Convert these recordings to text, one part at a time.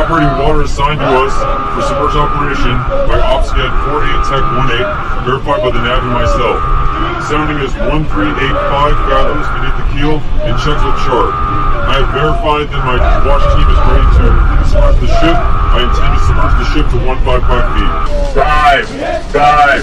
Operating water assigned to us for submerged operation by OpScan 48 Tech 18, verified by the Nav and myself. Sounding is 1385 fathoms beneath the keel and checks with chart. I have verified that my watch team is ready to submerge the ship. I intend to submerge the ship to 155 feet. Dive! Dive!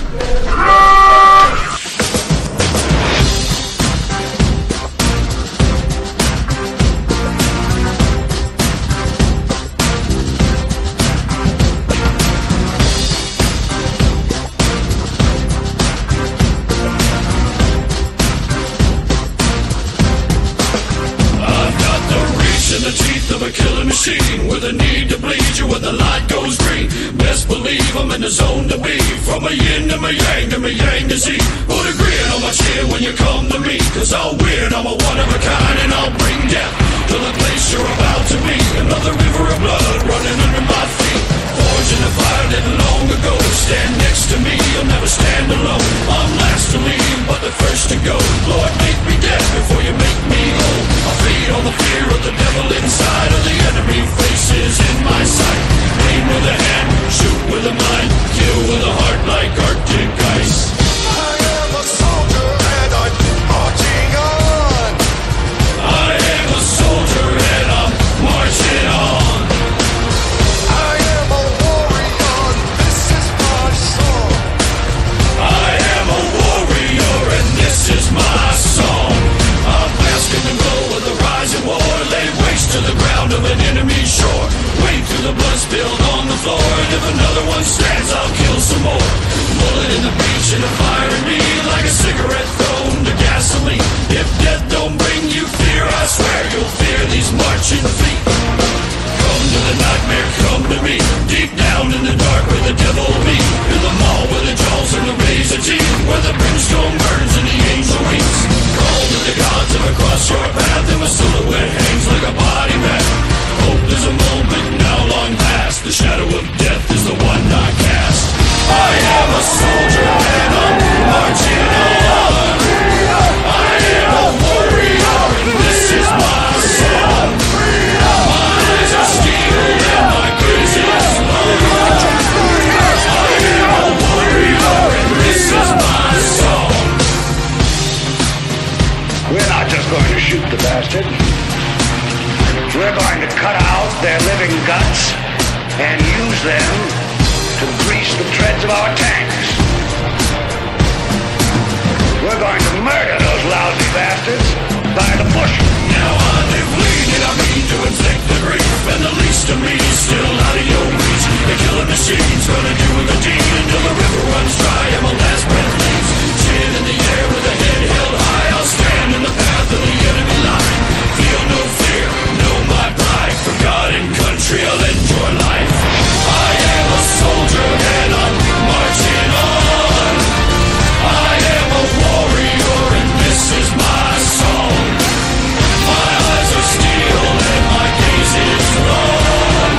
With a need to bleed you when the light goes green. Best believe I'm in the zone to be. From a yin to my yang to Z. Put a grin on my chin when you come to me. Cause I'll win, I'm a one of a kind. And I'll bring death to the place you're about to be. Another river of blood running under my feet. Forged in the fire that long ago. Stand next to me, you'll never stand alone. I'm last to leave, but the first to go. Lord, make me dead before you make me whole. I feed on the fear of the devil inside of the enemy. Faces in my sight. Aim with a hand, shoot with a mind, kill with a heart like Arctic ice. I am a soldier and I'm marching on. I am a soldier and I'm marching on. I am a warrior, this is my song. I am a warrior and this is my song. I'm basking the glow of the rising war. Lay waste to the ground of an enemy shore. Wade through the blood spilled on the floor. And if another one stands, I'll kill some more. Bullet in the breach and a fire in me. Like a cigarette thrown to gasoline. If death don't bring you fear, I swear you'll fear these marching feet. Come to the nightmare, come to me. Deep down in the dark where the devil be. In the mall where the jaws and the razor teeth. Where the brimstone burns and the angel weeps. Call to the gods of across your path. And my silhouette hangs like a body bag. Hope is a moment now long past. The shadow of death is the one I cast. I am a soldier and I'm marching on. I am a warrior and this is my song. My eyes are steel and my gaze is long. I am a warrior and this is my song. We're not just going to shoot the bastard. We're going to cut out their living guts and use them to grease the treads of our tanks. We're going to murder those lousy bastards by the bushel. Now I live lean and I mean to inflict the grief. And the least of me is still out of your reach. The killing machine's gonna do the deed until the river runs dry and my last breath leaves. Chin in the air with a head held high. I'll stand in the path of the enemy line. Feel no fear, know my pride. For God and country I'll enjoy life. I am a soldier and I'm marching on. I am a warrior and this is my song. My eyes are steel and my gaze is long.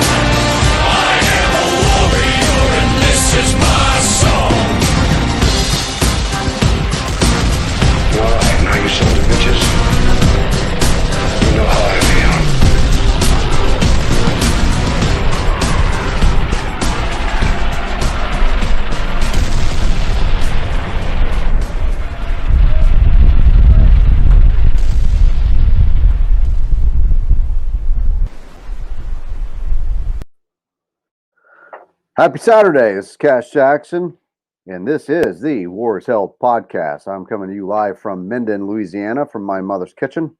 I am a warrior and this is my song. All right, now you sons of bitches. You know how I feel. Happy Saturday. This is Cash Jackson, and this is the War is Hell podcast. I'm coming to you live from Minden, Louisiana, from my mother's kitchen.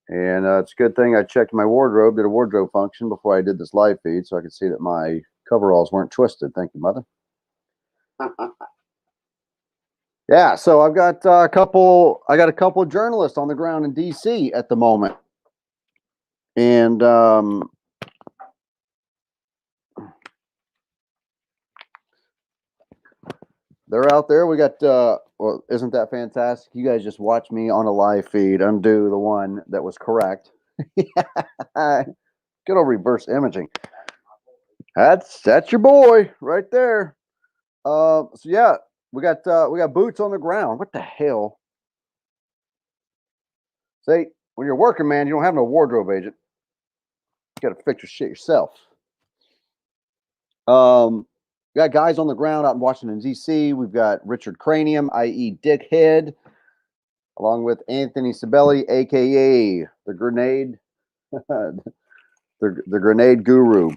And it's a good thing I checked my wardrobe, did a wardrobe function before I did this live feed so I could see that my coveralls weren't twisted. Thank you, Mother. Yeah, so I've got a couple of journalists on the ground in DC at the moment. And they're out there. We got, well, isn't that fantastic? You guys just watch me on a live feed undo the one that was correct. Good old reverse imaging. That's your boy right there. So yeah, we got boots on the ground. What the hell? See, when you're working, man, you don't have no wardrobe agent. You got to fix your shit yourself. We got guys on the ground out in Washington, D.C. We've got Richard Cranium, i.e. Dickhead, along with Anthony Sabelli, a.k.a. the Grenade, the Grenade Guru.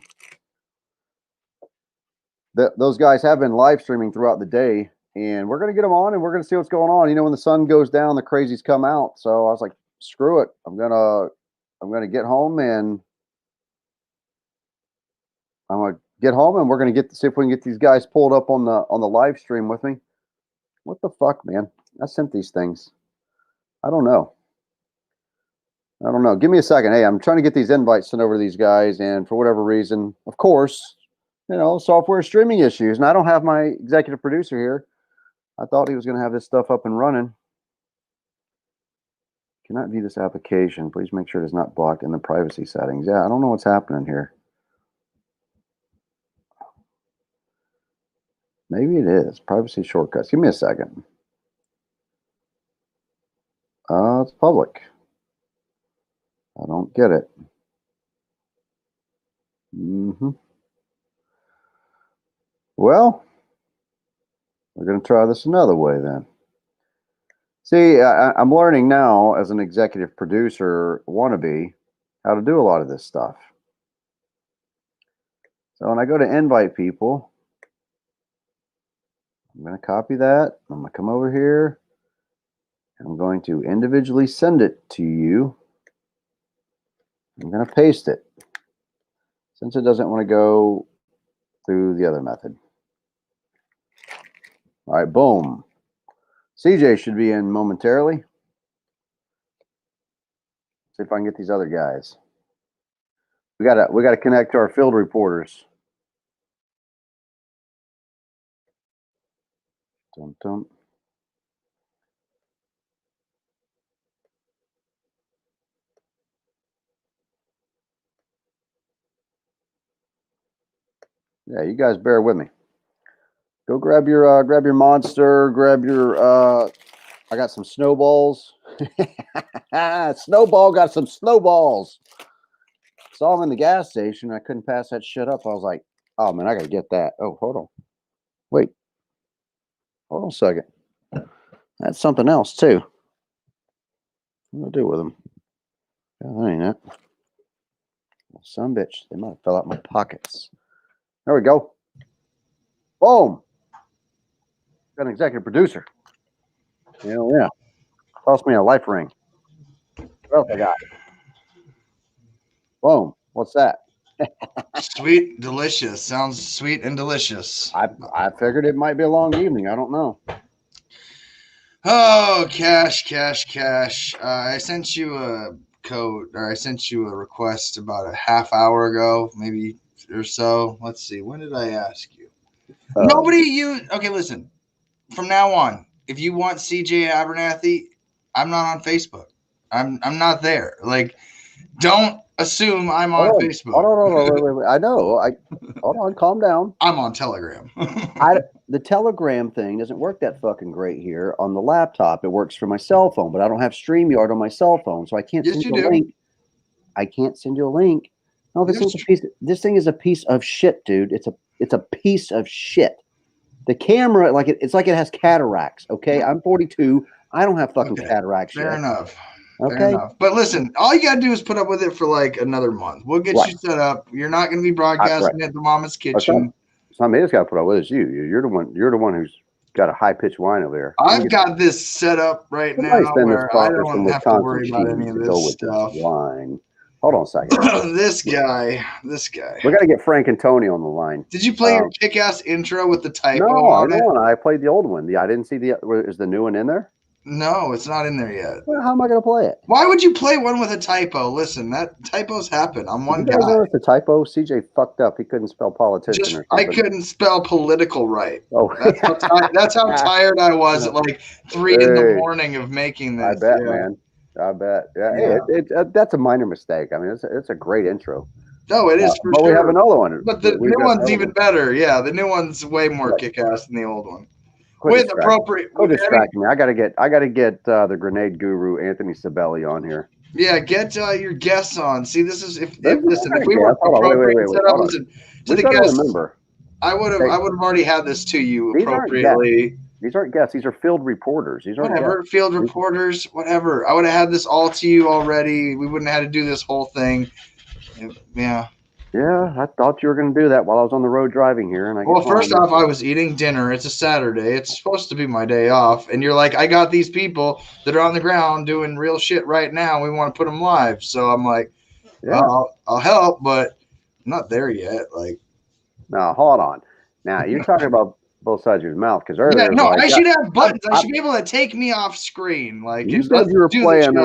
Those guys have been live streaming throughout the day, and we're going to get them on, and we're going to see what's going on. You know, when the sun goes down, the crazies come out. So I was like, screw it. I'm gonna get home, and we're gonna see if we can get these guys pulled up on the live stream with me. What the fuck, man? I sent these things. I don't know. Give me a second. Hey, I'm trying to get these invites sent over to these guys, and for whatever reason, of course, you know, software streaming issues, and I don't have my executive producer here. I thought he was going to have this stuff up and running. Cannot view this application. Please make sure it is not blocked in the privacy settings. Yeah, I don't know what's happening here. Maybe it is. Privacy shortcuts. Give me a second. It's public. I don't get it. Well, we're going to try this another way then. See, I'm learning now as an executive producer wannabe how to do a lot of this stuff. So when I go to invite people, I'm going to copy that. I'm going to come over here. And I'm going to individually send it to you. I'm going to paste it since it doesn't want to go through the other method. All right, boom. CJ should be in momentarily. See if I can get these other guys. We gotta connect to our field reporters. Dum dum. Yeah, you guys bear with me. Go grab your monster, grab your I got some snowballs. Snowball got some snowballs. Saw them in the gas station. I couldn't pass that shit up. I was like, oh man, I gotta get that. Oh, hold on. Wait. Hold on a second. That's something else too. What do I do with them? That ain't it. Son of a bitch. They might have fell out my pockets. There we go. Boom. Got an executive producer. Yeah. Cost me a life ring. What else I got? Boom. What's that? Sweet, delicious. Sounds sweet and delicious. I figured it might be a long evening. I don't know. Oh, cash. I sent you a code, or I sent you a request about a half hour ago, maybe or so. Let's see. When did I ask you? Okay, listen. From now on, if you want CJ Abernathy, I'm not on Facebook. I'm not there. Like, don't assume I'm on Facebook. Wait. I know. Hold on. Calm down. I'm on Telegram. The Telegram thing doesn't work that fucking great here on the laptop. It works for my cell phone, but I don't have StreamYard on my cell phone, so I can't send you a link. I can't send you a link. No, this thing is a piece of shit, dude. It's a piece of shit. The camera, it's like it has cataracts. Okay, I'm 42. I don't have fucking cataracts. Fair yet. enough. Okay. Fair enough. But listen, all you gotta do is put up with it for like another month. We'll get you set up. You're not gonna be broadcasting at the mama's kitchen. It's not me that's gotta put up with it. It's you. You're the one who's got a high pitched whine over there. I've got this set up right now where I don't have to worry about any of this stuff. Wine. Hold on a second. This guy. We got to get Frank and Tony on the line. Did you play your kick-ass intro with the typo on it? No, I played the old one. I didn't see is the new one in there? No, it's not in there yet. Well, how am I going to play it? Why would you play one with a typo? Listen, that typos happen. I'm one guy. The typo? CJ fucked up. He couldn't spell politician. I couldn't spell political right. Oh, that's how tired I was at like 3 in the morning of making this. I bet, man. I bet. Yeah. That's a minor mistake. I mean, it's a great intro. No, it is for but sure. we have another one. But the new one's even better. Yeah, the new one's way more kick-ass than the old one. With appropriate. Quit distracting me. I gotta get the Grenade Guru Anthony Sabelli on here. Yeah, get your guests on. See, this is if we were appropriate set up. Listen to the guests. Remember, I would have already had this to you These aren't appropriately. These aren't guests. These are field reporters. These aren't Whatever, guests. field reporters, whatever. I would have had this all to you already. We wouldn't have had to do this whole thing. Yeah. Yeah, I thought you were going to do that while I was on the road driving here. And Well, first off, I was eating dinner. It's a Saturday. It's supposed to be my day off. And you're like, I got these people that are on the ground doing real shit right now. We want to put them live. So I'm like, yeah. I'll help, but I'm not there yet. Like, now, hold on. Now, you're talking about both sides of your mouth because earlier. yeah, no, like, I should have buttons. I should be able to take me off screen. Like, you said you were playing.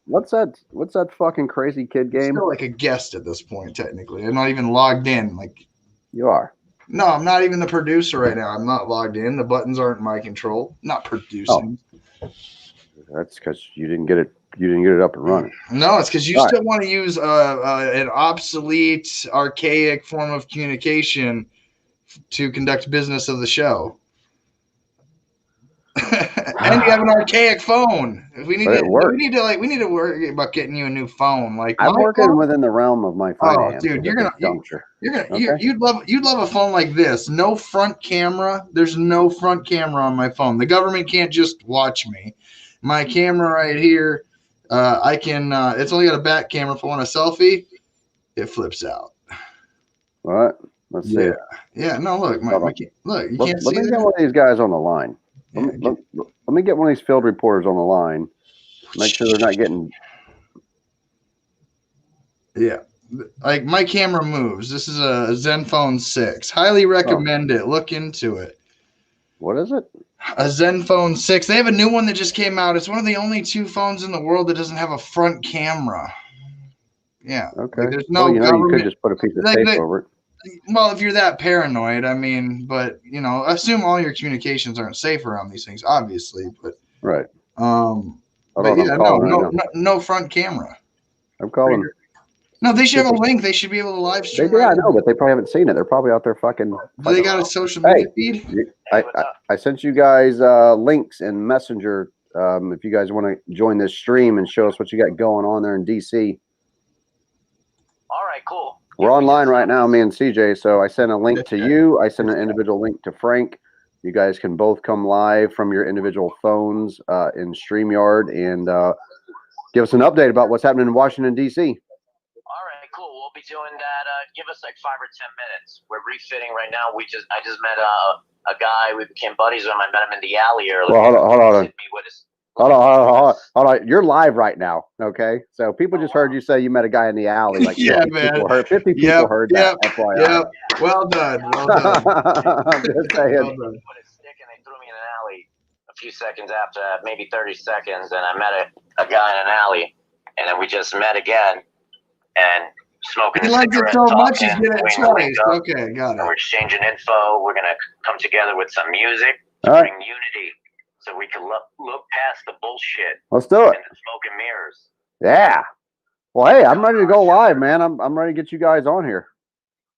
What's that fucking crazy kid game? I'm still like a guest at this point, technically. I'm not even logged in. Like, you are. No, I'm not even the producer right now. I'm not logged in. The buttons aren't in my control. I'm not producing. Oh. That's because you didn't get it. You didn't get it up and running. No, it's because you still want to use an obsolete, archaic form of communication to conduct business of the show. And you have an archaic phone. We need to worry about getting you a new phone. Like, I'm working within the realm of my finance. Oh, dude, you'd love a phone like this. No front camera. There's no front camera on my phone. The government can't just watch me. My camera right here, I can. It's only got a back camera. If I want a selfie, it flips out. What? Let's see. Yeah. No, look. Look. You can't see. Let me get one of these guys on the line. Let me get one of these field reporters on the line. Make sure they're not getting. Yeah. Like, my camera moves. This is a Zenfone 6. Highly recommend it. Look into it. What is it? A Zenfone 6. They have a new one that just came out. It's one of the only 2 phones in the world that doesn't have a front camera. Yeah. Okay. Like, there's no you could just put a piece of tape over it. Well, if you're that paranoid, I mean, but assume all your communications aren't safe around these things, obviously. But right. No front camera. I'm calling. No, they should have a link. They should be able to live stream. I know, but they probably haven't seen it. They're probably out there fucking. Do they got a social media feed? I sent you guys links in Messenger. If you guys want to join this stream and show us what you got going on there in DC. All right, cool. We're online right now, me and CJ. So I sent a link to you. I sent an individual link to Frank. You guys can both come live from your individual phones in StreamYard and give us an update about what's happening in Washington, D.C. All right, cool. We'll be doing that. Give us like 5 or 10 minutes. We're refitting right now. I just met a guy. We became buddies with him. I met him in the alley earlier. Well, hold on. You're live right now, okay? So people just heard you say you met a guy in the alley. Like 50 people heard that. FYI. Well done. I'm just saying. They put a stick and they threw me in an alley a few seconds after that, maybe 30 seconds, and I met a guy in an alley, and then we just met again, and smoking a cigarette, so much talking, okay, got it. We're exchanging info. We're going to come together with some music to bring unity so we can look past the bullshit. Let's do it. And the smoke and mirrors. Yeah. Well, hey, I'm ready to go live, man. I'm ready to get you guys on here.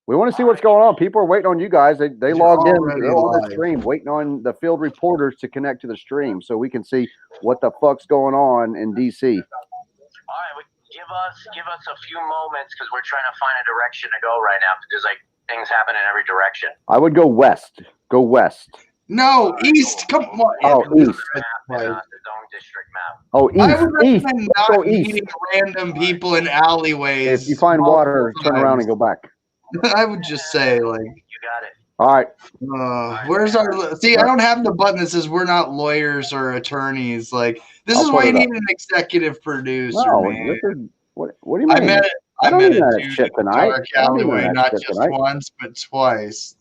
We want to see what's going on. People are waiting on you guys. They logged in. They're on the stream, waiting on the field reporters to connect to the stream so we can see what the fuck's going on in DC. All right, give us a few moments because we're trying to find a direction to go right now because like things happen in every direction. I would go west. Go west. No, east. Come on. Oh, east. The zone district map. Oh, east. I would recommend not go east. meeting random people in alleyways. If you find water, turn around and go back. I would just say, like, you got it. All right. Where's our? See, I don't have the button that says we're not lawyers or attorneys. Like, this is why you need an executive producer. No, man. What do you mean? I met a dude shit in tonight. dark alleyway, not just once, but twice.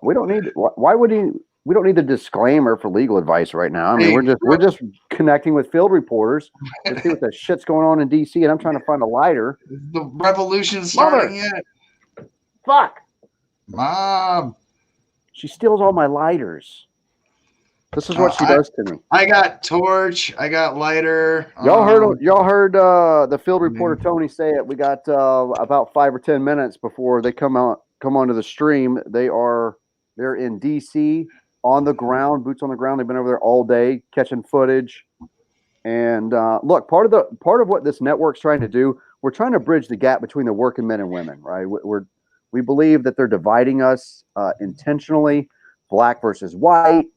We don't need. Why would he? We don't need the disclaimer for legal advice right now. I mean, we're just connecting with field reporters to see what the shit's going on in DC, and I'm trying to find a lighter. The revolution's starting yet. Fuck. Mom. She steals all my lighters. This is what she does to me. I got torch. I got lighter. Y'all heard the field reporter Tony say it. We got about 5 or 10 minutes before they come onto the stream. They're in DC on the ground, boots on the ground. They've been over there all day catching footage. And look, part of what this network's trying to do, we're trying to bridge the gap between the working men and women, right? We believe that they're dividing us intentionally, black versus white,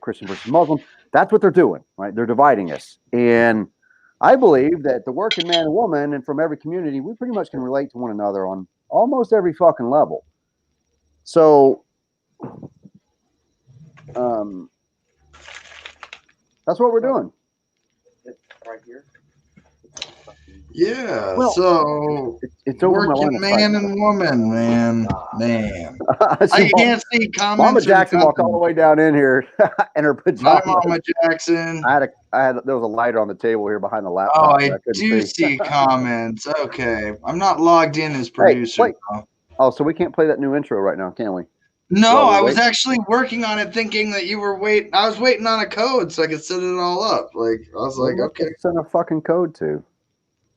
Christian versus Muslim. That's what they're doing, right? They're dividing us. And I believe that the working man and woman, and from every community, we pretty much can relate to one another on almost every fucking level. So, that's what we're doing. Right here. Yeah, Well, so it's over my line working of sight. man and woman, man. See, I can't see comments. Mama or Jackson walked all the nothing. way down in here in her Hi, pajamas. Mama Jackson. There was a lighter on the table here behind the Oh, laptop. I that couldn't do see comments. Okay, I'm not logged in as producer. play. though. Oh, so we can't play that new intro right now, can we? No, Well, I was wait. actually working on it, thinking that you were waiting. I was waiting on a code so I could set it all up. Like I was like, Where okay, send a fucking code to.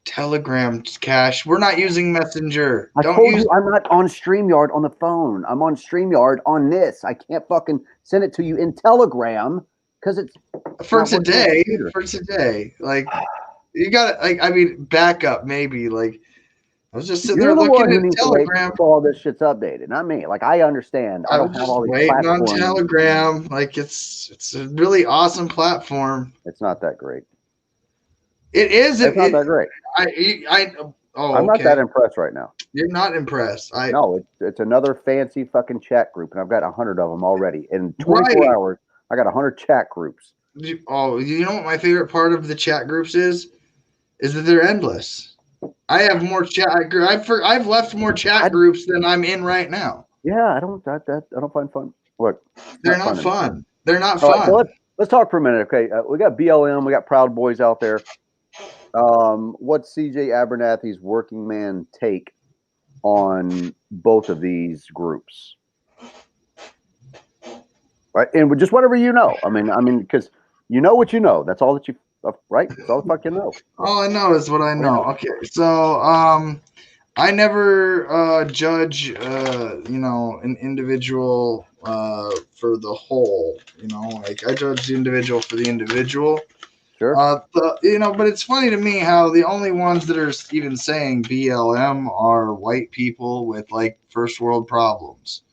Telegram Cash. We're not using Messenger. I told you I'm not on StreamYard on the phone. I'm on StreamYard on this. I can't fucking send it to you in Telegram because it's for not working on the today. computer. For today, like you got it. Like I mean, backup maybe. Like I was just sitting You're there the one looking who at needs to wait Telegram. until all this shit's updated, not me. Like I understand. I I don't was have just all these waiting on platforms. Telegram. Like it's a really awesome platform. It's not that great. It is. It's not that great. I'm not that impressed right now. You're not impressed. No, it's another fancy fucking chat group, and I've got 100 of them already. In 24 Right. hours, I got 100 chat groups. You know what my favorite part of the chat groups is that they're endless. I have more chat. I've left more chat groups than I'm in right now. Yeah, I don't find fun. Look, They're not fun. They're not All right, fun. so let's talk for a minute. Okay, we got BLM, we got Proud Boys out there. What's CJ Abernathy's working man take on both of these groups? Right, and just whatever you know. I mean, because you know what you know. That's all that you, right? That's all the fuck you know. All I know is what I know. Okay, so I never judge an individual for the whole. Like I judge the individual for the individual. Sure. But it's funny to me how the only ones that are even saying BLM are white people with like first world problems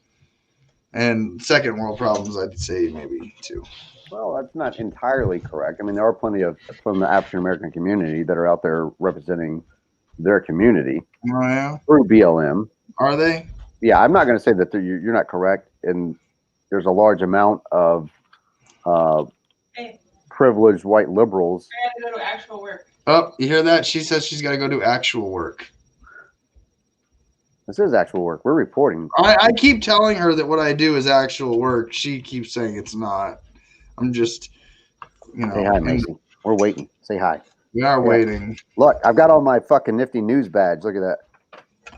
and second world problems. I'd say maybe too. Well, that's not entirely correct. I mean, there are plenty of from the African American community that are out there representing their community through BLM. Are they? Yeah, I'm not going to say that you're not correct, and there's a large amount of privileged white liberals. I gotta go to actual work. Oh, you hear that? She says she's got to go do actual work. This is actual work. We're reporting. I keep telling her that what I do is actual work. She keeps saying it's not. I'm just, Say hi, Macy. We're waiting. Say hi. We are waiting. Look, I've got all my fucking nifty news badge. Look at that.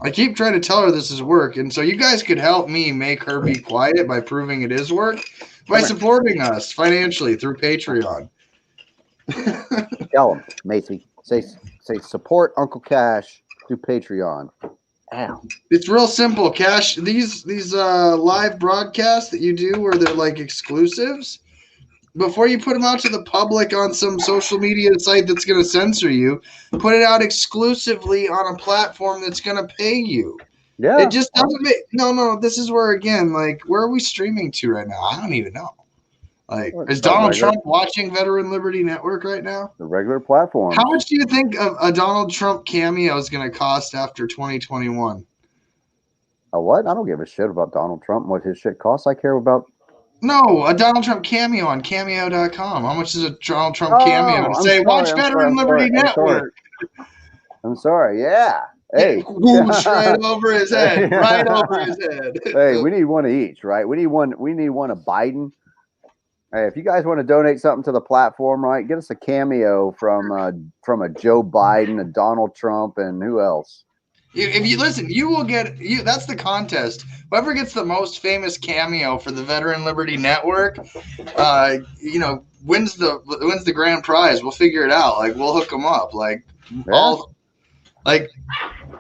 I keep trying to tell her this is work, and so you guys could help me make her be quiet by proving it is work by supporting us financially through Patreon. Tell them, Macy. Say support Uncle Cash through Patreon. Ow. It's real simple, Cash. These live broadcasts that you do where they're like exclusives, before you put them out to the public on some social media site that's going to censor you, put it out exclusively on a platform that's going to pay you. Yeah. It just doesn't make no. This is where again, like, where are we streaming to right now? I don't even know. Like, is Donald Trump watching Veteran Liberty Network right now? The regular platform. How much do you think a Donald Trump cameo is going to cost after 2021? A what? I don't give a shit about Donald Trump and what his shit costs. I care about. No, a Donald Trump cameo on Cameo.com. How much is a Donald Trump cameo to say, watch Veteran Liberty Network? I'm sorry. Yeah. Hey. Whoosh, right over his head. Right over his head. Hey, we need one of each, right? We need one of Biden. Hey, if you guys want to donate something to the platform, right, get us a cameo from a Joe Biden, a Donald Trump, and who else? If you listen, you will get you. That's the contest. Whoever gets the most famous cameo for the Veteran Liberty Network, wins the grand prize. We'll figure it out. Like, we'll hook them up.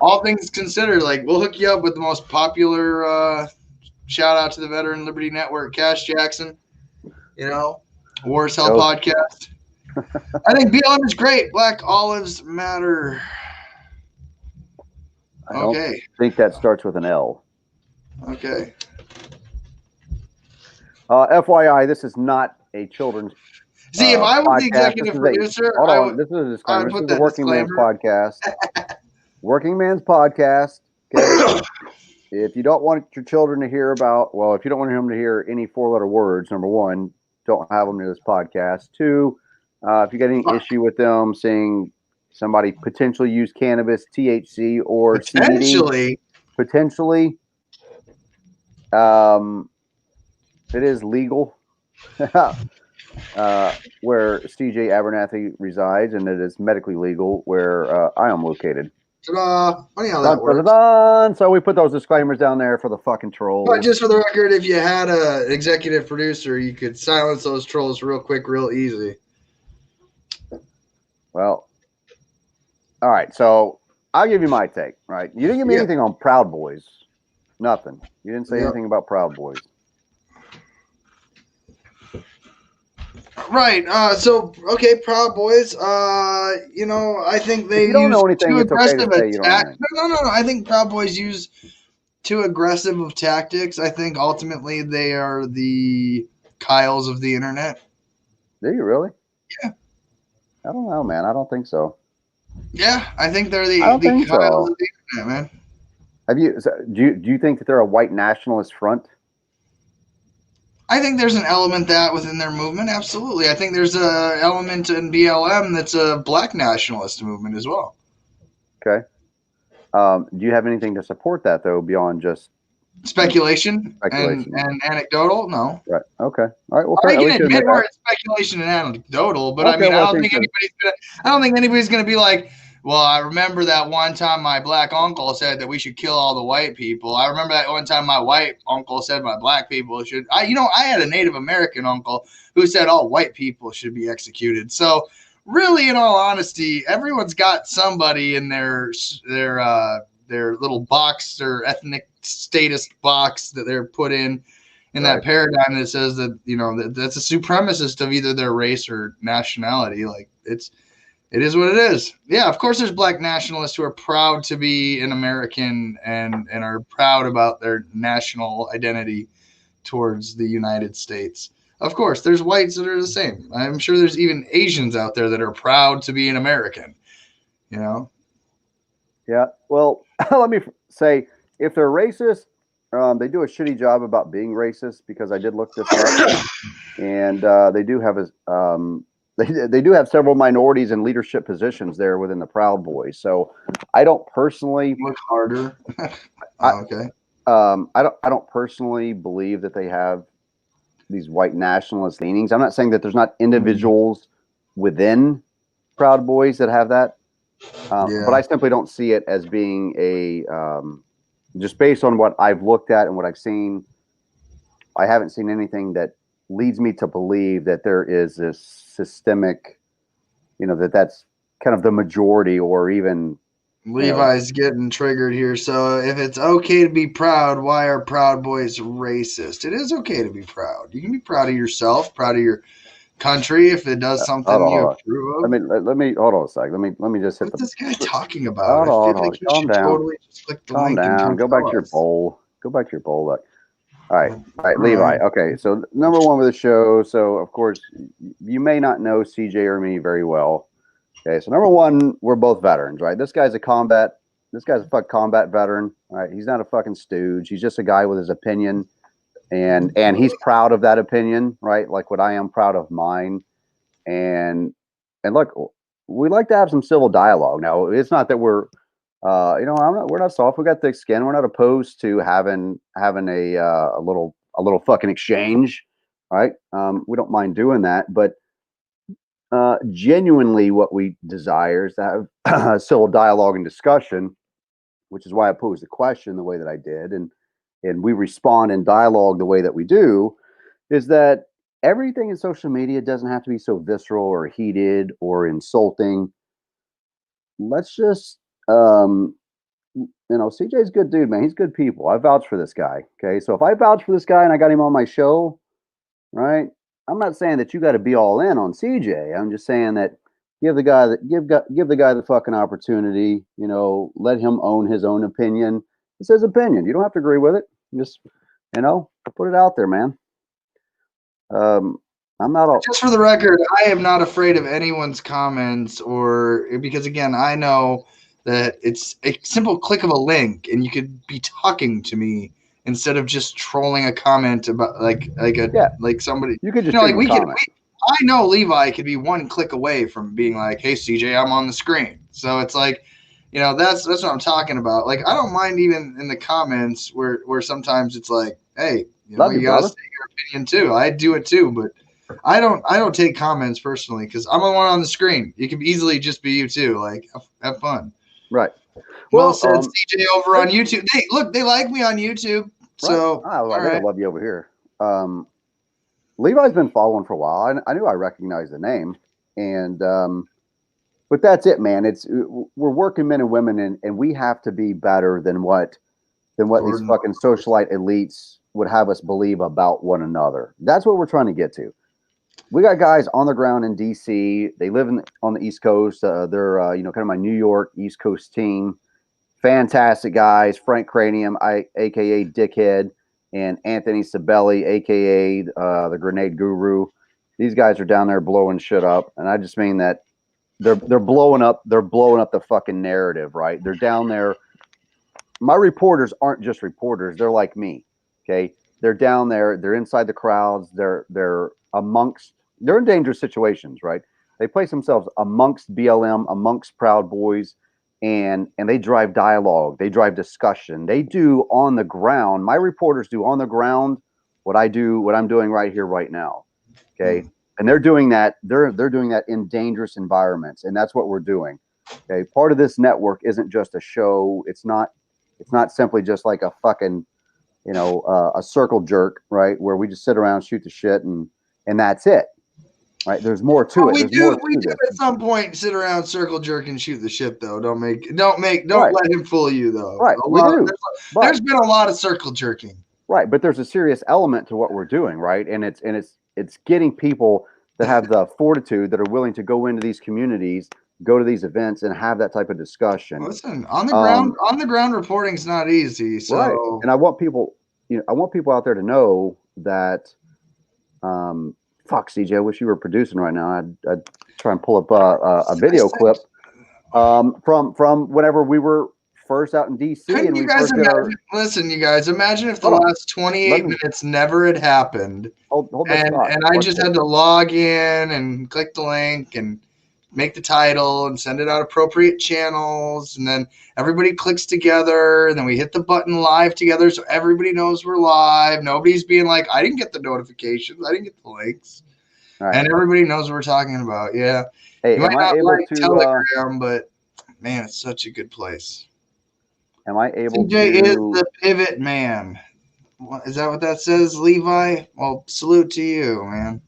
All things considered, like, we'll hook you up with the most popular. Shout out to the Veteran Liberty Network, Cash Jackson. Wars Hell Podcast. I think BLM is great. Black Olives Matter. I don't Okay. think that starts with an L. Okay. FYI, this is not a children's See, if I was the podcast. executive This is producer, hold I on. would. This is a I disclaimer. would This put is the that Working Man's disclaimer. Podcast. Working Man's Podcast. Okay. If you don't want your children to hear about, well, if you don't want them to hear any 4-letter words, number one, don't have them near this podcast. Two, if you got any issue with them seeing somebody potentially use cannabis, THC, or CBD, potentially, it is legal where CJ Abernathy resides, and it is medically legal where I am located. Ta-da! Funny how Dun, that works. dun, dun. So we put those disclaimers down there for the fucking trolls. But just for the record, if you had an executive producer, you could silence those trolls real quick, real easy. Well, all right. So I'll give you my take. Right? You didn't give me Yeah. anything on Proud Boys. Nothing. You didn't say Yeah. anything about Proud Boys. Right. So okay, Proud Boys. I think they If you don't use know anything, too it's okay to aggressive say you don't know attacks. anything. No. I think Proud Boys use too aggressive of tactics. I think ultimately they are the Kyles of the internet. Do you really? Yeah. I don't know, man. I don't think so. Yeah, I think they're the I don't think Kyles so. of the internet, man. Do you think that they're a white nationalist front? I think there's an element that within their movement. Absolutely. I think there's a element in BLM that's a black nationalist movement as well. Okay. Do you have anything to support that though, beyond just Speculation, Speculation. and anecdotal? No. right? Okay. All right. Well, I fair, can at least you admit admit more that. speculation and anecdotal, but Okay, I mean, well, I I think so. don't think anybody's gonna be like, well, I remember that one time my black uncle said that we should kill all the white people. I remember that one time my white uncle said my black people should. I had a Native American uncle who said all white people should be executed. So really, in all honesty, everyone's got somebody in their little box, their ethnic status box that they're put in that paradigm that says that that's a supremacist of either their race or nationality. Like it is what it is. Yeah, of course there's black nationalists who are proud to be an American and are proud about their national identity towards the United States. Of course, there's whites that are the same. I'm sure there's even Asians out there that are proud to be an American. Yeah. Well, let me say, if they're racist, they do a shitty job about being racist, because I did look this up, and they do have they do have several minorities in leadership positions there within the Proud Boys. So I don't personally Look harder. Okay. I don't personally believe that they have these white nationalist leanings. I'm not saying that there's not individuals within Proud Boys that have that, but I simply don't see it as being a just based on what I've looked at and what I've seen. I haven't seen anything that leads me to believe that there is this systemic, that's kind of the majority, or even Levi's getting triggered here. So if it's okay to be proud, why are Proud Boys racist? It is okay to be proud. You can be proud of yourself, proud of your country if it does something you approve of. Let me hold on a sec. Let me just hit What's this guy the. talking about? Hold I feel on. like you Calm should down. totally just click the Calm link and down. come Go back tell to your us. bowl. Go back to your bowl. Look. All right, Levi. Okay, so number one with the show. So of course, you may not know CJ or me very well. Okay, so number one, we're both veterans, right? This guy's a combat veteran. All right, he's not a fucking stooge. He's just a guy with his opinion, and he's proud of that opinion, right? Like what I am proud of mine. And look, we like to have some civil dialogue. Now, it's not that we're we're not soft. We got thick skin. We're not opposed to having a little fucking exchange, right? We don't mind doing that, but genuinely, what we desire is to have civil dialogue and discussion, which is why I posed the question the way that I did, and we respond in dialogue the way that we do. Is that everything in social media doesn't have to be so visceral or heated or insulting. Let's just CJ's a good dude, man. He's good people. I vouch for this guy. Okay. So if I vouch for this guy and I got him on my show, right? I'm not saying that you got to be all in on CJ. I'm just saying that give the guy the fucking opportunity. You know, let him own his own opinion. It's his opinion. You don't have to agree with it. Just, you know, put it out there, man. I'm not a Just for the record, I am not afraid of anyone's comments, or because again, I know that it's a simple click of a link, and you could be talking to me instead of just trolling a comment about like somebody. you could just Like shoot him a comment. I know Levi could be one click away from being like, "Hey CJ, I'm on the screen." So it's like, that's what I'm talking about. Like I don't mind even in the comments where sometimes it's like, "Hey, Love you, you gotta brother. state your opinion too." I do it too, but I don't take comments personally because I'm the one on the screen. It can easily just be you too. Like have fun. Right. Well Well, said, CJ over on YouTube. They like me on YouTube. So right. Oh, all they right. love you over here. Levi's been following for a while. I knew I recognized the name, and but that's it, man. We're working men and women, and we have to be better than what these Gordon. fucking socialite elites would have us believe about one another. That's what we're trying to get to. We got guys on the ground in DC. They live on the East Coast. They're kind of my New York East Coast team. Fantastic guys. Frank Cranium, aka Dickhead, and Anthony Sabelli, aka the Grenade Guru. These guys are down there blowing shit up, and I just mean that they're blowing up. They're blowing up the fucking narrative, right? They're down there. My reporters aren't just reporters. They're like me. Okay, they're down there. They're inside the crowds. They're in dangerous situations, right? They place themselves amongst BLM, amongst Proud Boys, and they drive dialogue. They drive discussion. They do on the ground. My reporters do on the ground what I'm doing right here, right now. Okay, and they're doing that. They're doing that in dangerous environments, and that's what we're doing. Okay, part of this network isn't just a show. It's not simply just like a fucking, a circle jerk, right? Where we just sit around, shoot the shit, and that's it, right? There's more to it. We There's do more to at this. some point sit around, circle jerk, and shoot the shit though. Don't Right. let him fool you though. Right, we do. There's been a lot of circle jerking. Right, but there's a serious element to what we're doing, right? And it's getting people that have the fortitude, that are willing to go into these communities, go to these events, and have that type of discussion. Listen, on the ground reporting's not easy. So right, and I want people out there to know that. Fuck, CJ, I wish you were producing right now. I'd try and pull up a video clip from whenever we were first out in DC. Couldn't and you we guys first did imagine? Listen, you guys, imagine if the Hold on. last 28 minutes never had happened, hold that thought. and I just had to log in and click the link and make the title and send it out appropriate channels, and then everybody clicks together, and then we hit the button live together so everybody knows we're live. Nobody's being like, I didn't get the notifications, I didn't get the links. Right. And everybody knows what we're talking about. Yeah. Hey, you might am I not able like to Telegram, but man, it's such a good place. Am I able CJ to? is the pivot man. Is that what that says, Levi? Well, salute to you, man.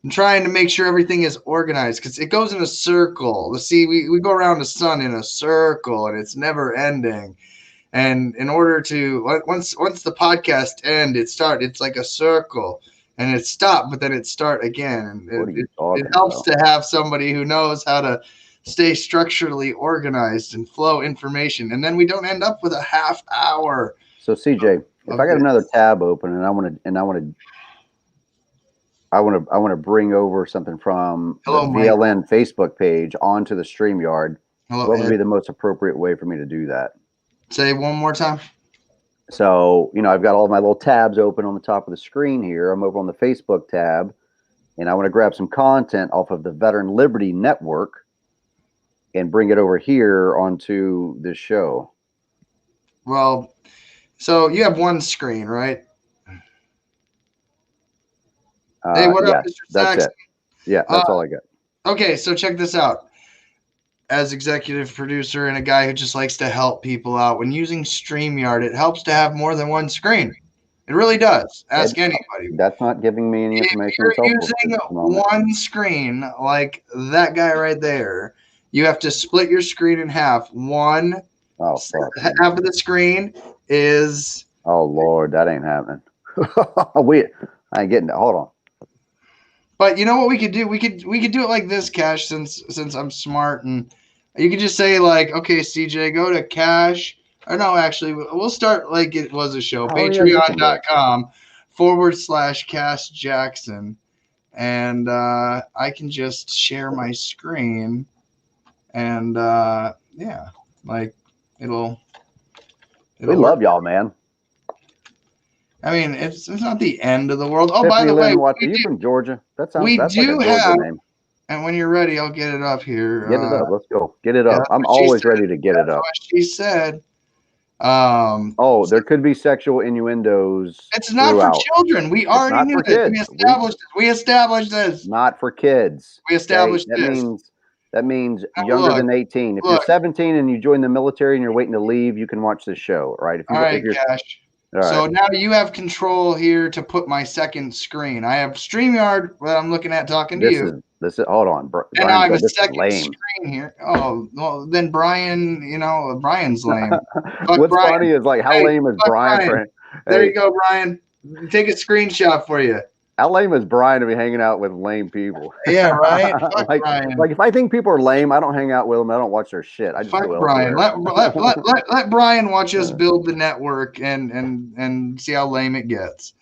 I'm trying to make sure everything is organized because it goes in a circle. See, we go around the sun in a circle, and it's never ending. And in order to once the podcast ends, it's like a circle, and it stopped, but then it start again. And it helps to have somebody who knows how to stay structurally organized and flow information, and then we don't end up with a half hour. So CJ, if I got another tab open and I want to bring over something from the VLN Facebook page onto the StreamYard, what would be the most appropriate way for me to do that? Say one more time. So, I've got all my little tabs open on the top of the screen here. I'm over on the Facebook tab, and I want to grab some content off of the Veteran Liberty Network and bring it over here onto this show. Well, so you have one screen, right? Hey, what up, Mr. That's it. Yeah, that's all I got. Okay, so check this out. As executive producer and a guy who just likes to help people out, when using StreamYard, it helps to have more than one screen. It really does. Ask anybody. That's not giving me any information. If you're using one screen, like that guy right there, you have to split your screen in half. Half of the screen is... Oh, Lord, that ain't happening. I ain't getting that. Hold on. But you know what we could do? We could do it like this, Cash. Since I'm smart, and you could just say like, okay, CJ, go to Cash. Or no, actually, we'll start like it was a show. Oh, yeah, you can do it. Patreon.com/Cash Jackson, and I can just share my screen, and yeah, like it'll We work. love y'all, man. I mean, it's not the end of the world. Oh, by Tiffany the way, Lynn Watts, are you from Georgia? That's like a Georgia name. and when you're ready, I'll get it up here. Get it up. Let's go. Get it yeah, up. I'm that's what she always said. ready to get it That's up. what she said. Oh, there could be sexual innuendos. It's not throughout. for children. We already not knew for this. kids. We established this. Not for kids. We established okay? this. That means Now younger look, than 18. If you're 17 and you join the military and you're waiting to leave, you can watch this show, right? All right, Cash. All so right. now you have control here to put my second screen. I have StreamYard that I'm looking at talking to you. This is hold on. And now I have a this is second lame. screen here. Oh, well, then Brian, Brian's lame. What's Brian. funny is like, how lame is Brian? There you go, Brian. Take a screenshot for you. How lame is Brian to be hanging out with lame people? Yeah, right. like if I think people are lame, I don't hang out with them. I don't watch their shit. I just go Brian. elsewhere. Let Brian watch us build the network and see how lame it gets.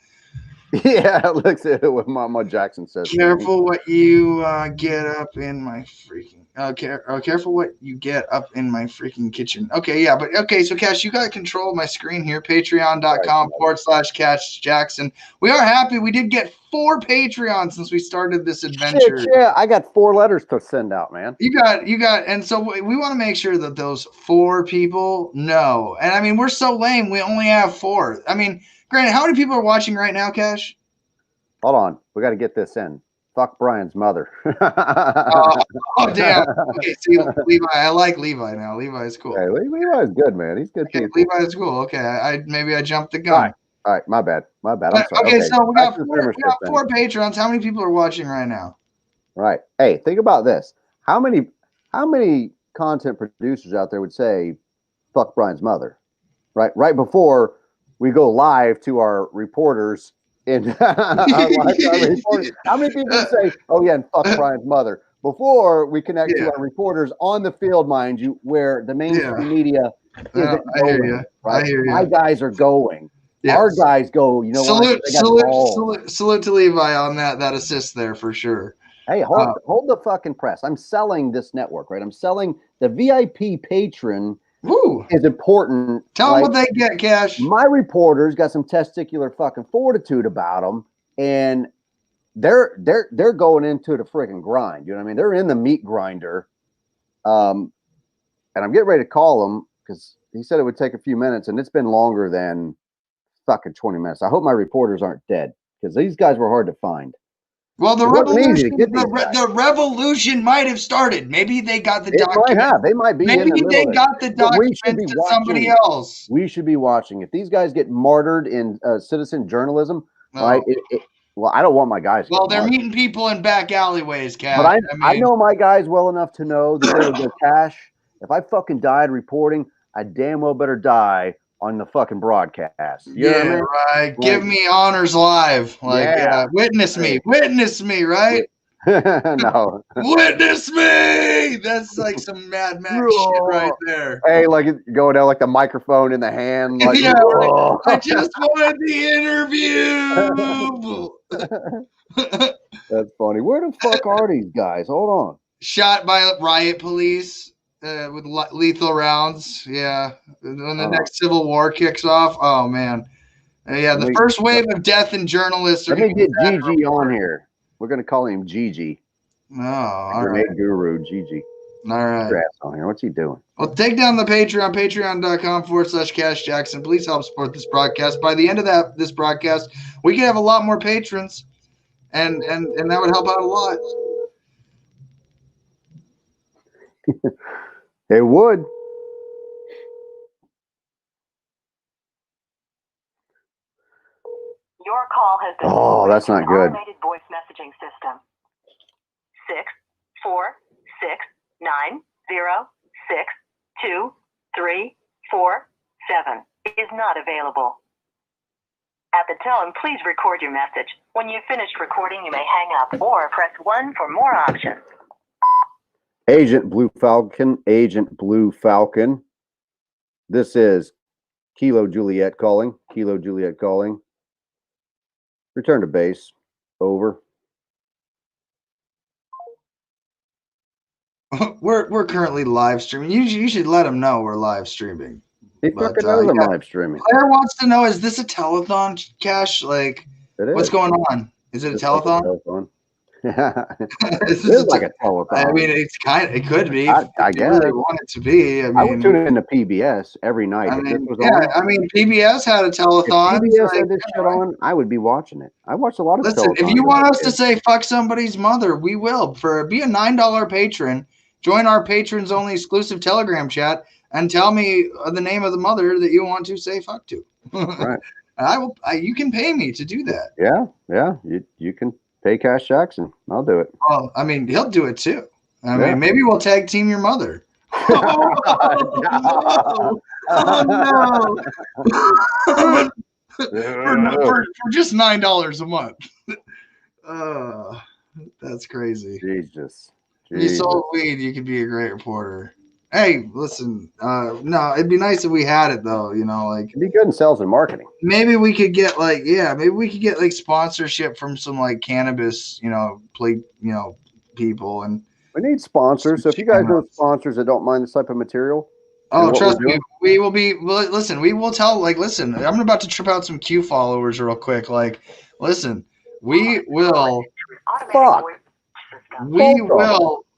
Yeah, looks at it what Mama Jackson says. Careful what you get up in my freaking. Careful what you get up in my freaking kitchen. Okay, yeah, but okay. So, Cash, you got control of my screen here. Patreon.com/Cash Jackson. We are happy. We did get 4 Patreons since we started this adventure. Shit, yeah, I got 4 letters to send out, man. You got, and so we want to make sure that those 4 people know. And I mean, we're so lame. We only have 4. I mean, granted, how many people are watching right now, Cash? Hold on, we got to get this in. Fuck Brian's mother. Oh, damn. Okay, see, Levi. I like Levi now. Levi's cool. Hey, Levi's good, man. He's good. Okay, Levi's cool. Okay, maybe I jumped the gun. All right, my bad. I'm sorry. Okay, so we got 4 Patrons. How many people are watching right now? Right. Hey, think about this. How many content producers out there would say, "Fuck Brian's mother," right before we go live to our reporters? How many people say, "Oh yeah," and "fuck Brian's mother" before we connect to our reporters on the field, mind you, where the mainstream media isn't going. Right? I hear you. My guys are going. Yes. Our guys go. You know, salute to Levi on that assist there for sure. Hey, hold the fucking press. I'm selling this network, right? I'm selling the VIP patron. Woo. Is important. Tell them what they get, Cash. My reporters got some testicular fucking fortitude about them, and they're going into the freaking grind. You know what I mean? They're in the meat grinder. And I'm getting ready to call them because he said it would take a few minutes, and it's been longer than fucking 20 minutes. I hope my reporters aren't dead because these guys were hard to find. Well, the revolution might have started. Maybe they got the document. They might be. Maybe they got the document to somebody else. We should be watching. If these guys get martyred in citizen journalism, right? Well, I don't want my guys. Well, they're meeting people in back alleyways, Cash. But I know my guys well enough to know that they would go, Cash, if I fucking died reporting, I damn well better die on the fucking broadcast. You know what I mean? Right. Give me honors live. Witness me, right? No. Witness me. That's like some Mad Max shit right there. Hey, like going down like the microphone in the hand. Like, right. I just wanted the interview. That's funny. Where the fuck are these guys? Hold on. Shot by riot police. With lethal rounds, when the next civil war kicks off, oh man, the first wave of death in journalists. Let me get Gigi on here. We're gonna call him Gigi. Oh, all right, guru Gigi. All right, on here. What's he doing? Well, take down the Patreon, patreon.com/Cash Jackson. Please help support this broadcast. By the end of this broadcast, we can have a lot more patrons, and that would help out a lot. It would. Your call has been that's not good. automated voice messaging system. 646906237 is not available. At the tone, please record your message. When you've finished recording, you may hang up or press 1 for more options. Agent Blue Falcon, Agent Blue Falcon. This is Kilo Juliet calling. Kilo Juliet calling. Return to base. Over. We're currently live streaming. You should let them know we're live streaming. He But, fucking knows I'm yeah. live streaming. Claire wants to know: is this a telethon, Cash? Like, It what's is. going on? Is it a It's like telethon? telethon. This It is like a telethon. I mean, it's it could be. I if you guess. really want it to be. I would tune in to PBS every night. I If mean, this was yeah. on, I mean, PBS had a if telethon. PBS had this shit on, I would be watching it. I watched a lot of Listen, if telethons you as want a us to kid. say fuck somebody's mother, we will. Be a $9 patron, join our patrons only exclusive Telegram chat, and tell me the name of the mother that you want to say fuck to. Right. I will. You can pay me to do that. Yeah. You can pay Cash Jackson. I'll do it. Well, I mean, he'll do it too. I Yeah. mean, maybe we'll tag team your mother. Oh, no. for just $9 a month. That's crazy. Jesus. You sold weed, you could be a great reporter. Hey, listen, no, it'd be nice if we had it though, like It'd be good in sales and marketing. maybe we could get like sponsorship from some like cannabis, people. And We need sponsors. So if you guys know sponsors that don't mind this type of material, trust me, we will be. Well, listen, we will tell. Like, listen, I'm about to trip out some Q followers real quick. Like, listen, we will. Fuck.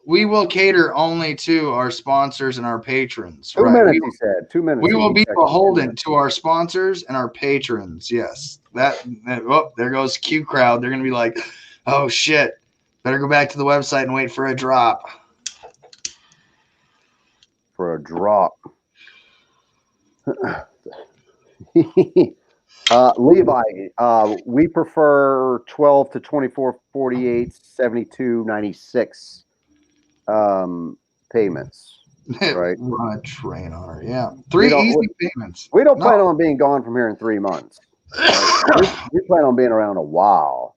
We will cater only to our sponsors and our patrons. 2 minutes, he said. 2 minutes. We will be beholden to our sponsors and our patrons. Yes. There goes Q crowd. They're going to be like, oh, shit. Better go back to the website and wait for a drop. For a drop. Levi, we prefer 12 to 24, 48, 72, 96 payments. Right? Run a train on her. Yeah. 3 easy payments. We don't plan on being gone from here in 3 months. We plan on being around a while.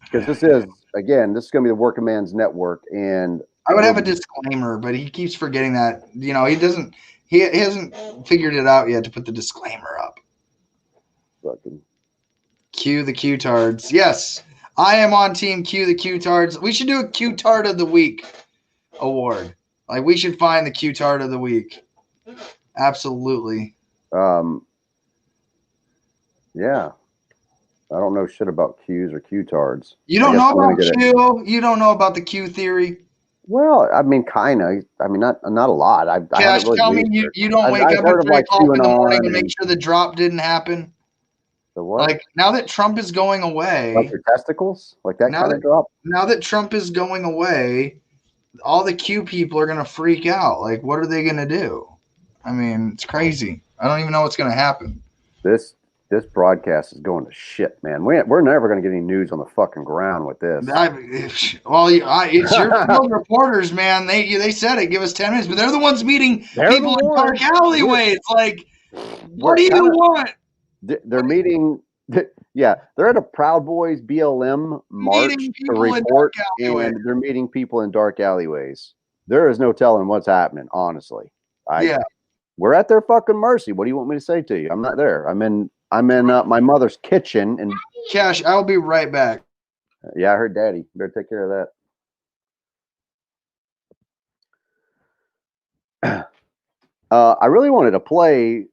Because this is going to be the working man's network. And I would have a disclaimer, but he keeps forgetting that. He hasn't figured it out yet to put the disclaimer up. Fucking Q the Q-tards. Yes, I am on team Q the Q-tards. We should do a Q-tard of the week award. Like, we should find the Q-tard of the week. Absolutely. Yeah. I don't know shit about Qs or Q-tards. You don't know about Q? You don't know about the Q theory? Well, I mean, kind of. I mean, not a lot. Cash, tell me you don't wake up at 3 o'clock in the morning and make sure the drop didn't happen. The what? Like, now that Trump is going away. Like your testicles? Like that kind of drop? Now that Trump is going away, all the Q people are going to freak out. Like, what are they going to do? I mean, it's crazy. I don't even know what's going to happen. This broadcast is going to shit, man. We're never going to get any news on the fucking ground with this. It's your reporters, man. They said it. Give us 10 minutes, but they're the ones meeting people in dark alleyways. Like, what do you want? They're meeting. Yeah, they're at a Proud Boys BLM march to report, and they're meeting people in dark alleyways. There is no telling what's happening, honestly. We're at their fucking mercy. What do you want me to say to you? I'm not there. I'm in my mother's kitchen. And Cash, I'll be right back. Yeah, I heard Daddy. Better take care of that. I really wanted to play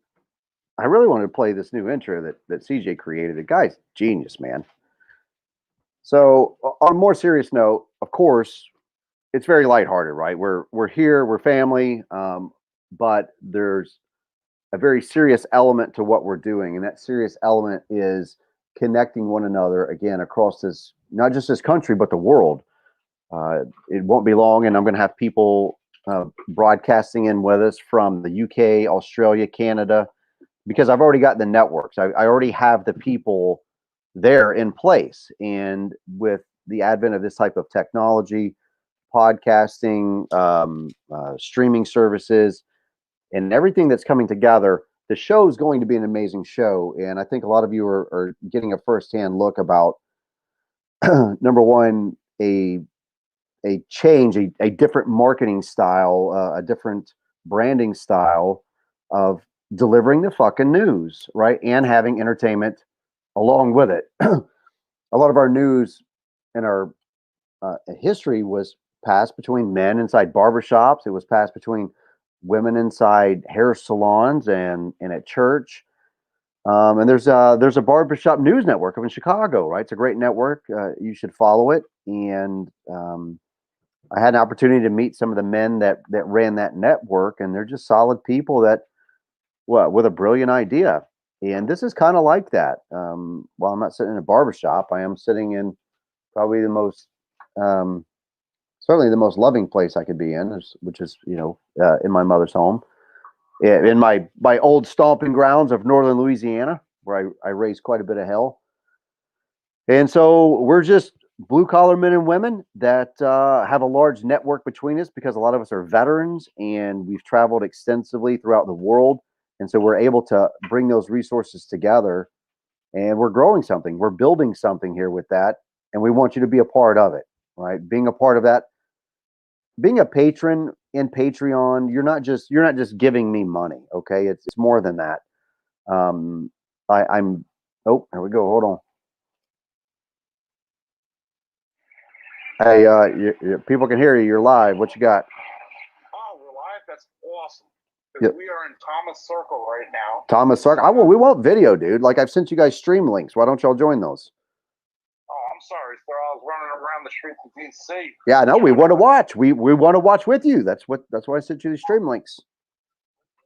this new intro that CJ created. The guy's genius, man. So on a more serious note, of course, it's very lighthearted, right? We're here, we're family, but there's a very serious element to what we're doing, and that serious element is connecting one another again across this, not just this country, but the world. It won't be long, and I'm going to have people broadcasting in with us from the UK, Australia, Canada, because I've already got the networks. I already have the people there in place. And with the advent of this type of technology, podcasting, streaming services, and everything that's coming together, the show is going to be an amazing show, and I think a lot of you are getting a firsthand look about number one, a change, a different marketing style, a different branding style of delivering the fucking news, right, and having entertainment along with it. A lot of our news in our history was passed between men inside barbershops. It was passed between women inside hair salons and at church. And there's a barbershop news network up in Chicago, right? It's a great network. You should follow it. And I had an opportunity to meet some of the men that ran that network, and they're just solid people that, with a brilliant idea. And this is kind of like that. While I'm not sitting in a barbershop, I am sitting in probably the most, certainly the most loving place I could be in, which is, in my mother's home, in my old stomping grounds of northern Louisiana, where I raised quite a bit of hell. And so we're just blue collar men and women that have a large network between us, because a lot of us are veterans and we've traveled extensively throughout the world. And so we're able to bring those resources together, and we're growing something. We're building something here with that. And we want you to be a part of it, right? Being a part of that, being a patron in Patreon, you're not just giving me money. Okay. It's more than that. I'm, oh, here we go. Hold on. Hey, people can hear you. You're live. What you got? Oh, we're live? That's awesome. Yep. We are in Thomas Circle right now. Thomas Circle. We want video, dude. Like, I've sent you guys stream links. Why don't y'all join those? Oh, I'm sorry, sir. I was running around the streets of DC. Yeah, no, we want to watch. We want to watch with you. That's why I sent you these stream links.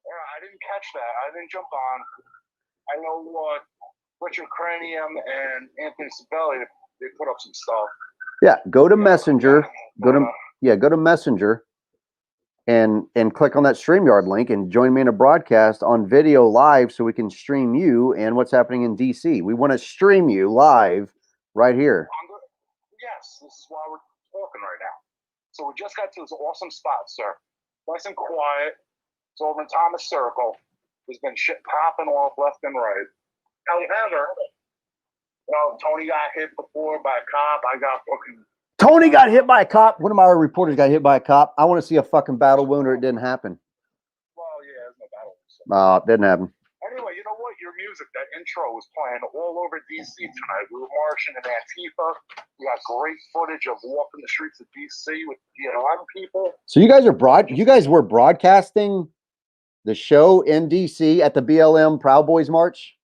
Yeah, I didn't catch that. I didn't jump on. I know Richard Cranium and Anthony Sabelli, they put up some stuff. Yeah, go to Messenger. Go to Messenger and click on that StreamYard link and join me in a broadcast on video live, so we can stream you and what's happening in DC. We want to stream you live right here. Yes, this is why we're talking right now. So we just got to this awesome spot, sir. Nice and quiet. It's over in Thomas Circle. There's been shit popping off left and right. However, Tony got hit before by a cop. I got fucking... Tony got hit by a cop. One of my reporters got hit by a cop. I want to see a fucking battle wound, or it didn't happen. Well, yeah, there's no battle wound. It didn't happen. Anyway, you know what? Your music, that intro was playing all over DC tonight. We were marching in Antifa. We got great footage of walking the streets of DC with BLM people. So you guys were broadcasting the show in DC at the BLM Proud Boys March?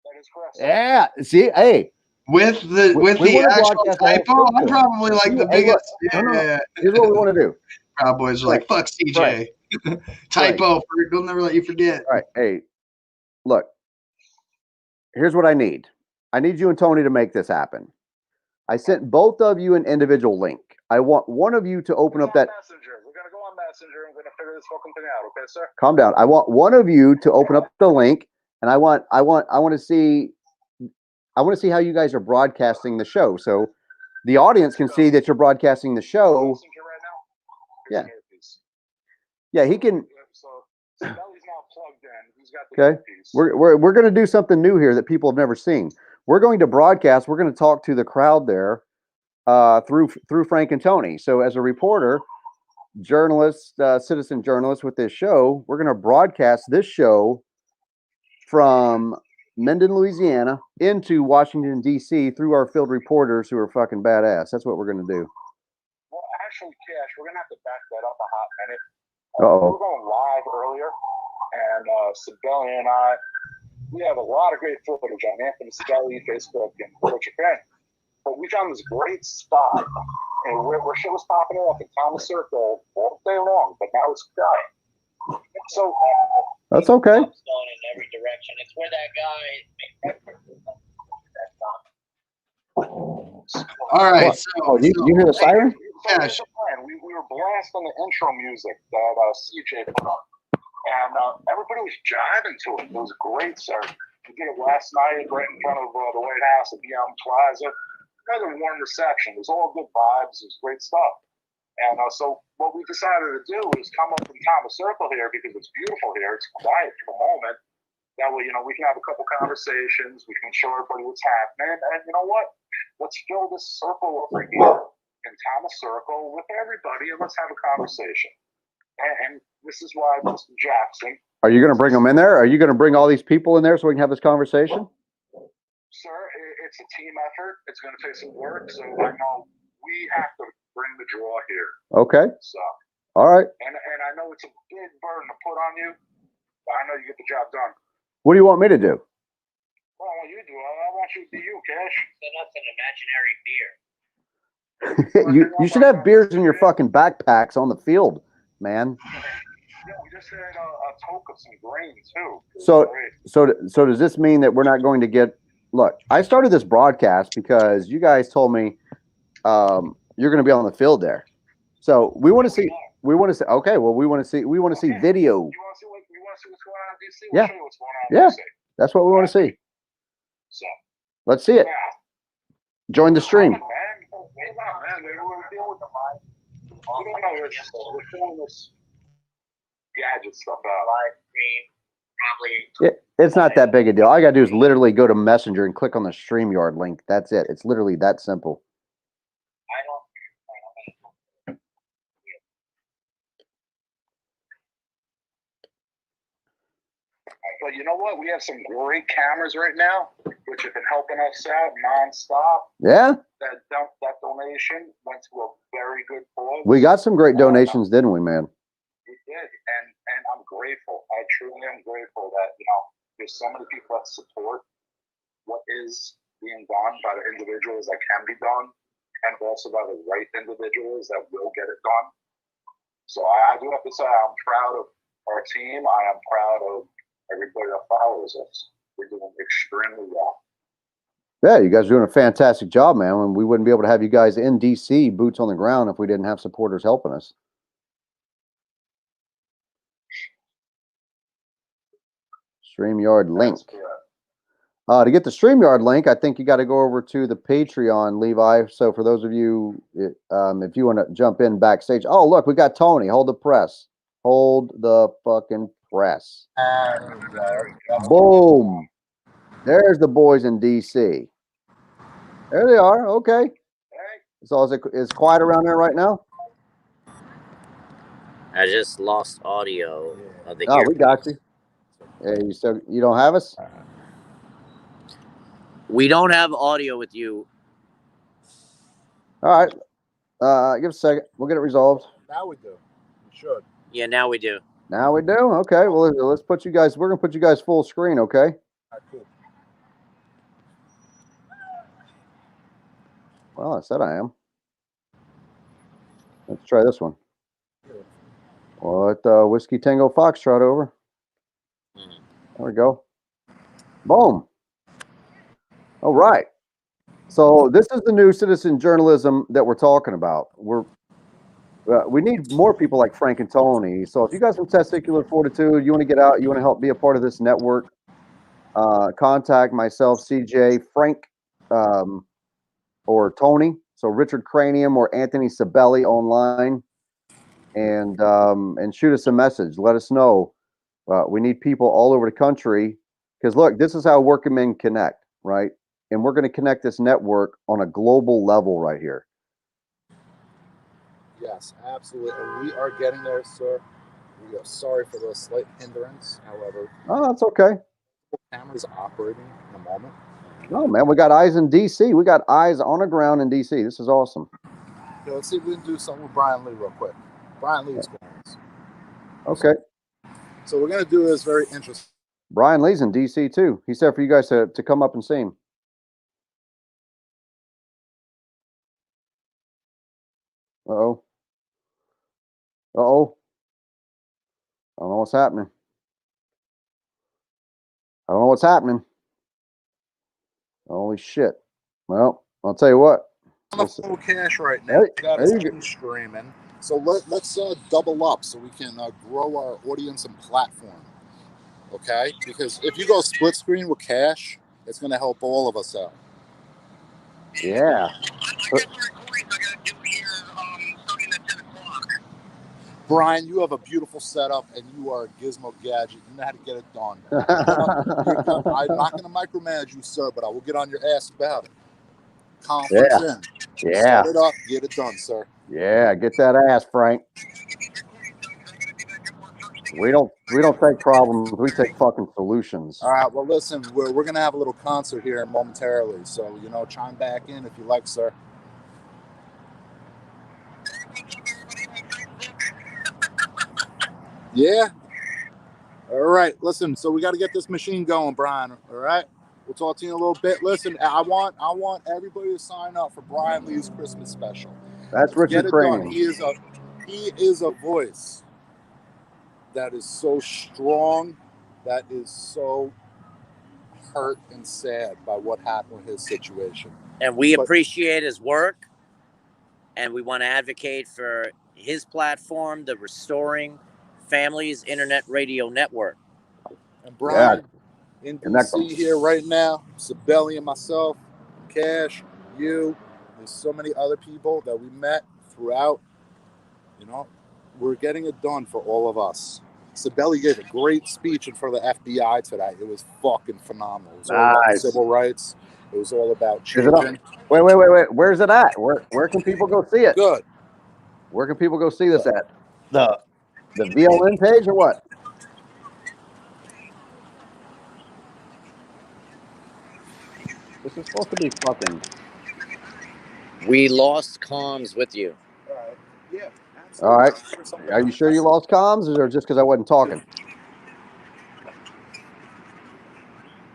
That is correct. Yeah. See, hey. With the actual typo, I'm probably like the biggest. Yeah. Here's what we want to do. Proud Boys are like, fuck CJ. Right. Typo, they'll never let you forget. All right. Hey, look, here's what I need. I need you and Tony to make this happen. I sent both of you an individual link. I want one of you to open up that. Messenger. We're going to go on Messenger. I'm going to figure this fucking thing out. Okay, sir? Calm down. I want one of you to open up the link, and I want to see how you guys are broadcasting the show, so the audience can see that you're broadcasting the show. Yeah. Yeah, he can. So Belly's now plugged in. He's got the Okay. We're going to do something new here that people have never seen. We're going to broadcast. We're going to talk to the crowd there through Frank and Tony. So as a reporter, journalist, citizen journalist with this show, we're going to broadcast this show from Minden, Louisiana, into Washington, D.C. through our field reporters who are fucking badass. That's what we're going to do. Well, actually, Cash, we're going to have to back that up a hot minute. Uh-oh. We were going live earlier, and Sabelli and I, we have a lot of great footage on Anthony Sabelli, Facebook, and Richard Crane. But we found this great spot, and where shit was popping off in Thomas Circle all day long, but now it's quiet. So that's okay. Going in every direction. It's where that guy. All right. You hear the siren? Cash. We were blasting the intro music that CJ put up, and everybody was jiving to it. It was great, sir. We did it last night right in front of the White House at BLM Plaza. Another warm reception. It was all good vibes. It was great stuff. And so what we decided to do is come up from Thomas Circle here because it's beautiful here. It's quiet for the moment. That way, you know, we can have a couple conversations. We can show everybody what's happening. And you know what? Let's fill this circle over here in Thomas Circle with everybody, and let's have a conversation. And this is why, Mr. Jackson. Are you going to bring them in there? Are you going to bring all these people in there so we can have this conversation? Sir, it's a team effort. It's going to take some work. So I know we have to bring the draw here. Okay. So. All right. And I know it's a big burden to put on you, but I know you get the job done. What do you want me to do? Well, what you do, I want you to be you, Cash. Send us an imaginary beer. you should have beers in your fucking backpacks on the field, man. Yeah, we just had a toke of some grain too. So does this mean that we're not going to get? Look, I started this broadcast because you guys told me you're going to be on the field there. So we want to see. We want to see. Okay, well, we want to see. We want to see video. You want to see what's going on in DC? Yeah. We'll show you what's going on in DC. That's what we want to see. So let's see it. Join the stream. Man, we're dealing with the mind. We don't know this. We're filling this gadget stuff out. Live stream, probably. It's not that big a deal. All I got to do is literally go to Messenger and click on the StreamYard link. That's it. It's literally that simple. But you know what? We have some great cameras right now, which have been helping us out nonstop. Yeah. That donation went to a very good cause. We got some great donations, didn't we, man? We did, and I'm grateful. I truly am grateful that, you know, there's so many people that support what is being done by the individuals that can be done, and also by the right individuals that will get it done. So I do have to say I'm proud of our team. I am proud of everybody that follows us. We're doing extremely well. Yeah, you guys are doing a fantastic job, man. And we wouldn't be able to have you guys in DC, boots on the ground, if we didn't have supporters helping us. StreamYard link. To get the StreamYard link, I think you got to go over to the Patreon, Levi. So for those of you, if you want to jump in backstage. Oh, look, we got Tony. Hold the press. Hold the fucking press. Boom. There's the boys in DC. There they are. Okay. So is quiet around there right now? I just lost audio of the we got you. Yeah, you don't have us? We don't have audio with you. All right. Give us a second. We'll get it resolved. Now we do. We should. Yeah, now we do. Now we do? Okay. Well, let's put you guys, we're going to put you guys full screen, okay? All right, cool. Well, I said I am. Let's try this one. Well, let Whiskey Tango Foxtrot over. There we go. Boom. All right. So this is the new citizen journalism that we're talking about. We need more people like Frank and Tony. So if you guys from Testicular Fortitude, you want to get out, you want to help be a part of this network, contact myself, CJ, Frank, or Tony. So Richard Cranium or Anthony Sabelli online, and shoot us a message. Let us know. We need people all over the country, because look, this is how working men connect, right? And we're going to connect this network on a global level right here. Yes, absolutely. And we are getting there, sir. We are sorry for the slight hindrance. However, oh, that's okay. The camera's operating in a moment. No, man, we got eyes in DC. We got eyes on the ground in DC. This is awesome. Yeah, let's see if we can do something with Brian Lee real quick. Brian Lee is going. Okay. So we're going to do this very interesting. Brian Lee's in DC too. He said for you guys to come up and see him. Uh-oh. Uh-oh. I don't know what's happening. I don't know what's happening. Holy shit. Well, I'll tell you what. On the full cash right now. Got us streaming. So let's double up so we can grow our audience and platform. Okay? Because if you go split screen with cash, it's going to help all of us out. Yeah. Brian, you have a beautiful setup, and you are a gizmo gadget. You know how to get it done. I'm not going to micromanage you, sir, but I will get on your ass about it. Conference in. Yeah. Set it up, get it done, sir. Yeah, get that ass, Frank. We don't take problems. We take fucking solutions. All right. Well, listen, we're going to have a little concert here momentarily, so chime back in if you like, sir. Yeah. All right. Listen. So we got to get this machine going, Brian. All right. We'll talk to you in a little bit. Listen, I want everybody to sign up for Brian Lee's Christmas special. That's Richard Cranium. He is a voice that is so strong, that is so hurt and sad by what happened with his situation. And we appreciate his work, and we want to advocate for his platform, the Restoring Families Internet Radio Network. And Brian, in DC here right now, Sibeli and myself, Cash, you, there's so many other people that we met throughout. We're getting it done for all of us. Sibeli gave a great speech in front of the FBI today. It was fucking phenomenal. It was all about civil rights. It was all about children. Wait. Where's it at? Where can people go see it? Good. Where can people go see this at? The VLN page or what? This is supposed to be fucking. We lost comms with you. All right. Yeah. All right. Are you sure you lost comms, or just because I wasn't talking?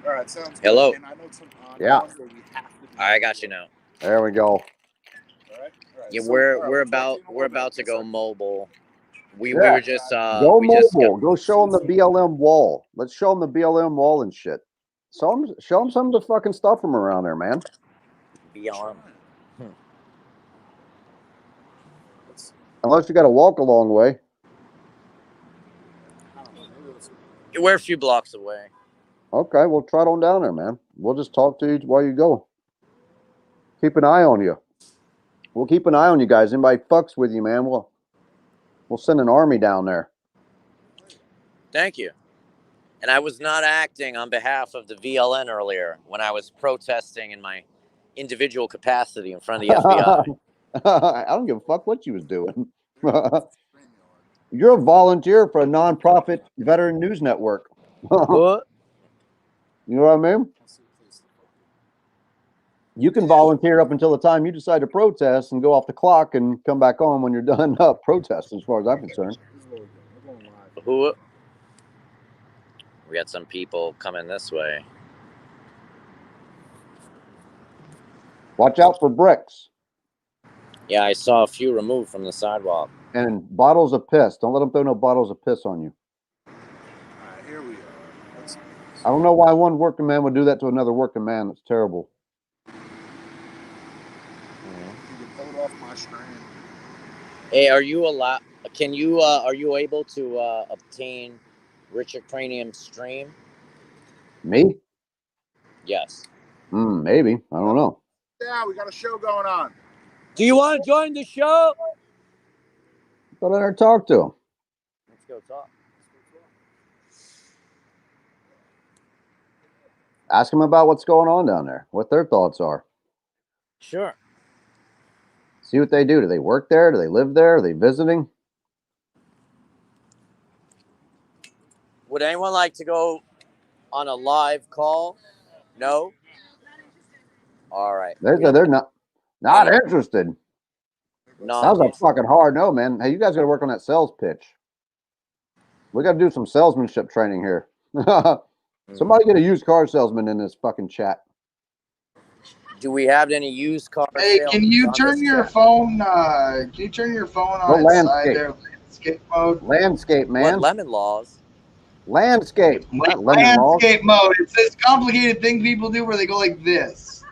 All right. Sounds Hello. good. And I know some yeah. I got you now. There we go. All right. Yeah, we're about to go mobile. We Yeah. were just go mobile. Go show them the BLM wall. Let's show them the BLM wall and shit. Show them some of the fucking stuff from around there, man. BLM. Unless you got to walk a long way. We're a few blocks away. Okay, well, trot on down there, man. We'll just talk to you while you go. Keep an eye on you. We'll keep an eye on you guys. Anybody fucks with you, man, we'll send an army down there. Thank you. And I was not acting on behalf of the VLN earlier when I was protesting in my individual capacity in front of the FBI. I don't give a fuck what you was doing. You're a volunteer for a nonprofit veteran news network. What? You know what I mean? You can volunteer up until the time you decide to protest and go off the clock and come back on when you're done protesting, as far as I'm concerned. Who? We got some people coming this way. Watch out for bricks. Yeah, I saw a few removed from the sidewalk. And bottles of piss. Don't let them throw no bottles of piss on you. All right, here we are. I don't know why one working man would do that to another working man. It's terrible. You can pull it off my screen. Hey, are you able to obtain Richard Cranium's stream? Me? Yes. Maybe. I don't know. Yeah, we got a show going on. Do you want to join the show? Go down there and talk to him. Let's go talk. Ask them about what's going on down there, what their thoughts are. Sure. See what they do. Do they work there? Do they live there? Are they visiting? Would anyone like to go on a live call? No? All right. They're not interested. No. That was a fucking hard no, man. Hey, you guys got to work on that sales pitch. We got to do some salesmanship training here. Somebody get a used car salesman in this fucking chat. Do we have any used car? Hey, can you turn your phone? Can you turn your phone on inside there? Landscape mode. Landscape, man. What, lemon laws? Landscape. Landscape mode. It's this complicated thing people do where they go like this.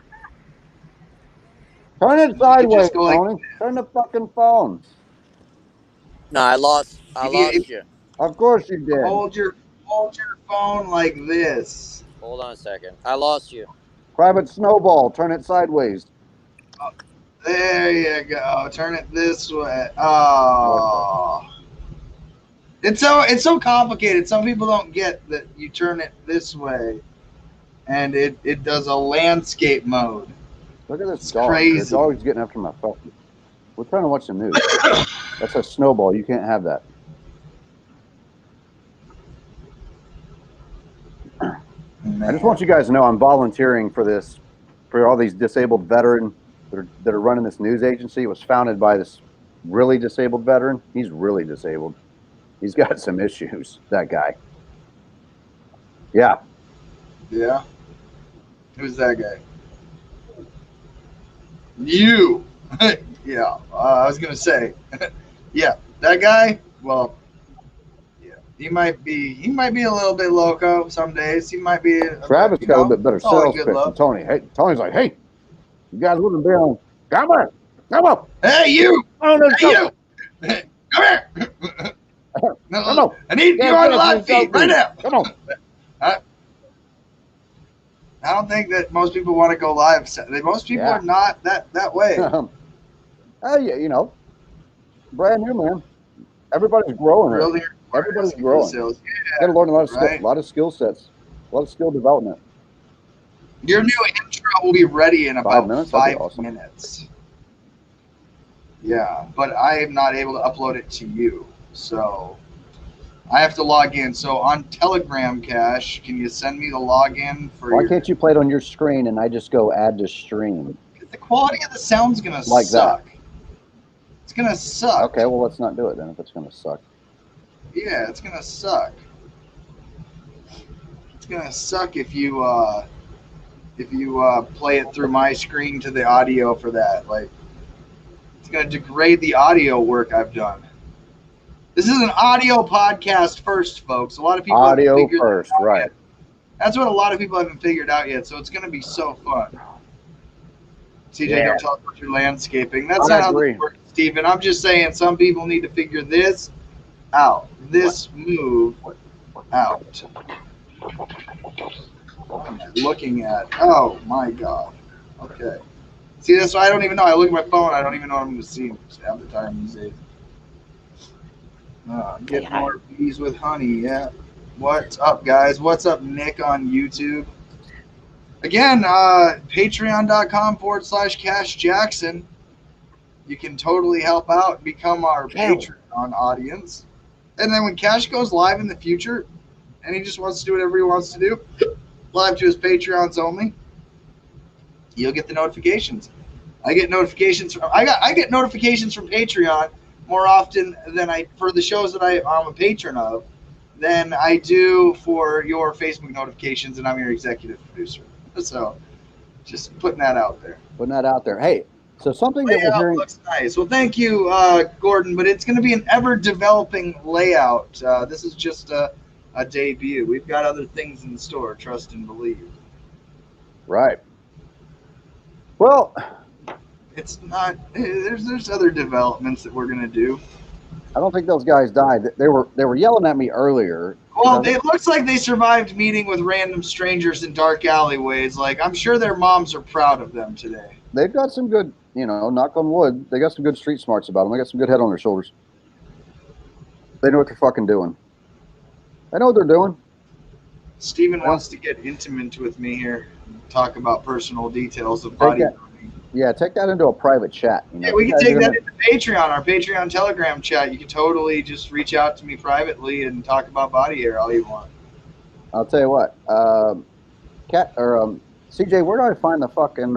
Turn it sideways, Tony. Turn the fucking phone. No, I lost you. Of course you did. Hold your phone like this. Hold on a second. I lost you. Private Snowball. Turn it sideways. There you go. Turn it this way. Oh. It's so complicated. Some people don't get that you turn it this way, and it does a landscape mode. Look at this It's dog. crazy. The dog's getting after my fucking. We're trying to watch the news. That's a snowball. You can't have that. I just want you guys to know I'm volunteering for this, for all these disabled veterans that are running this news agency. It was founded by this really disabled veteran. He's really disabled. He's got some issues, that guy. Yeah. Yeah. Who's that guy? You. Yeah. I was gonna say. Yeah, that guy. Well, yeah, he might be a little bit loco some days. He might be. Travis got a little bit better all in sales good pitch love. than Tony. Hey, Tony's like, hey, you guys wouldn't be on. Come on. Come on. Hey, you. Oh, no, Hey, you. Come here. No, Come on. I need you on live feed right now. Come on. I don't think that most people want to go live. Most people are not that way. Yeah, you know, brand new, man. Everybody's growing. Really, everybody's growing. sales. Got to learn a lot of right. a lot of skill sets, a lot of skill development. Your new intro will be ready in about 5 awesome. minutes. Yeah, but I am not able to upload it to you, so I have to log in. So on Telegram, Cash, can you send me the login for? Why can't you play it on your screen and I just go add to stream? The quality of the sound's gonna suck. It's gonna suck. Okay, well let's not do it then if it's gonna suck. Yeah, it's gonna suck. It's gonna suck if you play it through my screen to the audio for that. Like, it's gonna degrade the audio work I've done. This is an audio podcast first, folks. A lot of people audio first, right? Yet. That's what a lot of people haven't figured out yet. So it's gonna be so fun. CJ, don't tell us about your landscaping. That's not how this works, Steven. I'm just saying some people need to figure this out. This move out. What am I looking at? Oh my god. Okay. See, that's why I don't even know. I look at my phone. I don't even know what I'm going to see half the time these days. Get more bees with honey. Yeah. What's up, guys? What's up, Nick on YouTube? Again, patreon.com/Cash Jackson. You can totally help out and become our Patreon audience. And then when Cash goes live in the future, and he just wants to do whatever he wants to do, live to his Patreons only, you'll get the notifications. I get notifications from I get notifications from Patreon more often than for the shows that I'm a patron of than I do for your Facebook notifications, and I'm your executive producer. So just putting that out there. Putting that out there. Hey, so something that we're hearing looks nice. Well, thank you, Gordon, but it's going to be an ever-developing layout. This is just a debut. We've got other things in store, trust and believe. Right. Well, it's not. There's other developments that we're gonna do. I don't think those guys died. They were yelling at me earlier. Well, it looks like they survived meeting with random strangers in dark alleyways. Like, I'm sure their moms are proud of them today. They've got some good, knock on wood. They got some good street smarts about them. They got some good head on their shoulders. They know what they're fucking doing. They know what they're doing. Steven wants to get intimate with me here and talk about personal details of bodybuilding. Yeah, take that into a private chat. Yeah, we can take that into Patreon, our Patreon Telegram chat. You can totally just reach out to me privately and talk about body hair all you want. I'll tell you what, CJ, where do I find the fucking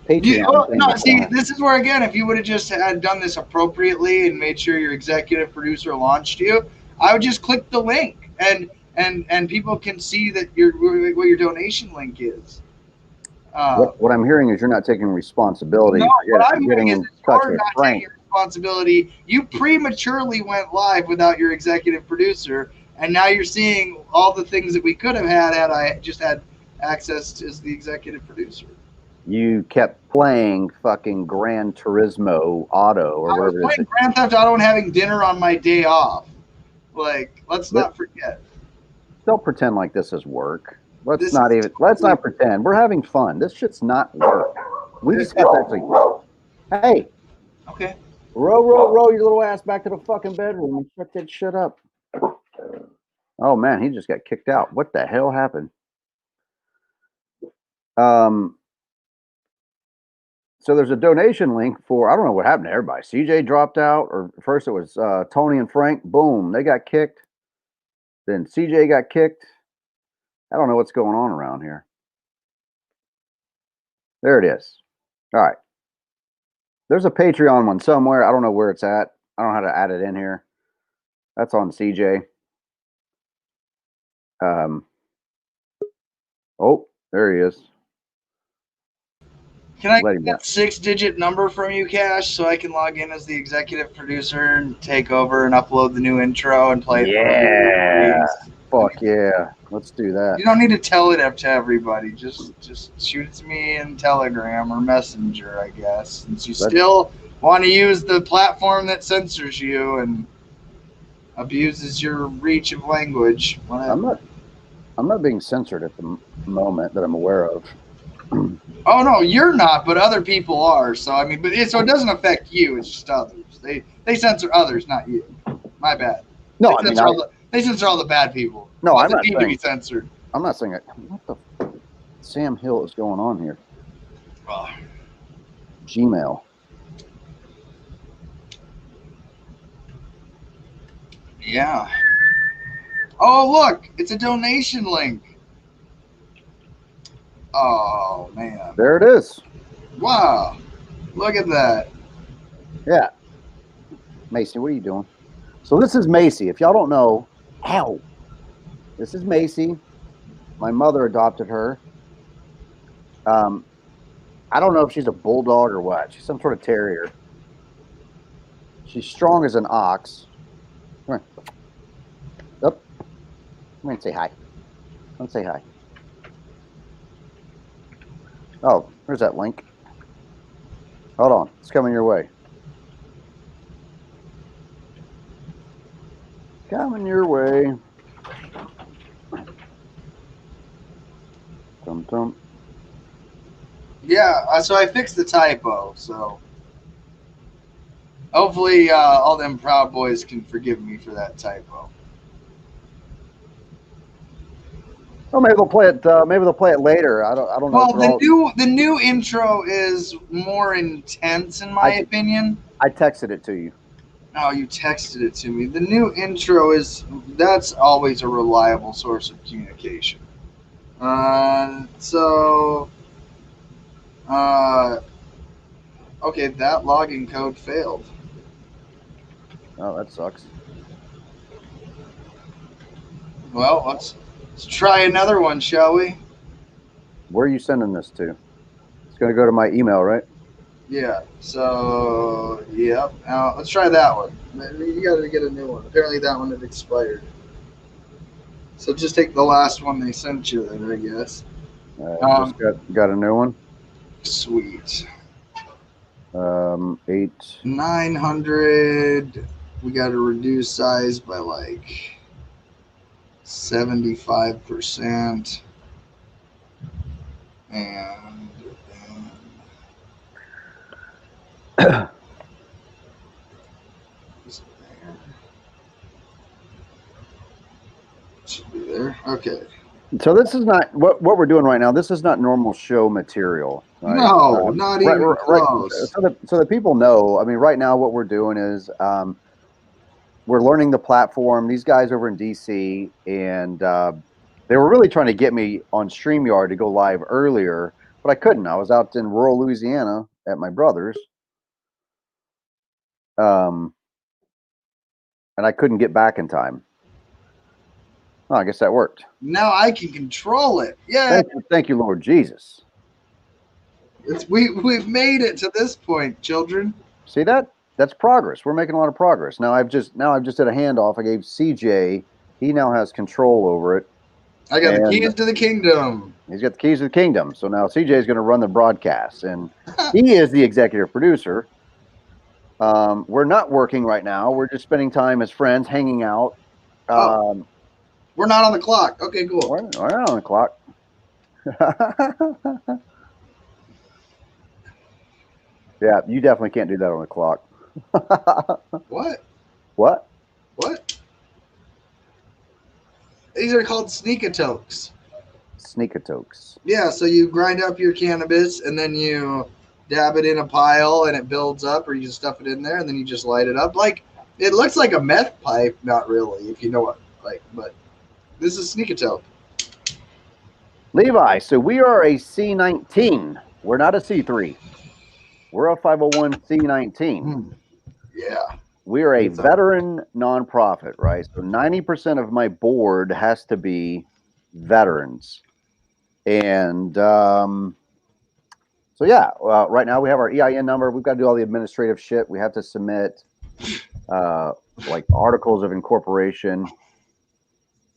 Patreon? This is where, again, if you would have just had done this appropriately and made sure your executive producer launched you, I would just click the link and people can see that what your donation link is. What I'm hearing is you're not taking responsibility. No, what I'm hearing is you're not taking responsibility. You prematurely went live without your executive producer, and now you're seeing all the things that we could have had I just had access to as the executive producer. You kept playing fucking Gran Turismo Auto or whatever it is. I was playing Grand Theft Auto and having dinner on my day off. Like, let's not forget. Don't pretend like this is work. Let's not pretend. We're having fun. This shit's not work. We just have to actually. Hey. Okay. Row your little ass back to the fucking bedroom and shut that shit up. Oh man, he just got kicked out. What the hell happened? So there's a donation link for, I don't know what happened to everybody. CJ dropped out, or first it was Tony and Frank. Boom, they got kicked. Then CJ got kicked. I don't know what's going on around here. There it is. All right. There's a Patreon one somewhere. I don't know where it's at. I don't know how to add it in here. That's on CJ. Oh, there he is. Can I get that 6-digit number from you, Cash, so I can log in as the executive producer and take over and upload the new intro and play it for Yeah. me? Fuck yeah. Let's do that. You don't need to tell it up to everybody. Just shoot it to me in Telegram or Messenger, I guess. Since you still want to use the platform that censors you and abuses your reach of language. I'm not being censored at the moment that I'm aware of. Oh no, you're not, but other people are. So I mean, so it doesn't affect you. It's just others. They center others, not you. My bad. No, They censor all the bad people. No, I'm not need saying to be censored. I'm not saying it. What the Sam Hill is going on here? Gmail. Yeah. Oh look, it's a donation link. Oh man. There it is. Wow. Look at that. Yeah. Macy, what are you doing? So this is Macy. If y'all don't know, ow. This is Macy. My mother adopted her. I don't know if she's a bulldog or what. She's some sort of terrier. She's strong as an ox. Come here. Up. Come here and say hi. Come say hi. Oh, there's that link. Hold on. It's coming your way. Coming your way. Dum-dum. Yeah, so I fixed the typo, so hopefully all them Proud Boys can forgive me for that typo. Oh, maybe they'll play it. Maybe they'll play it later. I don't know. Well, the new intro is more intense, in my opinion. I texted it to you. Oh, you texted it to me. The new intro that's always a reliable source of communication. Okay, that login code failed. Oh, that sucks. Well, let's try another one, shall we? Where are you sending this to? It's going to go to my email, right? Yeah. So, yep. Now let's try that one. You got to get a new one. Apparently, that one had expired. So just take the last one they sent you, then I guess. Just got a new one. Sweet. 900. We got to reduce size by like 75%. And should be there. Okay. So this is not what we're doing right now. This is not normal show material. Right? No, not even close. So that people know. I mean, right now what we're doing is we're learning the platform. These guys over in DC, and they were really trying to get me on StreamYard to go live earlier, but I couldn't. I was out in rural Louisiana at my brother's, and I couldn't get back in time. Oh, I guess that worked. Now I can control it. Yeah. Thank you, Lord Jesus. We've made it to this point, children. See that? That's progress. We're making a lot of progress. Now I've just did a handoff. I gave CJ. He now has control over it. I got the keys to the kingdom. He's got the keys to the kingdom. So now CJ is going to run the broadcast, and he is the executive producer. We're not working right now. We're just spending time as friends, hanging out. We're not on the clock. Okay, cool. We're not on the clock. Yeah, you definitely can't do that on the clock. What? What? What? These are called sneakatokes. Sneakatokes. Yeah, so you grind up your cannabis and then you dab it in a pile and it builds up, or you just stuff it in there and then you just light it up. Like, it looks like a meth pipe, not really, if you know what, like, but this is sneakatoke. Levi, so we are a C19. We're not a C3. We're a 501c19. Yeah. We are a It's a- veteran nonprofit, right? So 90% of my board has to be veterans. And so, yeah, right now we have our EIN number. We've got to do all the administrative shit. We have to submit like articles of incorporation.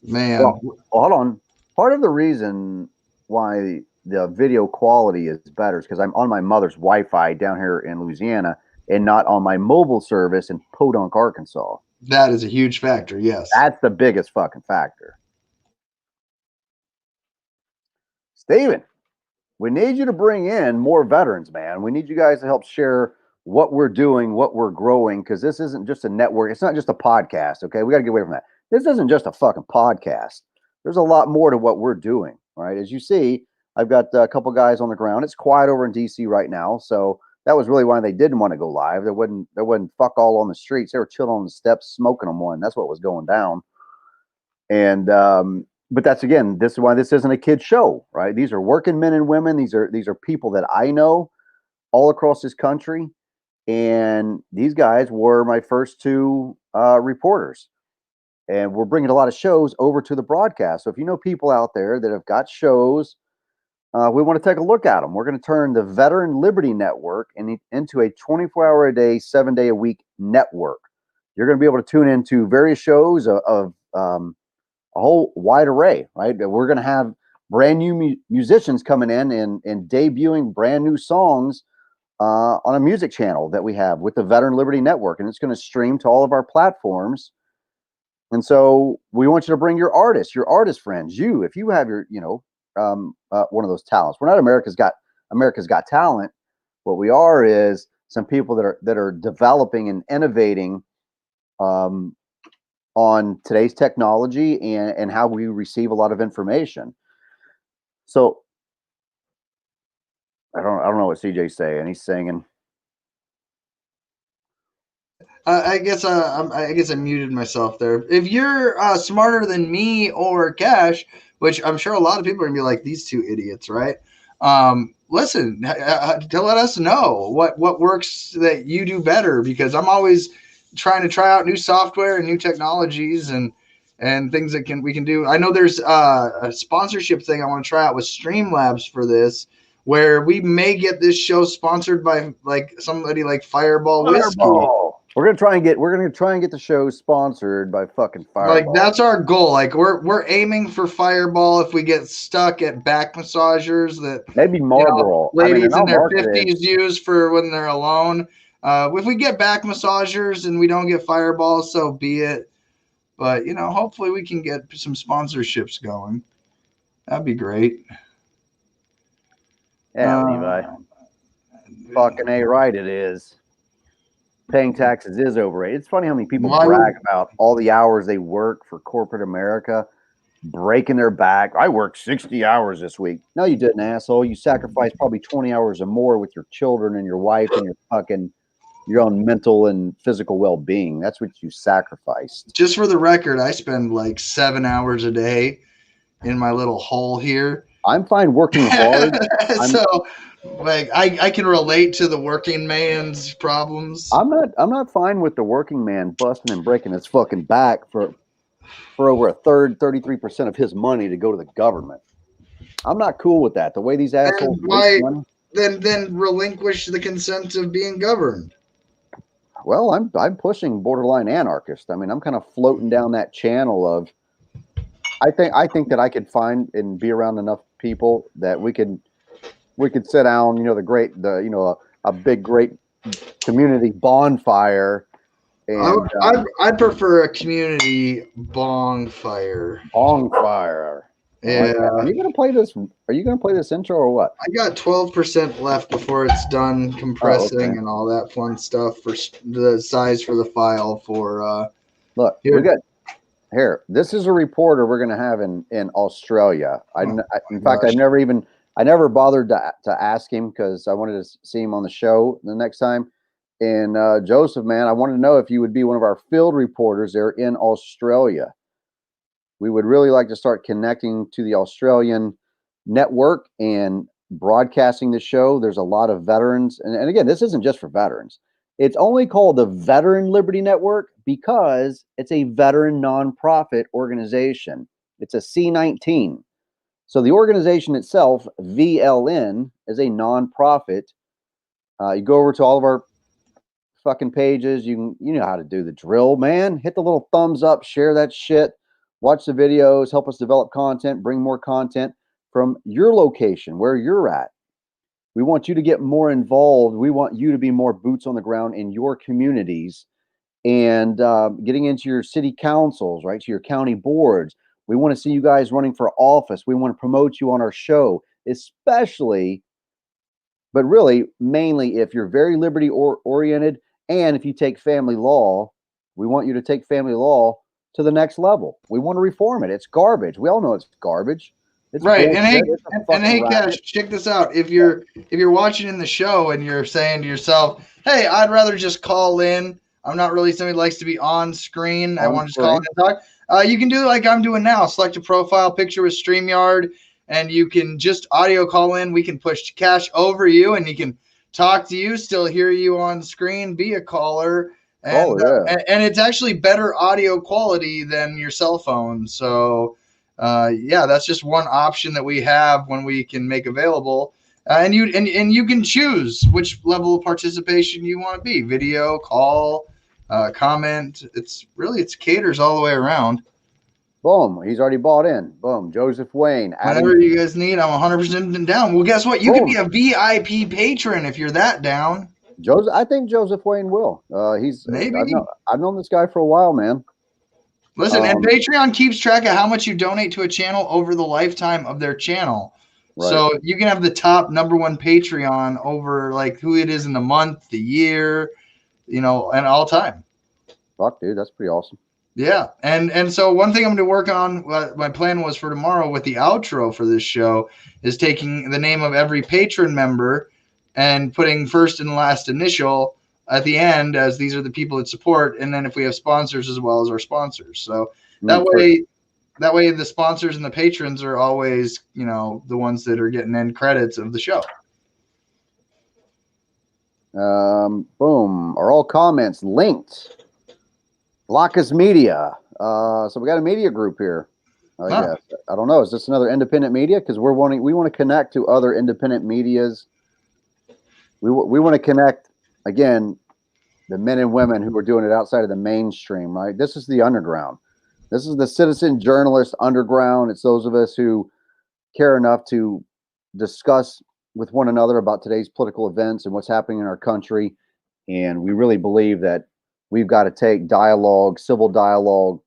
Man. Well, hold on. Part of the reason why the video quality is better is because I'm on my mother's Wi-Fi down here in Louisiana and not on my mobile service in Podunk, Arkansas. That is a huge factor, yes. That's the biggest fucking factor. Steven, we need you to bring in more veterans, man. We need you guys to help share what we're doing, what we're growing, because this isn't just a network. It's not just a podcast, okay? We got to get away from that. This isn't just a fucking podcast. There's a lot more to what we're doing, right? As you see, I've got a couple guys on the ground. It's quiet over in DC right now, so that was really why they didn't want to go live. There wasn't fuck all on the streets. They were chilling on the steps, smoking on one. That's what was going down. And but that's, again, this is why this isn't a kid show, right? These are working men and women. These are people that I know all across this country, and these guys were my first two reporters. And we're bringing a lot of shows over to the broadcast. So if you know people out there that have got shows, we want to take a look at them. We're going to turn the Veteran Liberty Network into a 24-hour-a-day, 7-day-a-week network. You're going to be able to tune into various shows of a whole wide array, right? We're going to have brand new musicians coming in and debuting brand new songs on a music channel that we have with the Veteran Liberty Network, and it's going to stream to all of our platforms. And so we want you to bring your artists friends. If you have your, one of those talents. We're not America's Got Talent. What we are is some people that are developing and innovating on today's technology and how we receive a lot of information. So I don't know what CJ's saying. He's singing. I guess I muted myself there. If you're smarter than me or Cash, which I'm sure a lot of people are gonna be like, these two idiots, right? Listen, to let us know what works that you do better, because I'm always trying to try out new software and new technologies and things that we can do. I know there's a sponsorship thing I want to try out with Streamlabs for this, where we may get this show sponsored by like somebody like Fireball Whiskey. We're gonna try and get the show sponsored by fucking Fireball. Like, that's our goal. Like, we're aiming for Fireball. If we get stuck at back massagers that maybe Marlboro, ladies in their 50s use for when they're alone. If we get back massagers and we don't get Fireball, so be it. But hopefully we can get some sponsorships going. That'd be great. Yeah, Levi. Fucking A right it is. Paying taxes is overrated. It's funny how many people brag about all the hours they work for corporate America, breaking their back. I worked 60 hours this week. No, you didn't, asshole. You sacrificed probably 20 hours or more with your children and your wife and your own mental and physical well-being. That's what you sacrificed. Just for the record, I spend like 7 hours a day in my little hole here. I'm fine working hard. So like I can relate to the working man's problems. I'm not fine with the working man busting and breaking his fucking back for over a third, 33% of his money to go to the government. I'm not cool with that. The way these assholes waste money. Then relinquish the consent of being governed. Well, I'm pushing borderline anarchist. I mean, I'm kind of floating down that channel of I think that I could find and be around enough people that we could sit down, a big great community bonfire. And I prefer a community bonfire. Bonfire. Yeah. Are you gonna play this? Are you gonna play this intro or what? I got 12% left before it's done compressing okay. and all that fun stuff for the size for the file for Look, here. we got here. This is a reporter we're gonna have in Australia. In fact, I never bothered to ask him because I wanted to see him on the show the next time. And Joseph, man, I wanted to know if you would be one of our field reporters there in Australia. We would really like to start connecting to the Australian network and broadcasting the show. There's a lot of veterans. And again, this isn't just for veterans. It's only called the Veteran Liberty Network because it's a veteran nonprofit organization. It's a C19. So the organization itself, VLN, is a nonprofit. You go over to all of our fucking pages. You know how to do the drill, man. Hit the little thumbs up, share that shit, watch the videos, help us develop content, bring more content from your location where you're at. We want you to get more involved. We want you to be more boots on the ground in your communities and getting into your city councils, right? To your county boards. We want to see you guys running for office. We want to promote you on our show, especially, but really mainly if you're very liberty oriented. And if you take family law, we want you to take family law to the next level. We want to reform it. It's garbage. We all know it's garbage. It's right. bullshit. And hey, Cash, check this out. If you're watching in the show and you're saying to yourself, hey, I'd rather just call in. I'm not really somebody who likes to be on screen. I want to just call in and talk. You can do it like I'm doing now. Select a profile picture with StreamYard, and you can just audio call in. We can push Cash over you, and he can talk to you, still hear you on screen, be a caller. And, and it's actually better audio quality than your cell phone. So, yeah, that's just one option that we have when we can make available. And you can choose which level of participation you want to be: video, call, comment. It caters all the way around. Boom. He's already bought in. Boom. Joseph Wayne. Whatever you guys need, I'm 100% down. Well, guess what? You can be a VIP patron if you're that down. I think Joseph Wayne will. Maybe. I've known this guy for a while, man. Listen, and Patreon keeps track of how much you donate to a channel over the lifetime of their channel. Right. So you can have the top #1 Patreon over like who it is in the month, the year, and all time. Fuck, dude, that's pretty awesome. Yeah, and so one thing I'm going to work on, my plan was for tomorrow with the outro for this show, is taking the name of every patron member and putting first and last initial at the end, as these are the people that support, and then if we have sponsors as well as our sponsors. So that way the sponsors and the patrons are always, the ones that are getting end credits of the show. Boom. Are all comments linked? Locus Media. So we got a media group here. I guess. I don't know. Is this another independent media? Because we want to connect to other independent medias. We want to connect, again, the men and women who are doing it outside of the mainstream, right? This is the underground. This is the citizen journalist underground. It's those of us who care enough to discuss with one another about today's political events and what's happening in our country. And we really believe that we've got to take dialogue, civil dialogue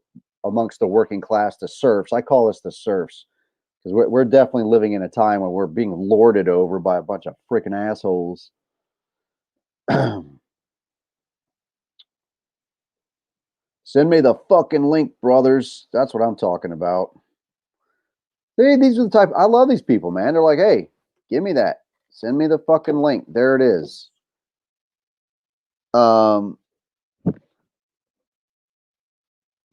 amongst the working class, the serfs. I call us the serfs because we're definitely living in a time where we're being lorded over by a bunch of freaking assholes. Send me the fucking link, brothers. That's what I'm talking about. These are the type. I love these people, man. They're like, hey, give me that. Send me the fucking link. There it is.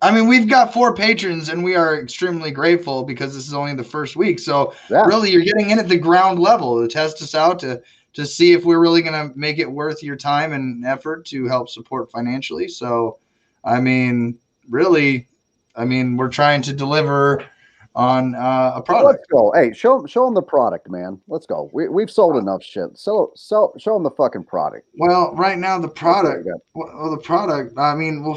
We've got 4 patrons, and we are extremely grateful because this is only the first week. So really, you're getting in at the ground level to test us out to see if we're really going to make it worth your time and effort to help support financially. So, really, we're trying to deliver on a product. Let's go. Hey, show them the product, man. Let's go. We've sold enough shit. So show them the fucking product. Well, right now the product.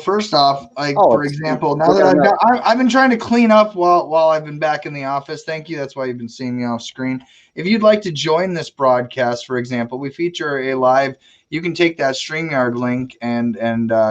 First off, for example, now that I've been trying to clean up while I've been back in the office. Thank you. That's why you've been seeing me off screen. If you'd like to join this broadcast, for example, we feature a live. You can take that StreamYard link and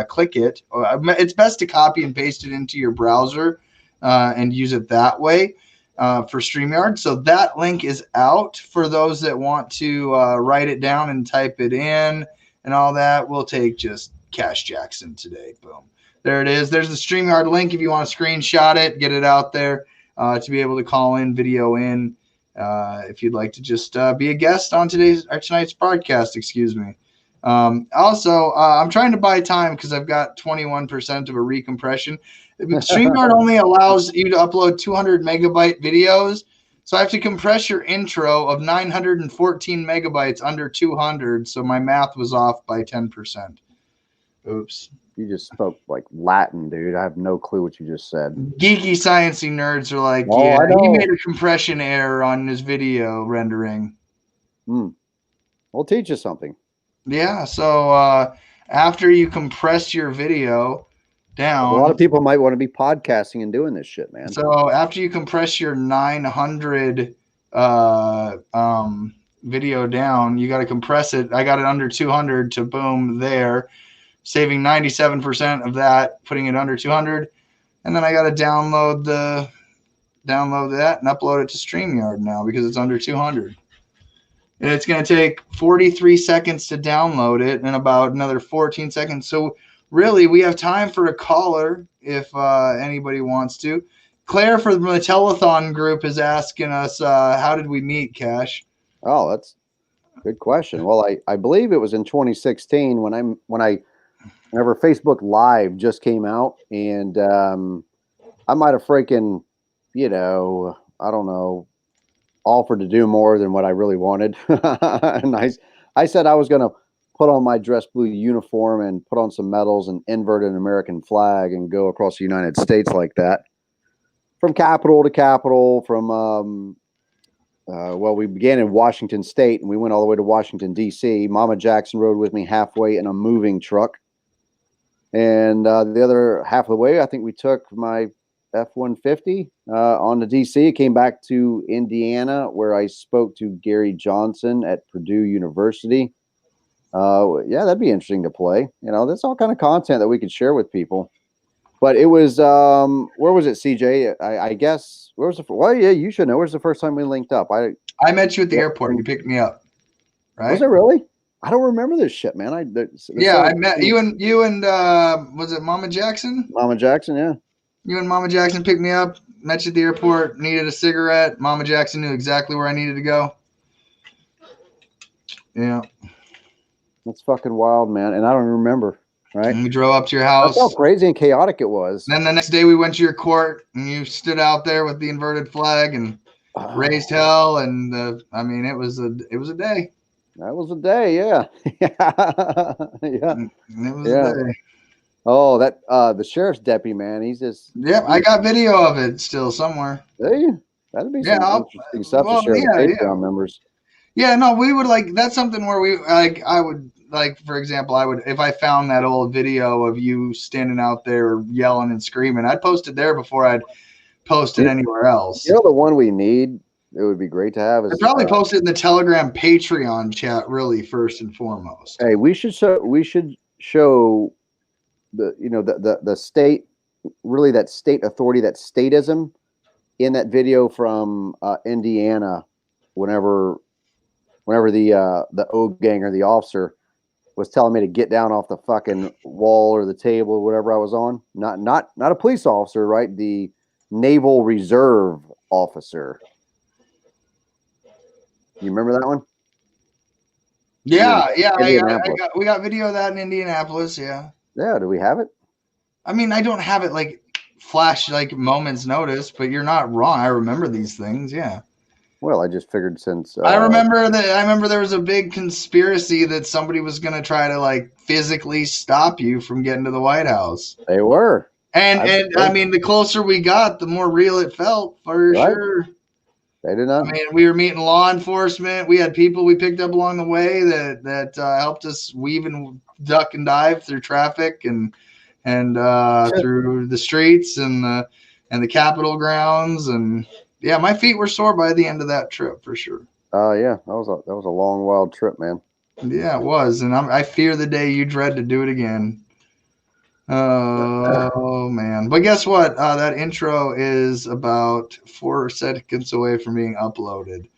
click it. It's best to copy and paste it into your browser and use it that way. for StreamYard. So that link is out for those that want to write it down and type it in and all that. We'll take just Cash Jackson today. Boom. There it is. There's the StreamYard link if you want to screenshot it, get it out there to be able to call in, video in. If you'd like to just be a guest on tonight's broadcast, excuse me. Also, I'm trying to buy time because I've got 21% of a recompression. StreamYard only allows you to upload 200 megabyte videos. So I have to compress your intro of 914 megabytes under 200. So my math was off by 10%. Oops. You just spoke like Latin, dude. I have no clue what you just said. Geeky sciencey nerds are like, Oh, yeah, I know. he made a compression error on his video rendering. We'll teach you something. Yeah, so after you compress your video down, A lot of people might want to be podcasting and doing this shit, man. So after you compress your 900 video down, you got to compress it. I got it under 200 to boom there, saving 97% of that, putting it under 200, and then I got to download that and upload it to StreamYard now because it's under 200. And it's going to take 43 seconds to download it and about another 14 seconds. So really, we have time for a caller if anybody wants to. Claire from the telethon group is asking us, how did we meet, Cash? Oh, that's a good question. Well, I believe it was in 2016 whenever Facebook Live just came out, and I might have freaking, I don't know, offered to do more than what I really wanted. And I said I was going to put on my dress blue uniform and put on some medals and invert an American flag and go across the United States like that. From capital to capital, from, we began in Washington State and we went all the way to Washington, D.C. Mama Jackson rode with me halfway in a moving truck. And the other half of the way, I think we took my F-150 on to D.C. Came back to Indiana where I spoke to Gary Johnson at Purdue University. Yeah, that'd be interesting to play. That's all kind of content that we could share with people. But it was, where was it, CJ? I guess, where was you should know. Where's the first time we linked up? I met you at the airport. You picked me up, right? Was it really? I don't remember this shit, man. I met you and was it Mama Jackson? Mama Jackson, yeah. You and Mama Jackson picked me up, met you at the airport, needed a cigarette. Mama Jackson knew exactly where I needed to go. Yeah. That's fucking wild, man. And I don't remember, right? And we drove up to your house. That's how crazy and chaotic it was. And then the next day we went to your court and you stood out there with the inverted flag and raised hell. And it was a day. That was a day, yeah. Yeah. It was a day. Oh, that the sheriff's deputy, man. He's just. Yep, I got video of it still somewhere. Do you? That'd be some interesting stuff to share with Patreon members. Yeah, no, we would that's something where we I would for example, if I found that old video of you standing out there yelling and screaming, I'd post it there before I'd post it anywhere else. The one we need, it would be great to have. I'd probably post it in the Telegram Patreon chat, really, first and foremost. Hey, we should show the state, really, that state authority, that statism in that video from Indiana, whenever the O gang or the officer was telling me to get down off the fucking wall or the table or whatever I was on. Not a police officer, right? The Naval Reserve officer. You remember that one? Yeah. We got video of that in Indianapolis. Yeah. Yeah. Do we have it? I mean, I don't have it flash moments notice, but you're not wrong. I remember these things. Yeah. Well, I just figured since I remember there was a big conspiracy that somebody was going to try to physically stop you from getting to the White House. They were. And I mean, the closer we got, the more real it felt, for sure. They did not. I mean, we were meeting law enforcement. We had people we picked up along the way that helped us weave and duck and dive through traffic and through the streets and the Capitol grounds. And yeah, my feet were sore by the end of that trip, for sure. Yeah, that was a long, wild trip, man. Yeah, it was, and I fear the day you dread to do it again. Oh man! But guess what? That intro is about 4 seconds away from being uploaded.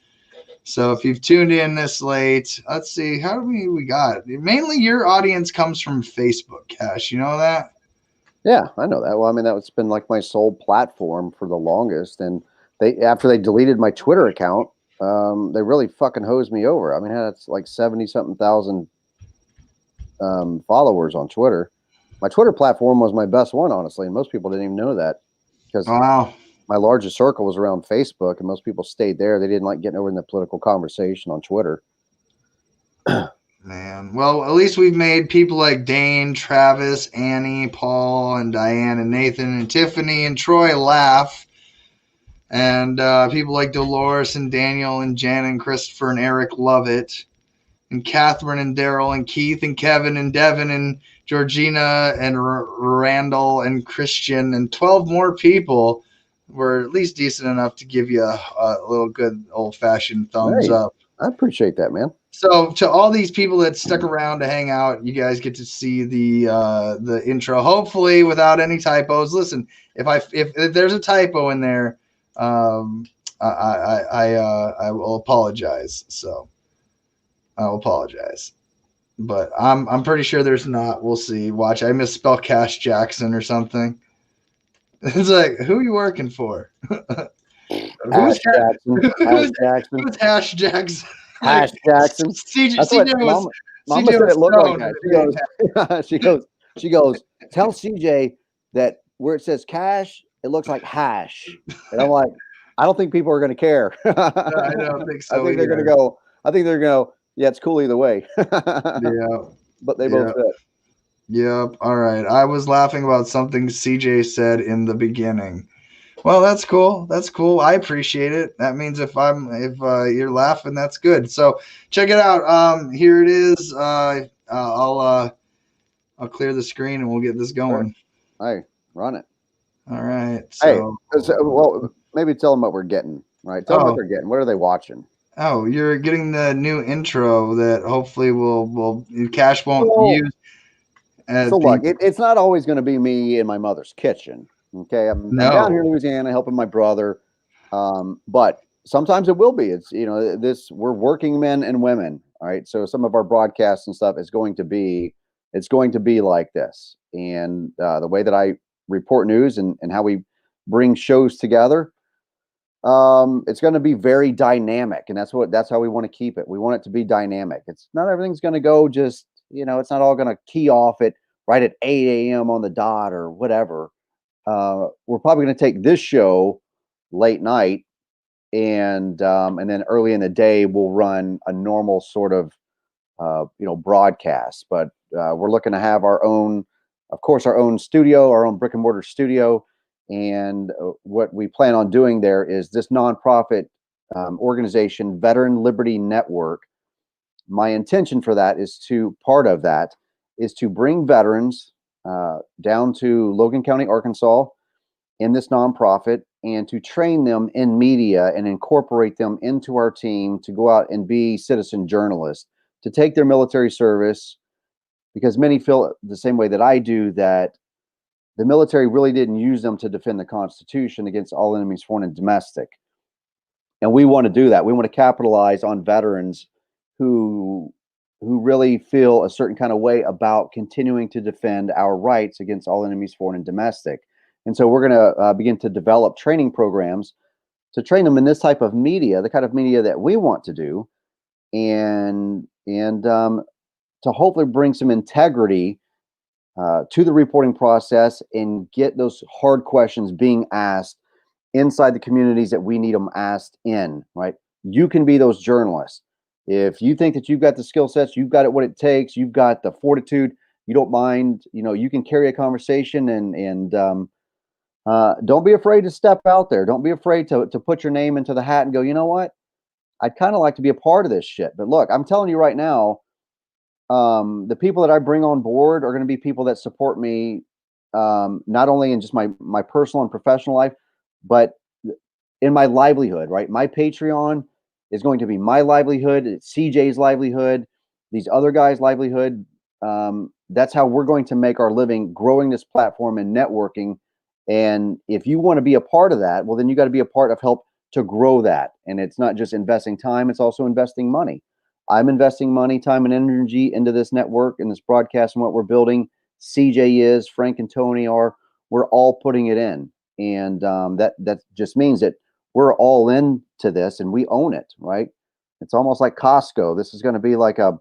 So if you've tuned in this late, let's see how many we got. Mainly, your audience comes from Facebook, Cash. You know that? Yeah, I know that. Well, I mean, that's been like my sole platform for the longest. And after they deleted my Twitter account, they really fucking hosed me over. I mean, it's like 70 something thousand followers on Twitter. My Twitter platform was my best one, honestly, and most people didn't even know that because Wow. my largest circle was around Facebook, and most people stayed there. They didn't like getting over in the political conversation on Twitter. Man, well, at least we've made people like Dane, Travis, Annie, Paul, and Diane, and Nathan, and Tiffany, and Troy laugh. And people like Dolores, and Daniel, and Jan, and Christopher, and Eric love it. And Catherine, and Daryl, and Keith, and Kevin, and Devin, and Georgina, and Randall, and Christian, and 12 more people were at least decent enough to give you a little good old-fashioned thumbs up. I appreciate that, man. So to all these people that stuck around to hang out, you guys get to see the intro, hopefully without any typos. Listen, if there's a typo in there, I will apologize. So I'll apologize, but I'm pretty sure there's not. We'll see. Watch, I misspell Cash Jackson or something. It's like, who are you working for? Hash Jackson. Hash Jackson. Who's Hash Jackson? Hash Jackson. CJ Mama said it looked like that. She goes, tell CJ that where it says cash, it looks like hash. And I'm like, I don't think people are going to care. I don't think so. I think they're going to go. Yeah, it's cool either way. Yeah. But they both fit. Yep. All right. I was laughing about something CJ said in the beginning. Well, that's cool. That's cool. I appreciate it. That means if you're laughing, that's good. So check it out. Here it is. I'll clear the screen and we'll get this going. Hey, run it. All right. So, well, maybe tell them what we're getting. Right. Tell them what they're getting. What are they watching? Oh, you're getting the new intro that hopefully will Cash won't use. So look, it's not always going to be me in my mother's kitchen. Okay, I'm down here in Louisiana helping my brother, but sometimes it will be. It's we're working men and women. All right, so some of our broadcasts and stuff is going to be like this, and the way that I report news and how we bring shows together, it's going to be very dynamic, and that's how we want to keep it. We want it to be dynamic. It's not everything's going to go just it's not all going to key off right at 8 a.m. on the dot or whatever. We're probably going to take this show late night, and then early in the day we'll run a normal sort of broadcast. But we're looking to have our own studio, our own brick and mortar studio, and what we plan on doing there is this nonprofit organization, Veteran Liberty Network. My intention for that is to bring veterans down to Logan County, Arkansas, in this nonprofit, and to train them in media and incorporate them into our team to go out and be citizen journalists, to take their military service, because many feel the same way that I do, that the military really didn't use them to defend the Constitution against all enemies, foreign and domestic. And we want to do that. We want to capitalize on veterans who really feel a certain kind of way about continuing to defend our rights against all enemies, foreign and domestic. And so we're going to begin to develop training programs to train them in this type of media, the kind of media that we want to do, and to hopefully bring some integrity to the reporting process and get those hard questions being asked inside the communities that we need them asked in, right? You can be those journalists. If you think that you've got the skill sets, you've got what it takes, you've got the fortitude, you don't mind, you can carry a conversation, and don't be afraid to step out there. Don't be afraid to put your name into the hat and go, you know what? I'd kind of like to be a part of this shit. But look, I'm telling you right now, the people that I bring on board are going to be people that support me, not only in just my personal and professional life, but in my livelihood, right? My Patreon is going to be my livelihood. It's CJ's livelihood, these other guys' livelihood. that's how we're going to make our living, growing this platform and networking. And if you want to be a part of that, well, then you got to be a part of help to grow that. And it's not just investing time, it's also investing money. I'm investing money, time, and energy into this network and this broadcast and what we're building. CJ is, Frank and Tony are, we're all putting it in. And that just means that we're all into this and we own it, right? It's almost like Costco. This is going to be like a,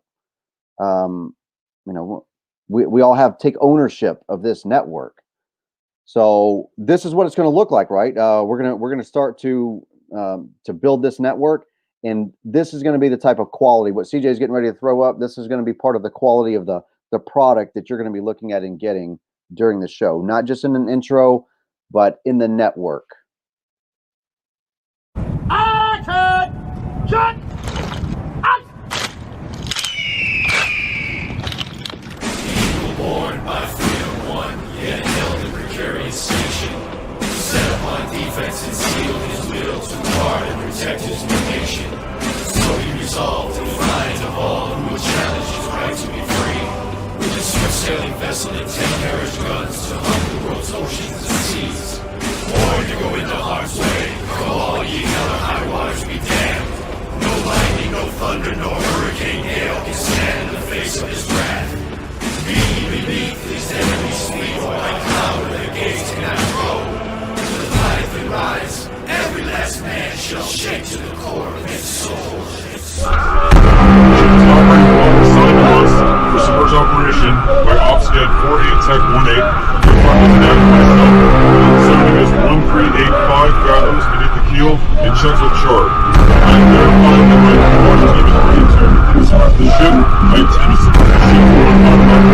we all take ownership of this network. So this is what it's going to look like, right? We're gonna start to build this network, and this is going to be the type of quality. What CJ is getting ready to throw up, this is going to be part of the quality of the product that you're going to be looking at and getting during the show, not just in an intro, but in the network. Shut up! Born by freedom one, yet held in precarious station. Set upon defense and sealed his will to guard and protect his new nation. So he resolved to find of all who would challenge his right to be free. With his swift-sailing vessel and 10 carriage guns to hunt the world's oceans and seas. Born to go into harm's way, go all ye hell or high waters be damned. No lightning, no thunder, no hurricane gale can stand in the face of his wrath. Beneath his enemy's fleet, like cloud where the gates cannot grow. With life and rise, every last man shall shake to the core of his soul. For submerged operation by OpSCAD 48 Tech 18, verified with an myself. Sounding is 1385 fathoms beneath the keel and checks with chart. I am verified that my water team is ready to everything as the ship. I intend to support the ship for one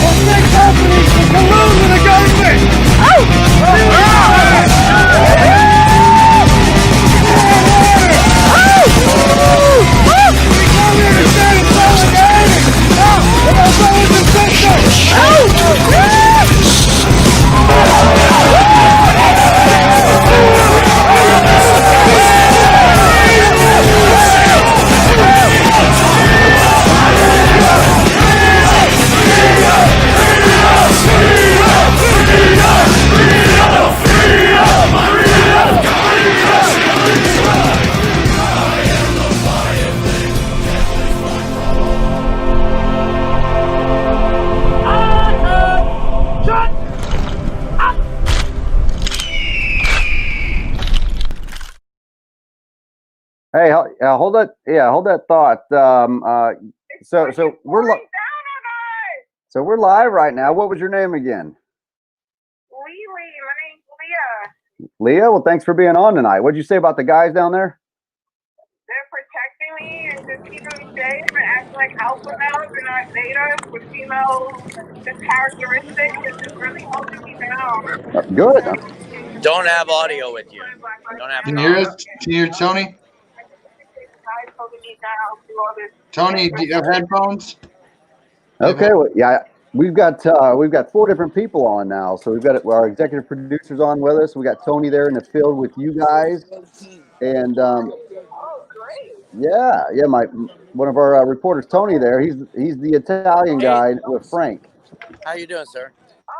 We'll take companies to collude with the government! Oh! Hey, hold that. Yeah, hold that thought. So we're live right now. What was your name again? My name's Leah. Leah. Well, thanks for being on tonight. What'd you say about the guys down there? They're protecting me and just keeping me safe and acting like alpha males and not beta with female characteristics and just really holding me down. Good. Don't have audio with you. Don't have Can you hear sound. us? Can you hear Tony? Tony, do you have headphones? Okay. Well, yeah, we've got 4 different people on now. So we've got our executive producers on with us. We got Tony there in the field with you guys, and yeah, one of our reporters, Tony. There, he's the Italian guy with Frank. How you doing, sir?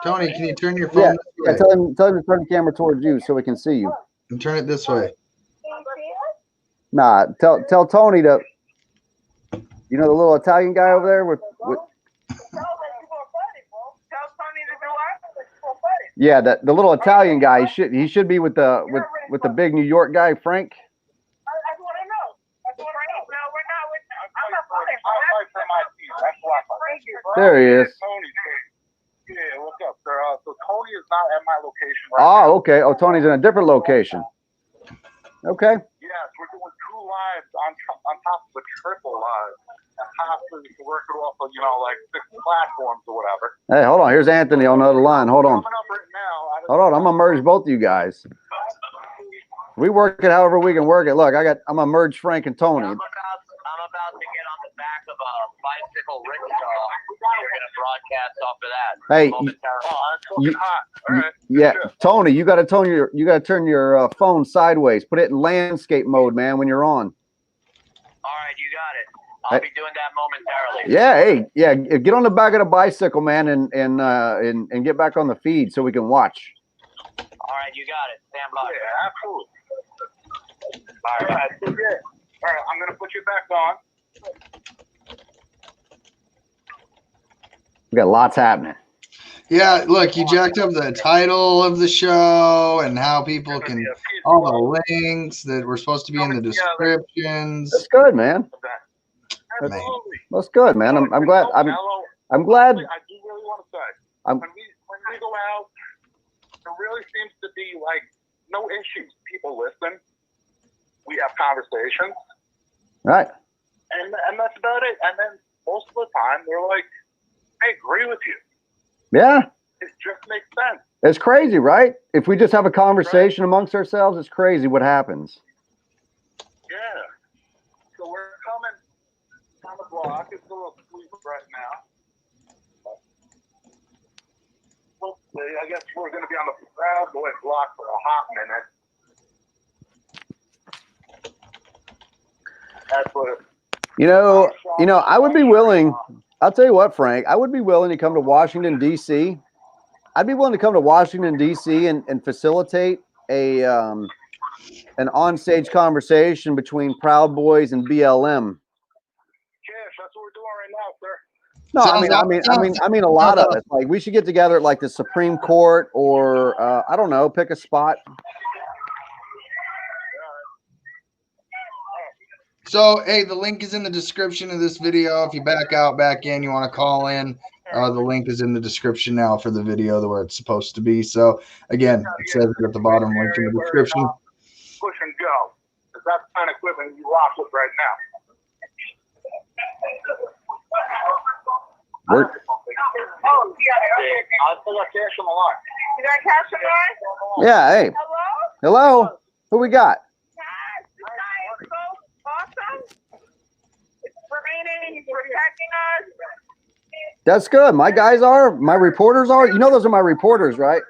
Tony, can you turn your phone this Yeah, way? tell him to turn the camera towards you so we can see you. And turn it this way. Nah, tell Tony to, you know, the little Italian guy over there with yeah, the little Italian guy. He should be with the big New York guy, Frank. There he is. Yeah, what's up, sir? So Tony is not at my location right now. now. Okay. Oh, Tony's in a different location. Okay. Yes, we're doing 2 lives on top of a triple live. And possibly to work it off of, you know, like 6 platforms or whatever. Hey, hold on. Here's Anthony on the other line. Hold on. Hold on. I'm gonna merge both of you guys. We work it however we can work it. Look, I'm gonna merge Frank and Tony. I'm about to get on the back of a bicycle rickshaw. We're gonna broadcast off of that. Hey, momentarily. Yeah, Tony, you got to turn your phone sideways. Put it in landscape mode, man, when you're on. All right, you got it. I'll be doing that momentarily. Yeah, hey, yeah, get on the back of the bicycle, man, and get back on the feed so we can watch. All right, you got it. Stand by. Yeah, absolutely. All right, all right, I'm gonna put you back on. We got lots happening. Yeah, look, you jacked up the title of the show and how people can, all the links that were supposed to be in the descriptions. That's good, man. That's good, man. I'm glad. I'm glad. I do really want to say, when we go out, there really seems to be like no issues. People listen. We have conversations. Right. And that's about it. And then most of the time they're like, I agree with you. Yeah. It just makes sense. It's crazy, right? If we just have a conversation amongst ourselves, it's crazy what happens. Yeah. So we're coming on the block. It's a little sleep right now. Hopefully, I guess we're going to be on the Proud Boy block for a hot minute. That's what You know, I would be willing. I'll tell you what, Frank, I would be willing to come to Washington, D.C. I'd be willing to come to Washington, D.C. and facilitate an on-stage conversation between Proud Boys and BLM. Yes, that's what we're doing right now, sir. No, I mean a lot of it. Like, we should get together at like the Supreme Court or I don't know, pick a spot. So, hey, the link is in the description of this video. If you back out, back in, you want to call in, the link is in the description now for the video where it's supposed to be. So, again, it says it at the bottom, link in the description. Push and go. Because that's the kind of equipment you rock with right now. I'll pull up cash on the line. You got cash on the line? Yeah, hey. Hello? Who we got? This guy is so awesome. It's raining. He's protecting us. That's good. My guys are. My reporters are. You know those are my reporters, right? Oh,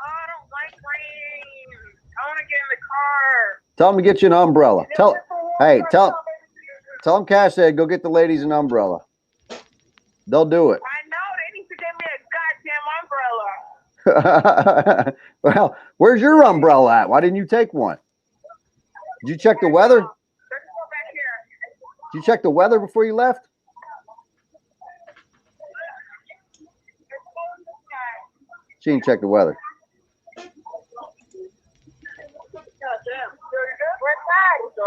I don't like rain. I want to get in the car. Tell them to get you an umbrella. Tell them Cash said go get the ladies an umbrella. They'll do it. I know. They need to get me a goddamn umbrella. Well, where's your umbrella at? Why didn't you take one? Did you check the weather? Did you check the weather before you left? She didn't check the weather.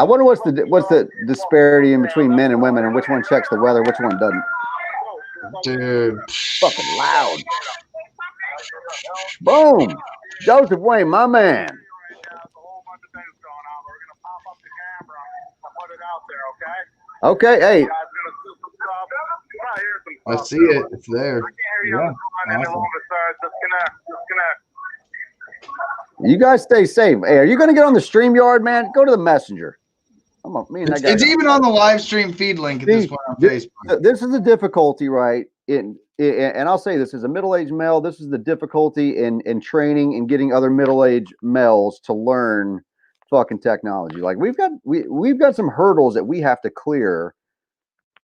I wonder what's the disparity in between men and women, and which one checks the weather, which one doesn't. Dude. Fucking loud. Boom. Joseph Wayne, my man. Okay, hey. I see it. It's there. Yeah. Awesome. You guys stay safe. Hey, are you going to get on the StreamYard, man? Go to the Messenger. It's even on the live stream feed link at this point on Facebook. This is the difficulty, right? And I'll say this as a middle-aged male, this is the difficulty in training and getting other middle-aged males to learn fucking technology. Like we've got some hurdles that we have to clear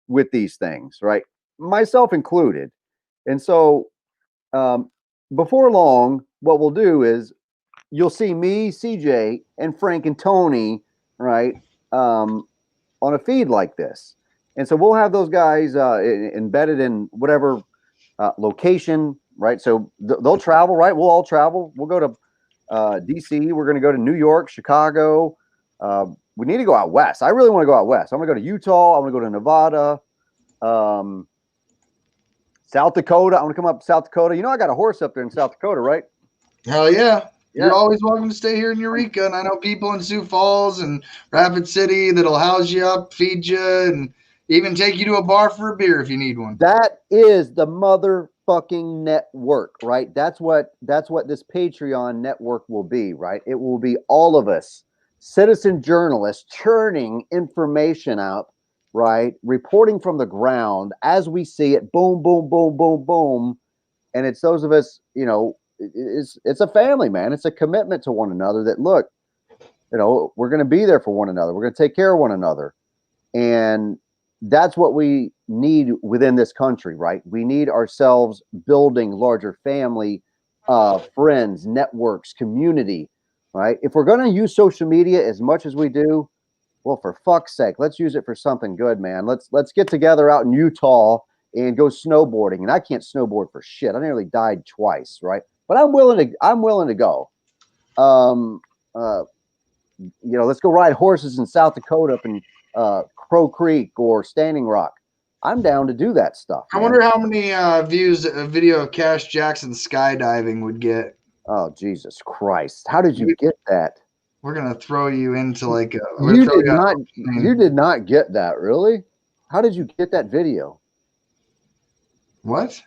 with these things, right? Myself included. And so before long, what we'll do is you'll see me, CJ, and Frank and Tony, right, on a feed like this. And so we'll have those guys embedded in whatever location, right? So they'll travel, right? We'll all travel. We'll go to DC. We're going to go to New York, Chicago. We need to go out west. I really want to go out west. I'm going to go to Utah. I'm going to go to Nevada, South Dakota. I'm going to come up to South Dakota. You know, I got a horse up there in South Dakota, right? Hell yeah. You're always welcome to stay here in Eureka. And I know people in Sioux Falls and Rapid City that'll house you up, feed you, and even take you to a bar for a beer if you need one. That is the motherfucking network, right? That's what this Patreon network will be, right? It will be all of us, citizen journalists, churning information out, right? Reporting from the ground as we see it, boom, boom, boom, boom, boom. And it's those of us, you know, it's a family, man. It's a commitment to one another that, look, you know, we're going to be there for one another. We're going to take care of one another. And that's what we need within this country, right? We need ourselves building larger family, friends, networks, community, right? If we're going to use social media as much as we do, well, for fuck's sake, let's use it for something good, man. Let's get together out in Utah and go snowboarding. And I can't snowboard for shit. I nearly died twice, right? But I'm willing to go. You know, let's go ride horses in South Dakota up in Crow Creek or Standing Rock. I'm down to do that stuff. I wonder how many views a video of Cash Jackson skydiving would get. Oh, Jesus Christ. How did you get that? We're going to throw you into like a... You did not get that, really? How did you get that video? What?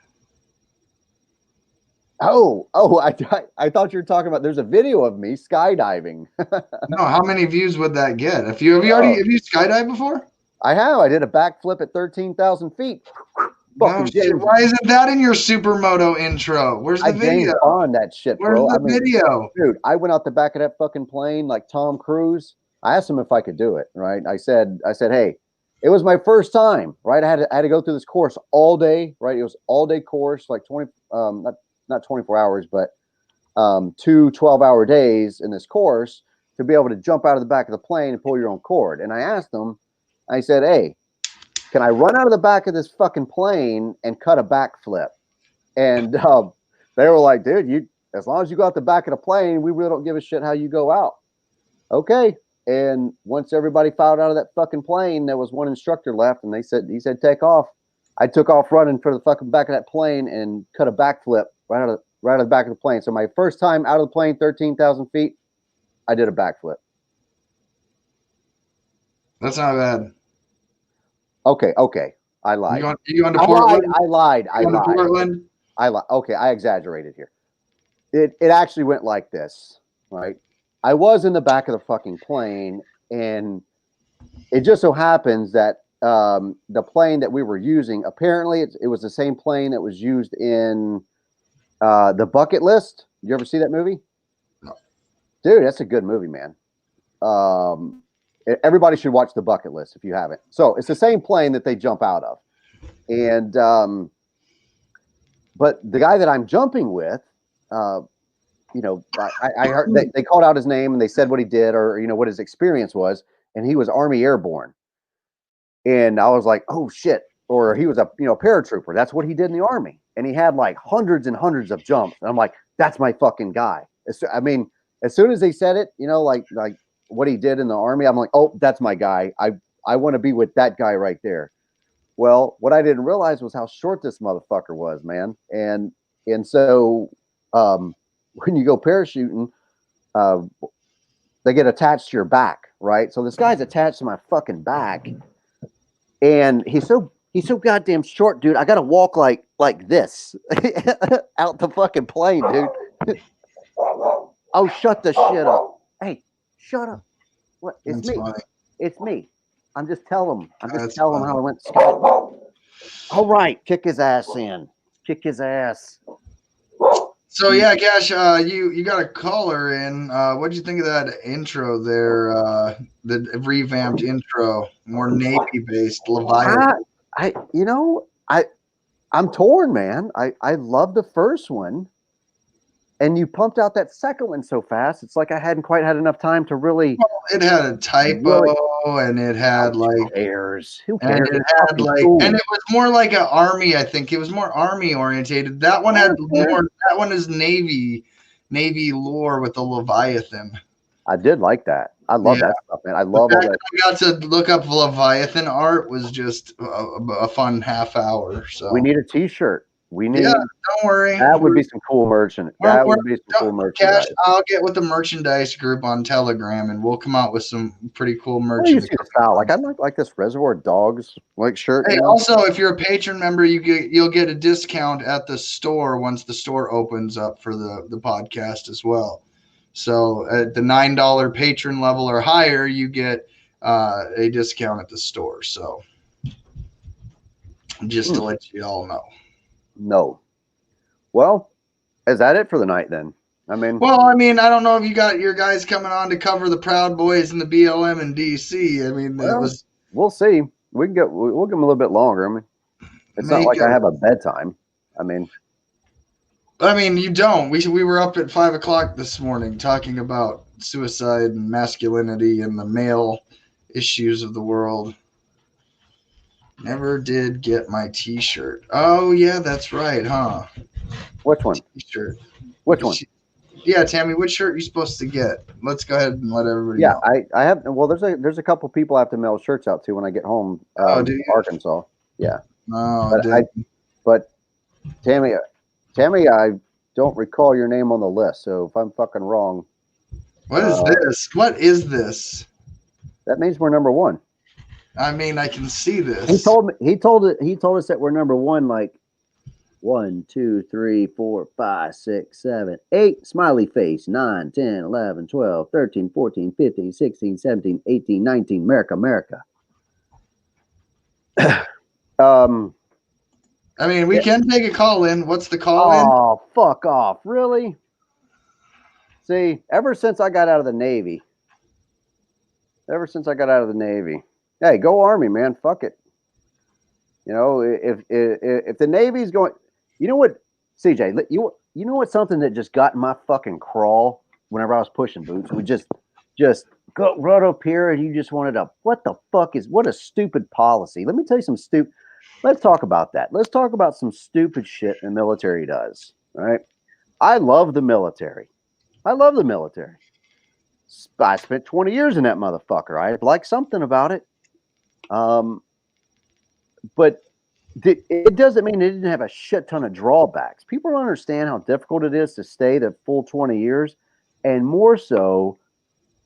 Oh, I thought you were talking about there's a video of me skydiving. No, how many views would that get? Have you skydived before? I have. I did a backflip at 13,000 feet. No shit. Why isn't that in your Supermoto intro? Where's the video? On that shit, bro. Where's the video? Dude, I went out the back of that fucking plane like Tom Cruise. I asked him if I could do it, right? I said, hey, it was my first time, right? I had to go through this course all day, right? It was all day course, like 20, not 24 hours, but 2 12-hour days in this course to be able to jump out of the back of the plane and pull your own cord. And I asked them, I said, hey, can I run out of the back of this fucking plane and cut a backflip? And they were like, dude, as long as you go out the back of the plane, we really don't give a shit how you go out. Okay. And once everybody filed out of that fucking plane, there was one instructor left, and he said, take off. I took off running for the fucking back of that plane and cut a backflip right out of the back of the plane. So my first time out of the plane, 13,000 feet, I did a backflip. That's not bad. Okay. I lied. You going to Portland? I lied. Portland? I lied. Okay, I exaggerated here. It actually went like this, right? I was in the back of the fucking plane, and it just so happens that the plane that we were using, apparently it was the same plane that was used in The Bucket List. You ever see that movie? No. Dude, that's a good movie, man. Everybody should watch The Bucket List if you haven't. So it's the same plane that they jump out of. And but the guy that I'm jumping with, you know, I heard they called out his name and they said what he did, or, you know, what his experience was. And he was Army Airborne. And I was like, oh shit. Or he was a paratrooper. That's what he did in the Army. And he had like hundreds and hundreds of jumps. And I'm like, that's my fucking guy. As soon as they said it, you know, like what he did in the Army, I'm like, oh, that's my guy. I want to be with that guy right there. Well, what I didn't realize was how short this motherfucker was, man. And so when you go parachuting, they get attached to your back, right? So this guy's attached to my fucking back, and he's so goddamn short, dude. I gotta walk like this out the fucking plane, dude. Oh, shut the shit up. Hey, shut up. What? It's That's me. funny. It's me. I'm just telling him. I'm just That's telling him funny. how I went to school. All right, kick his ass in. Kick his ass. So yeah, Gash, you got a caller in. What'd you think of that intro there? The revamped intro, more Navy based, Leviathan. I'm torn, man. I love the first one, and you pumped out that second one so fast. It's like I hadn't quite had enough time to really. Well, it had a typo, and it had like cares? Who and cares? it It's had fucking like, cool. and it was more like an army. I think it was more army orientated. That one had more. That one is Navy lore with the Leviathan. I did like that. I love that stuff, man. I love all that. I got to look up Leviathan art was just a fun half hour. So We need a T-shirt. We need. Yeah, don't worry. That would be some cool merchandise. That would be some cool merchandise. Cash, I'll get with the merchandise group on Telegram, and we'll come out with some pretty cool Well, you merchandise. see the style. Like I like this Reservoir Dogs like shirt. Hey, you know? also, if you're a patron member, you'll get a discount at the store once the store opens up for the podcast as well. So at the $9 patron level or higher, you get a discount at the store. So just to let you all know. No. Well, is that it for the night then? I mean, I don't know if you got your guys coming on to cover the Proud Boys and the BLM in DC. I mean, we'll see. We'll give them a little bit longer. I mean, it's not like I have a bedtime. I mean, you don't. We were up at 5 o'clock this morning talking about suicide and masculinity and the male issues of the world. Never did get my T-shirt. Oh yeah, that's right, huh? Which one? T-shirt. Which one? Yeah, Tammy, which shirt are you supposed to get? Let's go ahead and let everybody know. I have. Well, there's a couple people I have to mail shirts out to when I get home. Do you? Arkansas. Yeah. Oh, but Tammy, I don't recall your name on the list. So if I'm fucking wrong, what is this? What is this? That means we're number one. I mean, I can see this. He told us that we're number one. Like 1, 2, 3, 4, 5, 6, 7, 8. Smiley face. 9, 10, 11, 12, 13, 14, 15, 16, 17, 18, 19. America. I mean, we can take a call in. What's the call in? Oh, fuck off. Really? See, ever since I got out of the Navy, hey, go Army, man. Fuck it. You know, if the Navy's going, you know what, CJ, you know what, something that just got in my fucking crawl whenever I was pushing boots, we just go right up here and you just wanted to, what a stupid policy. Let me tell you let's talk about that. Let's talk about some stupid shit the military does. All right. I love the military. I spent 20 years in that motherfucker. I like something about it. But it doesn't mean it didn't have a shit ton of drawbacks. People don't understand how difficult it is to stay the full 20 years, and more so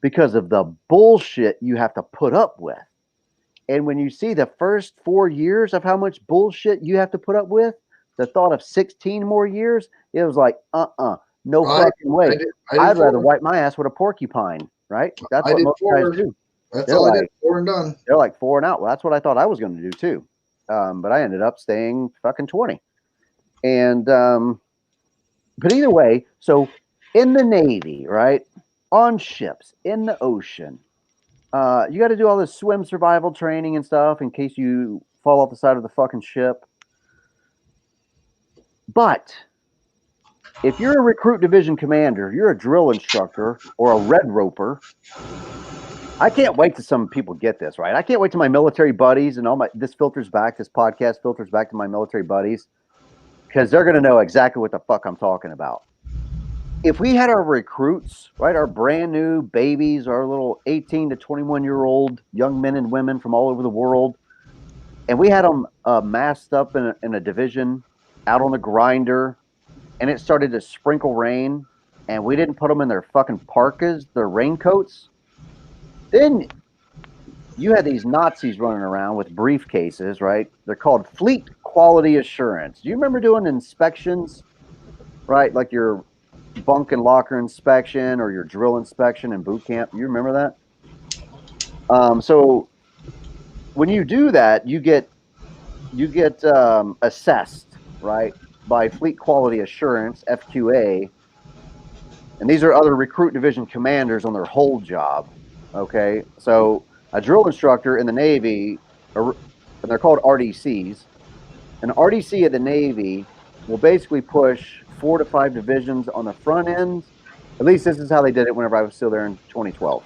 because of the bullshit you have to put up with. And when you see the first 4 years of how much bullshit you have to put up with, the thought of 16 more years, it was like, no fucking way. I'd rather wipe my ass with a porcupine, right? That's what most guys do. That's all I did. 4 and done. They're like 4 and out. Well, that's what I thought I was going to do too. But I ended up staying fucking 20. And, but either way, so in the Navy, right? On ships, in the ocean, you got to do all this swim survival training and stuff in case you fall off the side of the fucking ship. But if you're a recruit division commander, you're a drill instructor or a red roper, I can't wait till some people get this, right? I can't wait till my military buddies and this podcast filters back to my military buddies, because they're going to know exactly what the fuck I'm talking about. if we had our recruits, right, our brand new babies, our little 18 to 21-year-old young men and women from all over the world, and we had them masked up in a division out on the grinder, and it started to sprinkle rain, and we didn't put them in their fucking parkas, their raincoats, then you had these Nazis running around with briefcases, right? They're called fleet quality assurance. Do you remember doing inspections, right? Like your bunk and locker inspection or your drill inspection in boot camp. You remember that? So when you do that, you get assessed, right, by Fleet Quality Assurance (FQA), and these are other recruit division commanders on their whole job. Okay, so a drill instructor in the Navy, and they're called RDCs. An RDC of the Navy will basically push 4 to 5 divisions on the front end. At least this is how they did it whenever I was still there in 2012.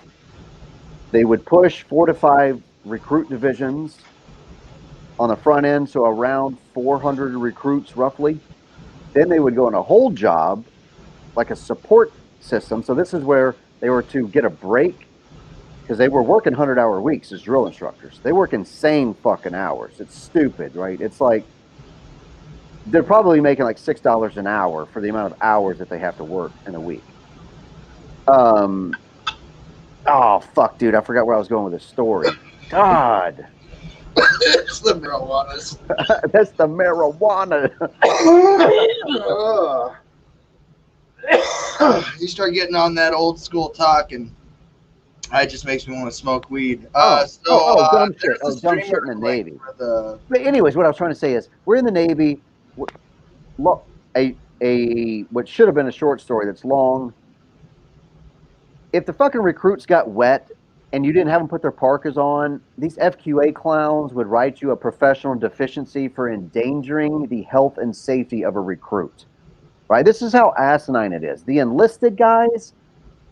They would push 4 to 5 recruit divisions on the front end, so around 400 recruits roughly. Then they would go on a whole job, like a support system. So this is where they were to get a break because they were working 100-hour weeks as drill instructors. They work insane fucking hours. It's stupid, right? It's like they're probably making like $6 an hour for the amount of hours that they have to work in a week. Oh fuck, dude! I forgot where I was going with this story. God. It's the marijuana. That's the marijuana. You start getting on that old school talk, and it just makes me want to smoke weed. Dumb shit. There's Dumb shit in the Navy. But anyways, what I was trying to say is, we're in the Navy. What should have been a short story that's long. If the fucking recruits got wet and you didn't have them put their parkas on, these FQA clowns would write you a professional deficiency for endangering the health and safety of a recruit. Right? This is how asinine it is. The enlisted guys,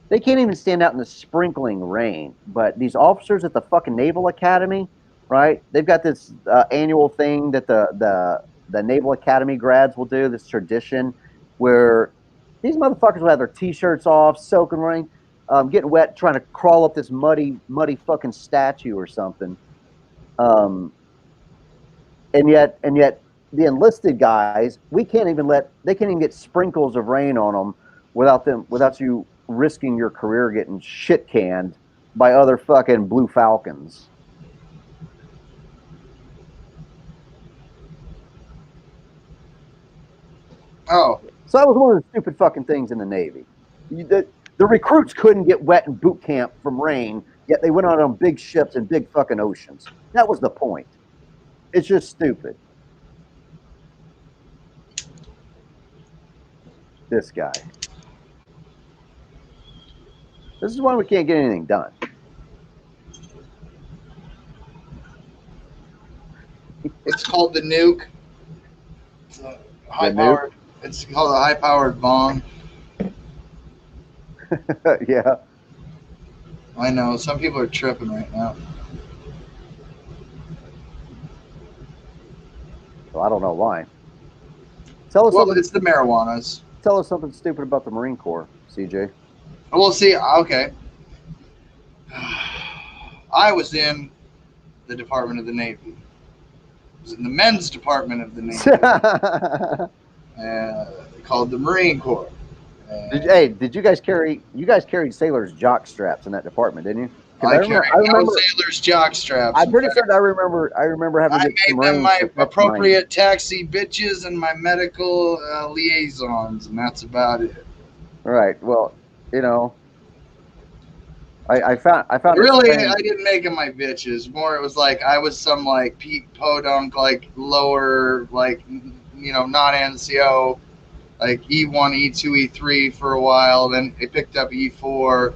they can't even stand out in the sprinkling rain. But these officers at the fucking Naval Academy, right? They've got this annual thing that the Naval Academy grads will do, this tradition where these motherfuckers will have their t-shirts off, soaking rain, getting wet, trying to crawl up this muddy fucking statue or something. And yet the enlisted guys, they can't even get sprinkles of rain on them without you risking your career getting shit canned by other fucking Blue Falcons. Oh. So that was one of the stupid fucking things in the Navy. The recruits couldn't get wet in boot camp from rain, yet they went out on big ships in big fucking oceans. That was the point. It's just stupid. This guy. This is why we can't get anything done. It's called the nuke. It's a high-powered. It's called a high-powered bomb. Yeah. I know. Some people are tripping right now. Well, I don't know why. Tell us something. It's the marijuanas. Tell us something stupid about the Marine Corps, CJ. Well, see, okay. I was in the Department of the Navy. I was in the men's department of the Navy. Called the Marine Corps. Did you guys carry? You guys carried sailors' jock straps in that department, didn't you? I remember sailors' jock straps. I'm pretty sure I remember having. I made them my appropriate taxi bitches and my medical liaisons, and that's about it. All right. Well, you know, I found. Really, I didn't make them my bitches. More, it was like I was some like Pete Podunk, like lower, like not NCO. Like E1, E2, E3 for a while, then it picked up E4.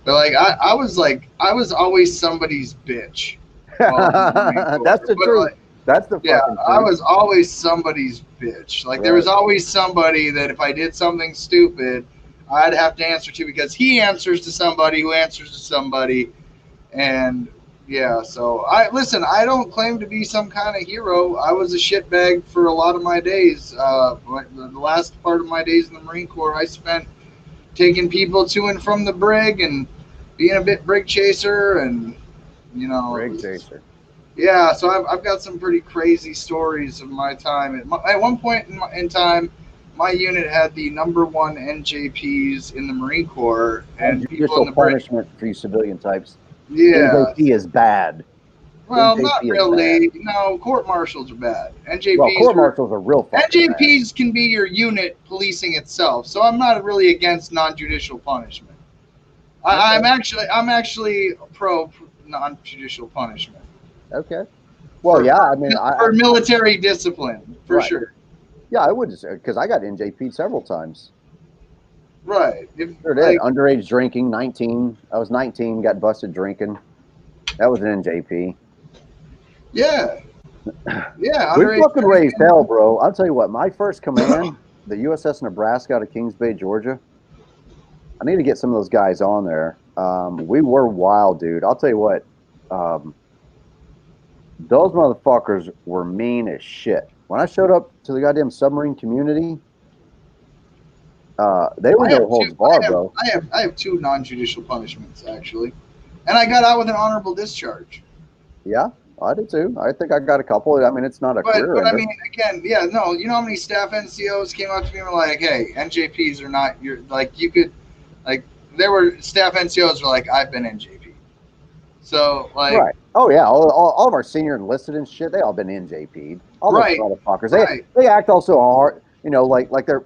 But like I was always somebody's bitch. That's the truth. Like, that's the fucking truth. I was always somebody's bitch. Like there was always somebody that if I did something stupid, I'd have to answer to because he answers to somebody who answers to somebody, and yeah. So I don't claim to be some kind of hero. I was a shitbag for a lot of my days. The last part of my days in the Marine Corps, I spent taking people to and from the brig and being a bit brig chaser and, you know. Brig chaser. Yeah, so I've got some pretty crazy stories of my time. At one point in time, my unit had the #1 NJPs in the Marine Corps, and people Judicial in the brig. punishment for you civilian types. Yeah. NJP is bad. Well, NJP not is really. bad. No, court martials are bad. NJPs Well, court martials are real fucking bad. NJPs can be your unit policing itself, so I'm not really against non-judicial punishment. I'm actually pro non-judicial punishment. Okay. Well, yeah, I mean, for military discipline, for right. sure. Yeah, I would, because I got NJP'd several times. Right. Sure did. Underage drinking, 19. I was 19, got busted drinking. That was an NJP. Yeah. Yeah. We fucking raised hell, bro. I'll tell you what, my first command, the USS Nebraska out of Kings Bay, Georgia. I need to get some of those guys on there. We were wild, dude. I'll tell you what, those motherfuckers were mean as shit. When I showed up to the goddamn submarine community, they were no holds barred, bro. I have 2 non-judicial punishments, actually. And I got out with an honorable discharge. Yeah, I did too. I think I got a couple. I mean, it's not a career But I ender. mean, again, yeah, no, you know how many staff NCOs came up to me and were like, hey, NJPs are not your, like, you could, like, there were staff NCOs were like, I've been NJP. So, like. Right. Oh, yeah. All of our senior enlisted and shit, they all been NJP'd. All those motherfuckers. They act also hard, you know, like they're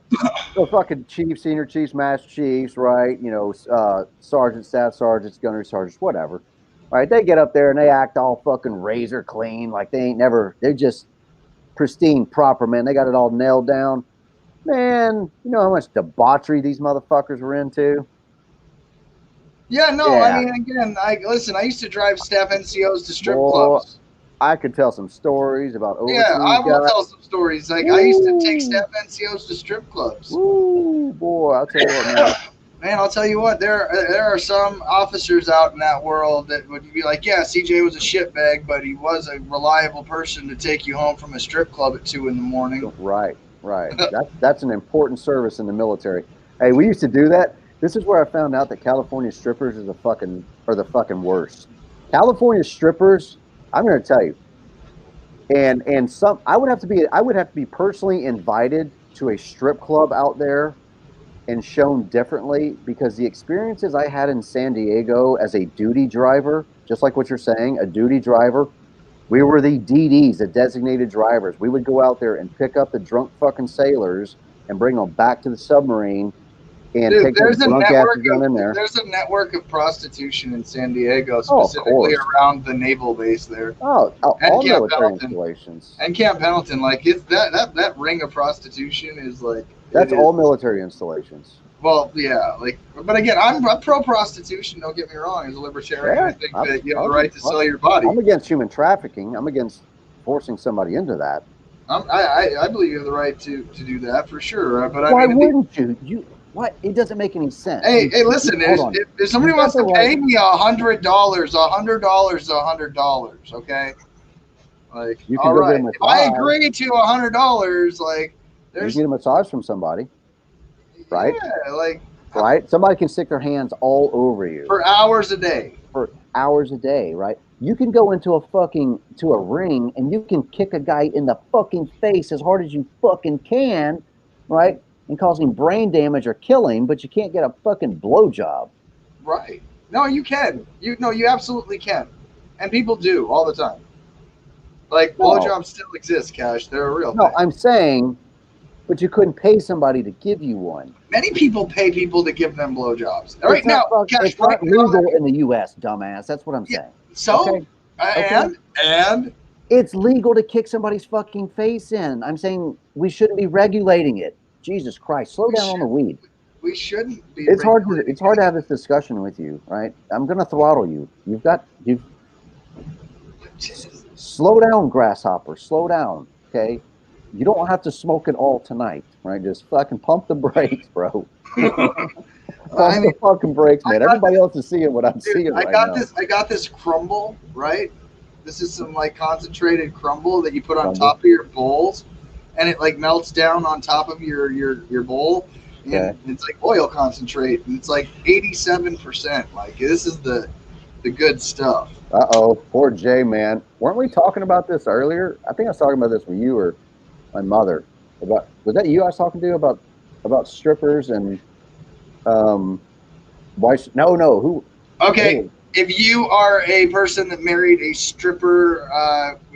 fucking chiefs, senior chiefs, master chiefs, right? You know, sergeants, staff sergeants, gunnery sergeants, whatever. Right? They get up there and they act all fucking razor clean, like they're just pristine, proper, man. They got it all nailed down. Man, you know how much debauchery these motherfuckers were into? Yeah, no, I mean, again, I used to drive staff NCOs to strip clubs. I could tell some stories about overseas Yeah, I will guys. tell some stories. Like, I used to take staff NCOs to strip clubs. Ooh, boy, I'll tell you what, man. Man, I'll tell you what, there are some officers out in that world that would be like, yeah, CJ was a shitbag, but he was a reliable person to take you home from a strip club at 2 a.m. Right. That's an important service in the military. Hey, we used to do that. This is where I found out that California strippers are the fucking worst. California strippers, I'm going to tell you, and some I would have to be personally invited to a strip club out there and shown differently, because the experiences I had in San Diego as a duty driver, just like what you're saying, a duty driver, we were the DDs, the designated drivers. We would go out there and pick up the drunk fucking sailors and bring them back to the submarine and take those drunk asses down in there. There's a network of prostitution in San Diego, specifically around the naval base there. Oh, all military installations. And Camp Pendleton, like, it's that ring of prostitution is like. That's all military installations. Well, yeah, like, but again, I'm pro prostitution. Don't get me wrong. As a libertarian, I think that you have the right to sell your body. I'm against human trafficking. I'm against forcing somebody into that. I believe you have the right to do that for sure. But why wouldn't you? What? It doesn't make any sense. Hey, listen. If somebody wants to pay me $100, $100 is $100. Okay. Like, all right. If I agree to $100, like. You get a massage from somebody, right? Yeah, like. Right? Somebody can stick their hands all over you. For hours a day. For hours a day, right? You can go into a ring and you can kick a guy in the fucking face as hard as you fucking can, right? And cause him brain damage or kill him, but you can't get a fucking blowjob. Right. No, you can. You absolutely can. And people do all the time. Like, blowjobs still exist, Cash. They're a real thing. No, I'm saying, but you couldn't pay somebody to give you one. Many people pay people to give them blowjobs. Right now, Cash, it's not legal in the U.S., dumbass. That's what I'm saying. So, okay. And it's legal to kick somebody's fucking face in. I'm saying we shouldn't be regulating it. Jesus Christ, slow down on the weed. We shouldn't be. It's hard to have this discussion with you, right? I'm gonna throttle you. You've slow down, grasshopper. Slow down, okay? You don't have to smoke it all tonight, right? Just fucking pump the brakes, bro. The fucking brakes, man. Everybody else is seeing what I'm seeing right now. I got this crumble, right? This is some like concentrated crumble that you put on top of your bowls, and it like melts down on top of your bowl. and it's like oil concentrate, and it's like 87%. Like this is the good stuff. Uh-oh, poor Jay, man. Weren't we talking about this earlier? I think I was talking about this with you or my mother. Was that you I was talking to about strippers and why? No. Who? Okay, if you are a person that married a stripper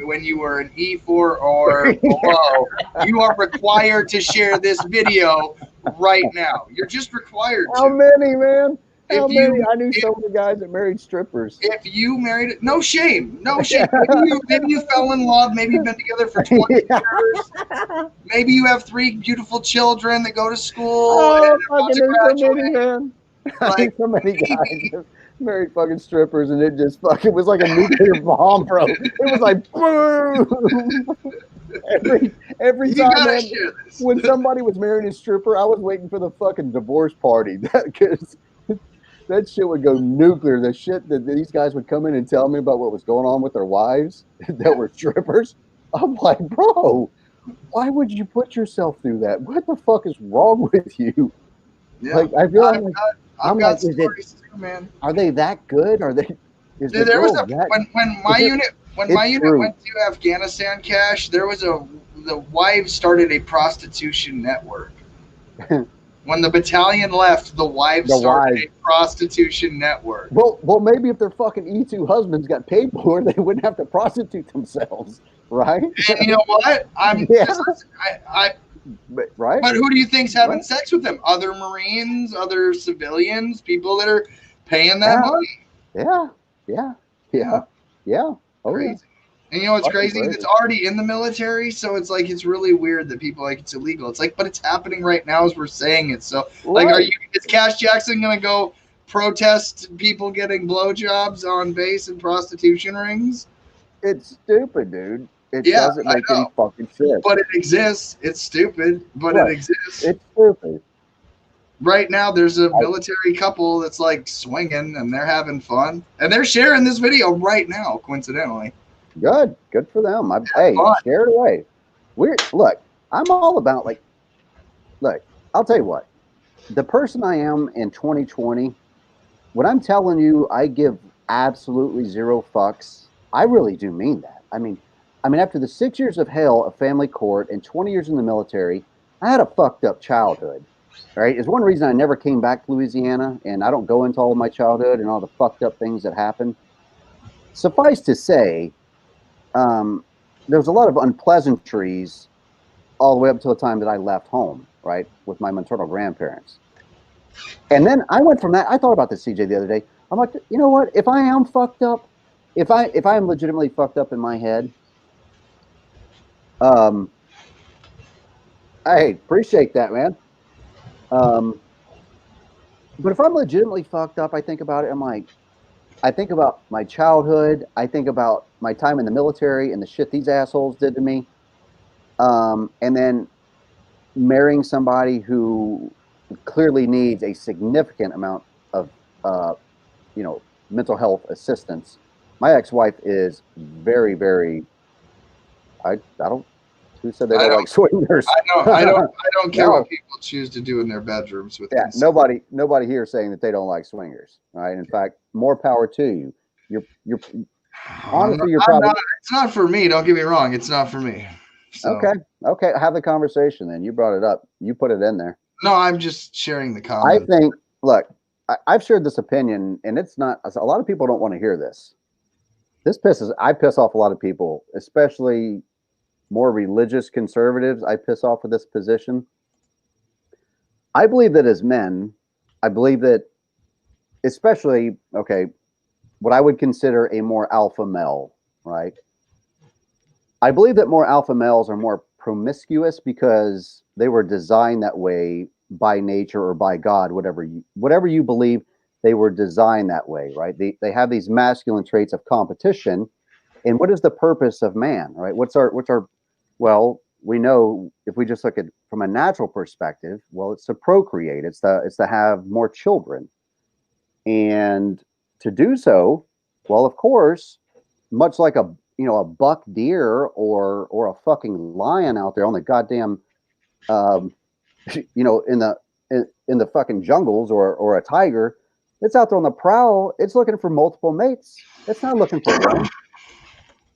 when you were an E4 or below, you are required to share this video right now. You're just required to. How many, man? How If many? you- I knew so many guys that married strippers. If you married, no shame, no shame. Maybe you fell in love. Maybe you've been together for 20 years. Maybe you have 3 beautiful children that go to school. Oh, and fucking, there's so many, man. Like, so many guys married fucking strippers, and it just fucking was like a nuclear bomb, bro. It was like boom. Every time, man, when somebody was marrying a stripper, I was waiting for the fucking divorce party because that shit would go nuclear. The shit that these guys would come in and tell me about what was going on with their wives that were strippers. I'm like, bro, why would you put yourself through that? What the fuck is wrong with you? Yeah, like, I feel I've got stories too, man. Are they that good? Are they? There was when my unit went to Afghanistan, Cash. There was the wives started a prostitution network. When the battalion left, the wives started a prostitution network. Well, maybe if their fucking E2 husbands got paid more, they wouldn't have to prostitute themselves, right? And you know what? Right. But who do you think's having sex with them? Other Marines, other civilians, people that are paying that money. Yeah. Oh, crazy. And you know what's crazy? It's already in the military, so it's like it's really weird that people like it's illegal. It's like, but it's happening right now as we're saying it. So, like, is Cash Jackson gonna go protest people getting blowjobs on base and prostitution rings? It's stupid, dude. It doesn't make any fucking sense. But it exists. It's stupid, but it exists. It's stupid. Right now, there's a military couple that's like swinging and they're having fun, and they're sharing this video right now, coincidentally. Good for them. Share it away. Look, I'm all about look, I'll tell you what, the person I am in 2020, when I'm telling you I give absolutely zero fucks, I really do mean that. I mean, after the 6 years of hell of family court and 20 years in the military, I had a fucked up childhood. Right? It's one reason I never came back to Louisiana, and I don't go into all of my childhood and all the fucked up things that happened. Suffice to say, there was a lot of unpleasantries all the way up until the time that I left home, right, with my maternal grandparents. And then I went from that. I thought about this, CJ, the other day. I'm like, you know what? If I am fucked up, if I am legitimately fucked up in my head, I appreciate that, man. But if I'm legitimately fucked up, I think about it. I'm like, I think about my childhood. I think about my time in the military and the shit these assholes did to me. And then marrying somebody who clearly needs a significant amount of, mental health assistance. My ex-wife is very, very. I don't. Who said they don't like swingers? I don't care what people choose to do in their bedrooms with. Yeah, nobody here is saying that they don't like swingers. Right. In fact, more power to you. You're honestly, you're probably. It's not for me. Don't get me wrong. It's not for me. So. Okay. Have the conversation then. You brought it up. You put it in there. No, I'm just sharing the comment. I think. Look, I've shared this opinion, and it's not. A lot of people don't want to hear this. I piss off a lot of people, especially more religious conservatives. I piss off with this position. I believe that as men, especially, what I would consider a more alpha male, right? I believe that more alpha males are more promiscuous because they were designed that way by nature or by God, whatever you believe, they were designed that way, right? They have these masculine traits of competition. And what is the purpose of man, right? Well, we know if we just look at from a natural perspective, well, it's to procreate. It's to have more children. And to do so, well, of course, much like a buck deer or a fucking lion out there on the goddamn, in in the fucking jungles or a tiger, it's out there on the prowl. It's looking for multiple mates. It's not looking for one.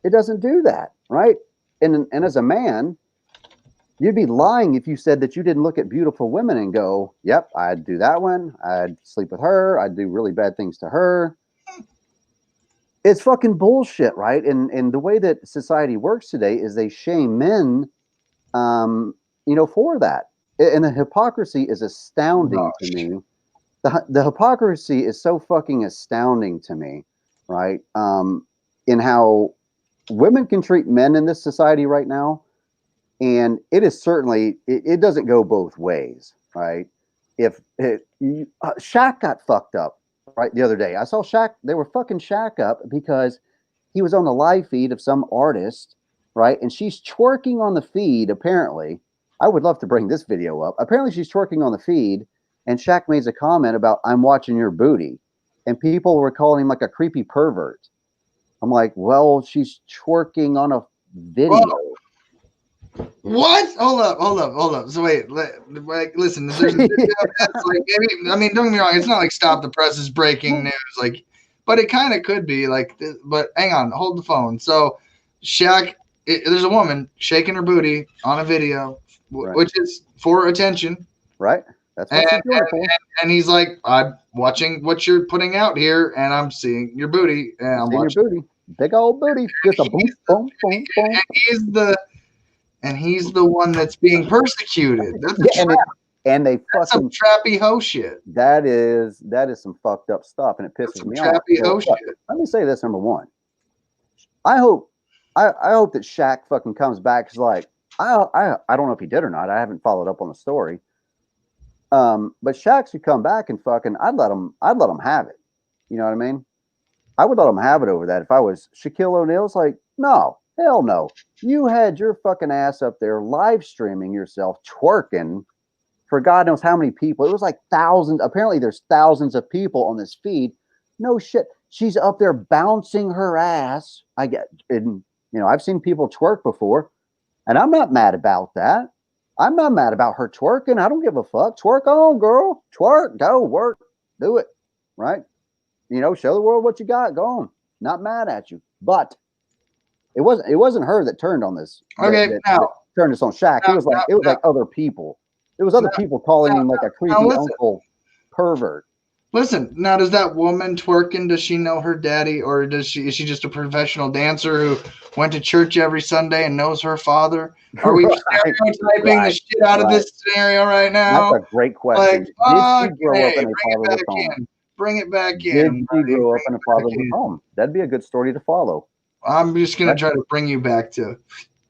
It doesn't do that, right? And as a man, you'd be lying if you said that you didn't look at beautiful women and go, yep, I'd do that one. I'd sleep with her. I'd do really bad things to her. It's fucking bullshit, right? And the way that society works today is they shame men, for that. And the hypocrisy is astounding to me. The hypocrisy is so fucking astounding to me, right? In how women can treat men in this society right now. And it is certainly, it doesn't go both ways, right? Shaq got fucked up, right, the other day. I saw Shaq, they were fucking Shaq up because he was on the live feed of some artist, right? And she's twerking on the feed, apparently. I would love to bring this video up. Apparently she's twerking on the feed, and Shaq makes a comment about, I'm watching your booty. And people were calling him like a creepy pervert. I'm like, well, she's twerking on a video. Whoa. What? Hold up. So wait, listen. There's like maybe. I mean, don't get me wrong. It's not like Stop the Press is breaking news, like, but it kind of could be like. But hang on, hold the phone. So, Shaq, there's a woman shaking her booty on a video, Right. which is for attention. Right. That's what she's doing for. And he's like, I'm watching what you're putting out here, and I'm seeing your booty, and I'm watching your booty, big old booty, just a boom, boom, boom, boom. And he's the one that's being persecuted. That's a trap. And they that's some trappy hoe shit. That is some fucked up stuff, and it pisses me off. Trappy hoe shit. Let me say this: number one, I hope that Shaq fucking comes back. Cause like I don't know if he did or not. I haven't followed up on the story. But Shaq should come back and fucking. I'd let him have it. You know what I mean? I would let him have it over that. If I was Shaquille O'Neal, it's like, no, hell no. You had your fucking ass up there live streaming yourself twerking for God knows how many people. It was like thousands. Apparently there's thousands of people on this feed. No shit. She's up there bouncing her ass. I've seen people twerk before, and I'm not mad about that. I'm not mad about her twerking. I don't give a fuck. Twerk on, girl. Twerk. Go work. Do it. Right? Show the world what you got. Go on. Not mad at you. But it wasn't her that turned on this. Okay, that turned this on Shaq. It was like other people. It was other people calling him like a creepy uncle pervert. Listen, now does that woman twerking, does she know her daddy, or is she just a professional dancer who went to church every Sunday and knows her father? Are we stereotyping the shit out of this scenario right now? That's a great question. Like, did she grow up in a fatherless home? Bring it back in. Did she grow up in a fatherless home? That'd be a good story to follow. I'm just going to try to bring you back to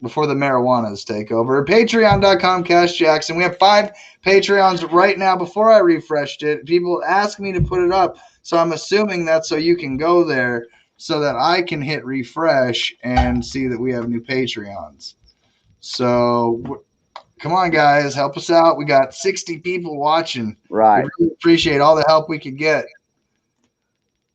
before the marijuanas take over. Patreon.com, Cash Jackson. We have 5 Patreons right now. Before I refreshed it, people asked me to put it up. So I'm assuming that's so you can go there so that I can hit refresh and see that we have new Patreons. So come on, guys. Help us out. We got 60 people watching. Right. We really appreciate all the help we could get.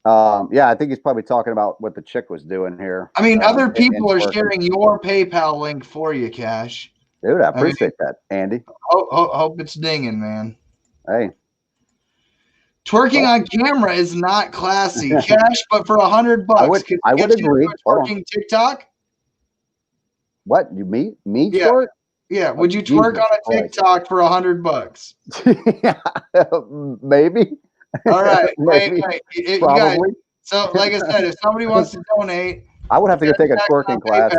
Yeah, I think he's probably talking about what the chick was doing here. I mean, other people are sharing your PayPal link for you, Cash. Dude, I appreciate that, Andy. Hope it's dinging, man. Hey. Twerking on camera is not classy, Cash, but for $100, I would agree. Twerking TikTok? What? Me yeah. twerk? Yeah. Would you twerk on a TikTok for $100? Maybe. All right. Wait. You guys, so, like I said, if somebody wants to donate, I would have to go take a twerking class.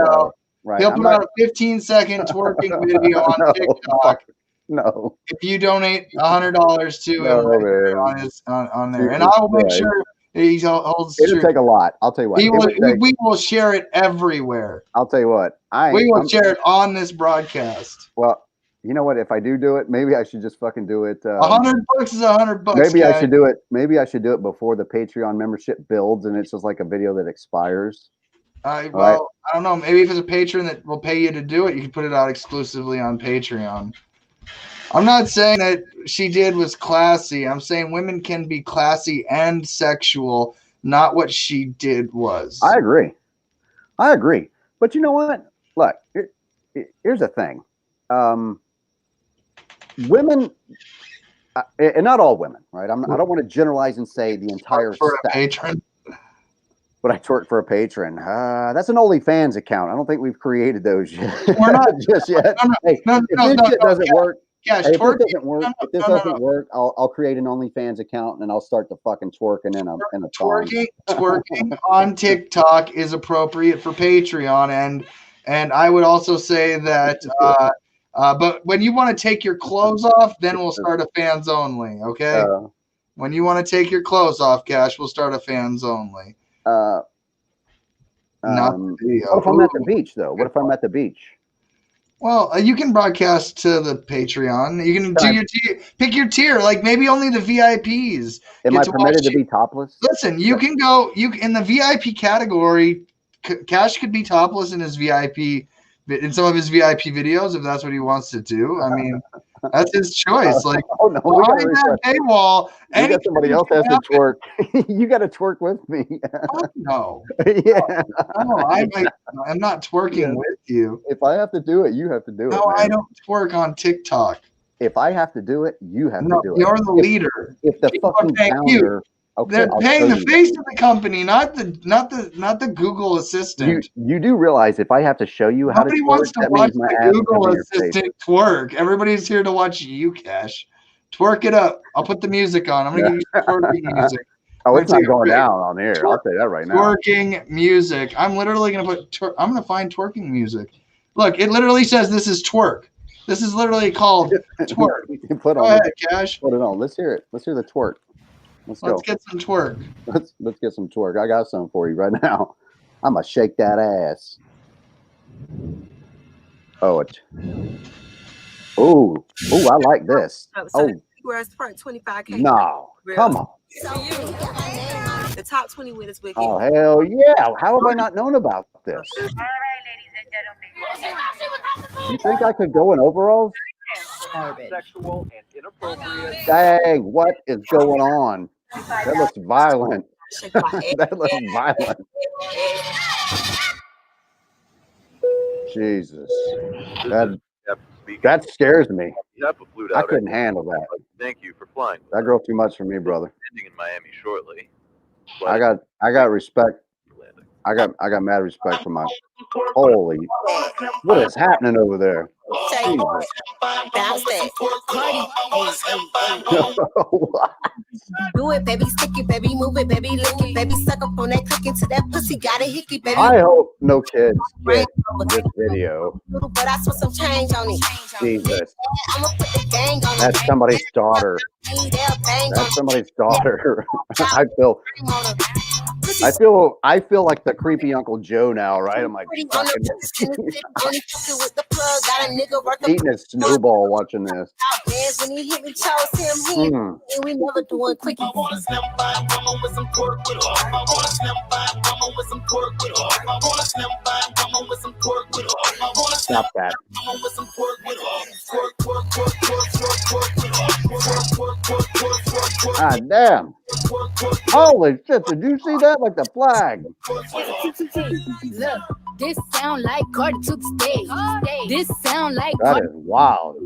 Right. He'll put out a 15-second twerking video on TikTok. No. If you donate $100 to him on there, and I will make sure he holds. It'll take a lot. I'll tell you what. We will share it everywhere. I'll tell you what. We will share it on this broadcast. Well, you know what? If I do it, maybe I should just fucking do it. $100 is $100. Maybe I should do it. Maybe I should do it before the Patreon membership builds, and it's just like a video that expires. I don't know. Maybe if it's a patron that will pay you to do it, you can put it out exclusively on Patreon. I'm not saying that she did was classy. I'm saying women can be classy and sexual, not what she did was. I agree. But you know what? Look, here's the thing. Women, and not all women, right? I don't want to generalize and say the entire for a sex, patron. but I twerk for a patron. That's an OnlyFans account. I don't think we've created those yet. We're not just yet. Hey, if this shit doesn't work, Cash, hey, if twerking, this doesn't work, if this doesn't work, I'll create an OnlyFans account and I'll start the fucking twerking in a thong. Twerking on TikTok is appropriate for Patreon, and I would also say that. But when you want to take your clothes off, then we'll start a fans only. Okay. When you want to take your clothes off, Cash, we'll start a fans only. What if I'm at the beach, though? What if I'm at the beach? Well, you can broadcast to the Patreon. You can do your tier, pick your tier, like maybe only the VIPs. Am I permitted to be topless? Listen, you can go. In the VIP category, Cash could be topless in his VIP, in some of his VIP videos if that's what he wants to do. I mean, that's his choice. Like behind that paywall, you got somebody else has to twerk. You got to twerk with me. No. Yeah. No, I'm not twerking with you. If I have to do it, you have to do it. No, I don't twerk on TikTok. If I have to do it, you have to do it. You're the leader. If the fucking founder, they're paying the face of the company, not the Google assistant. You do realize if I have to show you how to twerk, wants to that watch means my the ass Google is in your face. assistant twerk. Everybody's here to watch you, Cash. Twerk it up. I'll put the music on. I'm gonna give you some twerking music. Oh, it's not going down on here. I'll say that right now. Twerking music. I'm literally gonna I'm gonna find twerking music. Look, it literally says this is twerk. This is literally called twerk. Go ahead, Cash. Put it on. Let's hear it. Let's hear the twerk. Let's go. Let's get some twerk. Let's get some twerk. I got some for you right now. I'm gonna shake that ass. Oh, I like this. Oh, whereas for 25K. no, come on. The top 20 winners with Oh, hell yeah. How have I not known about this? All right, ladies and gentlemen. You think I could go in overalls? Sexual and inappropriate. Dang, what is going on? That looks violent. That looks violent. Jesus. That scares me. I couldn't handle that. Thank you for flying. That girl too much for me, brother. Ending in Miami shortly. I got respect. I got mad respect for my holy. What is happening over there? Jesus. Do it, baby, stick it, baby, move it, baby, lick it, baby, suck up on that click into that pussy, got a hickey, baby. I hope no kids get this video. But I saw some change on it. Jesus. I'ma put the gang on it. That's somebody's daughter. That's somebody's daughter. I feel like the creepy Uncle Joe now, right? I'm like eating a snowball watching this. When he hit me, chose him, and we never doing quickie. Stop that. Ah, damn. Holy shit, did you see that? Like the flag. Look, this sound like Carter to the stage. This sound like that is wild.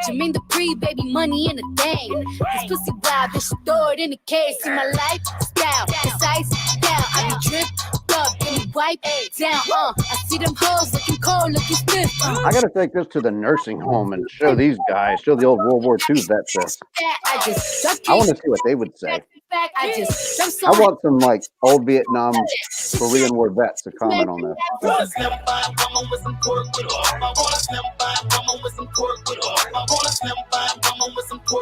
Jermaine the pre baby money in a thing. This pussy wild, this shit throw it in the case. See my lifestyle, precise down. I be dripped up, then we wipe down. I see them hoes looking cold, looking stiff. I gotta take this to the nursing home and show these guys, show the old World War II vets this. I want to see what they would say. I want some like old Vietnam, Korean War vets to comment on this.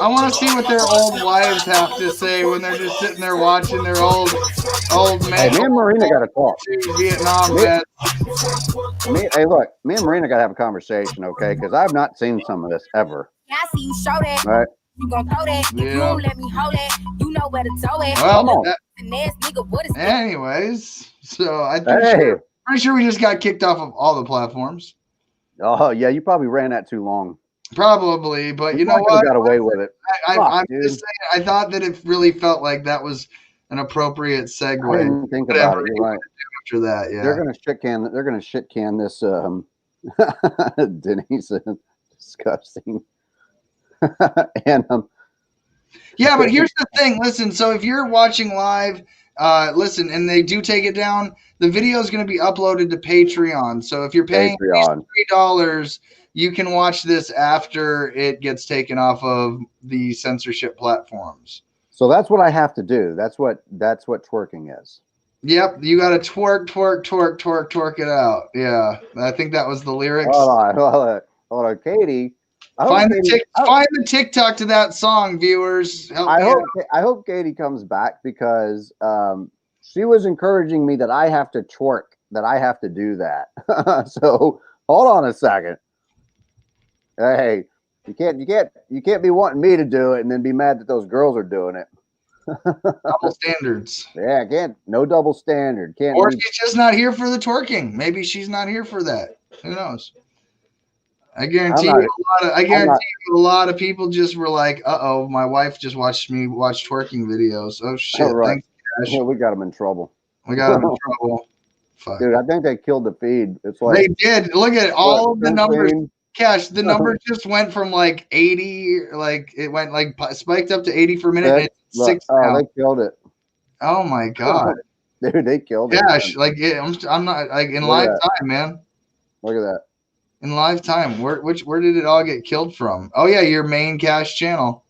I want to see what their old wives have to say when they're just sitting there watching their old men. Hey, me and Marina got to talk. Vietnam vets. Hey, look, me and Marina got to have a conversation, okay? Because I've not seen some of this ever. I see you show that. Right? You gon' throw that. If you don't let me hold it, you know where to throw it. Well, nigga, what is anyways, so I think pretty sure we just got kicked off of all the platforms. Oh yeah, you probably ran that too long. Probably, but you know what? Got away with it. I'm just saying. I thought that it really felt like that was an appropriate segue. I didn't think about it. You're right. After that, yeah, they're gonna shit can this. Denise, disgusting. And Yeah, but here's the thing. Listen, so if you're watching live, listen, and they do take it down, the video is going to be uploaded to Patreon. So if you're paying Patreon. $3, you can watch this after it gets taken off of the censorship platforms. So that's what I have to do. That's what twerking is. Yep, you got to twerk, twerk, twerk, twerk, twerk it out. Yeah, I think that was the lyrics. Hold on, Katie. Find the TikTok to that song, viewers. I hope Katie comes back because she was encouraging me that I have to twerk, that I have to do that. So hold on a second. Hey, you can't be wanting me to do it and then be mad that those girls are doing it. Double standards. Yeah, no double standard. Or she's just not here for the twerking. Maybe she's not here for that. Who knows? I guarantee you a lot of people just were like, "Uh-oh, my wife just watched me watch twerking videos." Oh shit! Oh, right. Thanks, Cash. Yeah, we got them in trouble. We got them in trouble. Fuck. Dude, I think they killed the feed. It's like they did. Look at all of the numbers. Cash, the number just went from like 80, like it went like spiked up to 80 per minute. And it's 6 now. They killed it. Oh my god, dude, they killed it. Cash, like I'm not like in live time, man. Look at that. In live time, where did it all get killed from? Oh yeah, your main Cash channel.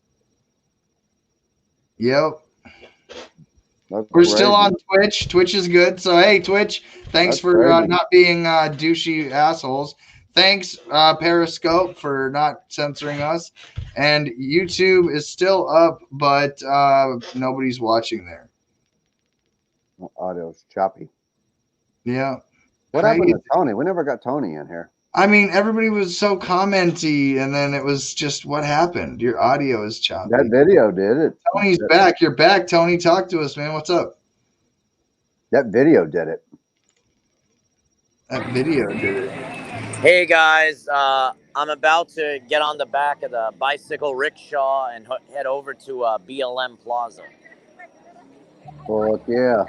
Yep. We're still on Twitch. Twitch is good. So hey, Twitch, thanks for not being douchey assholes. Thanks, Periscope, for not censoring us. And YouTube is still up, but nobody's watching there. Audio's choppy. Yeah. What happened to Tony? We never got Tony in here. I mean, everybody was so commenty, and then it was just what happened. Your audio is choppy. That video did it. Tony's back. You're back, Tony. Talk to us, man. What's up? That video did it. That video did it. Hey guys, I'm about to get on the back of the bicycle rickshaw and head over to BLM Plaza. Fuck yeah.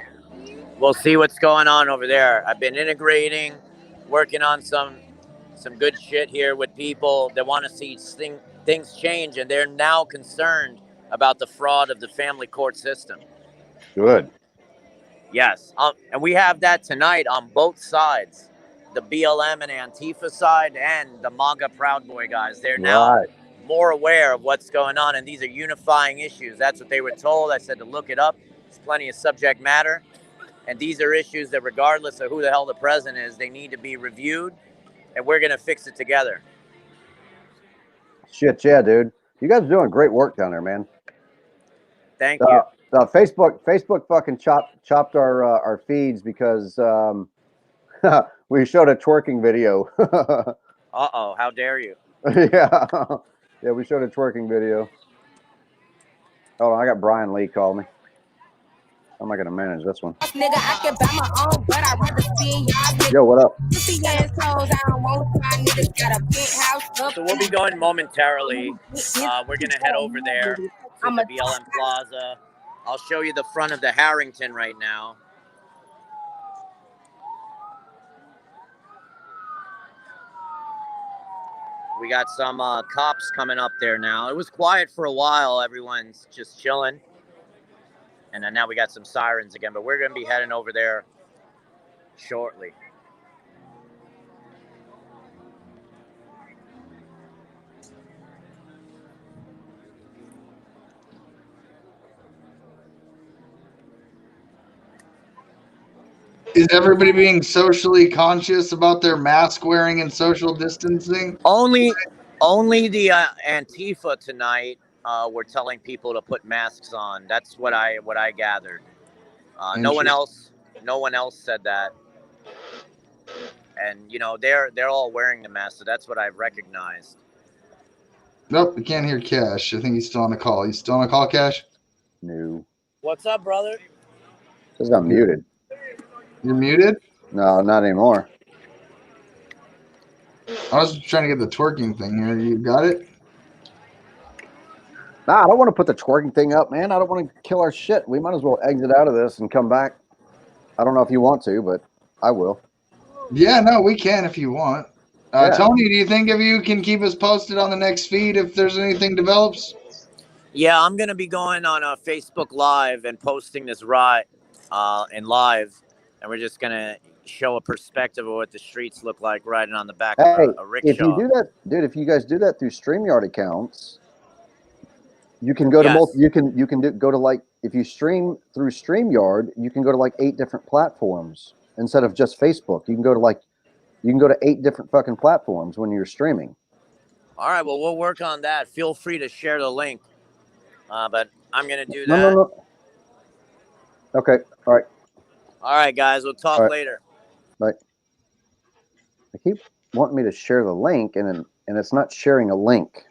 We'll see what's going on over there. I've been integrating, working on some good shit here with people that want to see things change, and they're now concerned about the fraud of the family court system. Good. Yes, and we have that tonight on both sides. The BLM and Antifa side and the MAGA Proud Boy guys. They're now more aware of what's going on, and these are unifying issues. That's what they were told. I said to look it up. There's plenty of subject matter, and these are issues that regardless of who the hell the president is, they need to be reviewed, and we're going to fix it together. Shit, yeah, dude. You guys are doing great work down there, man. Thank you. Facebook fucking chopped our feeds because we showed a twerking video. Uh-oh, how dare you? Yeah, we showed a twerking video. Hold on, I got Brian Lee calling me. How am I gonna manage this one? Nigga, I can buy my own, but I'd rather see y'all. Yo, what up? So we'll be going momentarily. We're gonna head over there to the BLM Plaza. I'll show you the front of the Harrington right now. We got some cops coming up there now. It was quiet for a while. Everyone's just chilling. And then now we got some sirens again, but we're going to be heading over there shortly. Is everybody being socially conscious about their mask wearing and social distancing? Only the Antifa tonight were telling people to put masks on. That's what I gathered. No one else said that. And you know they're all wearing the mask, so that's what I've recognized. Nope, we can't hear Cash. I think he's still on the call. You still on the call, Cash? No. What's up, brother? Just got muted. You're muted? No, not anymore. I was trying to get the twerking thing here. You got it? Nah, I don't want to put the twerking thing up, man. I don't want to kill our shit. We might as well exit out of this and come back. I don't know if you want to, but I will. Yeah, no, we can if you want. Tony, do you think if you can keep us posted on the next feed if there's anything develops? Yeah, I'm gonna be going on a Facebook Live and posting this ride in live, and we're just gonna show a perspective of what the streets look like riding on the back of Hey, a if you rickshaw. do that, dude, if you guys do that through StreamYard accounts, you can go to Yes. go to like, if you stream through StreamYard, you can go to like 8 different platforms instead of just Facebook. You can go to 8 different fucking platforms when you're streaming. All right, well, we'll work on that. Feel free to share the link, but I'm gonna do No, that. no. Okay, all right. All right, guys, we'll talk All right. later. Bye. They keep wanting me to share the link, and it's not sharing a link.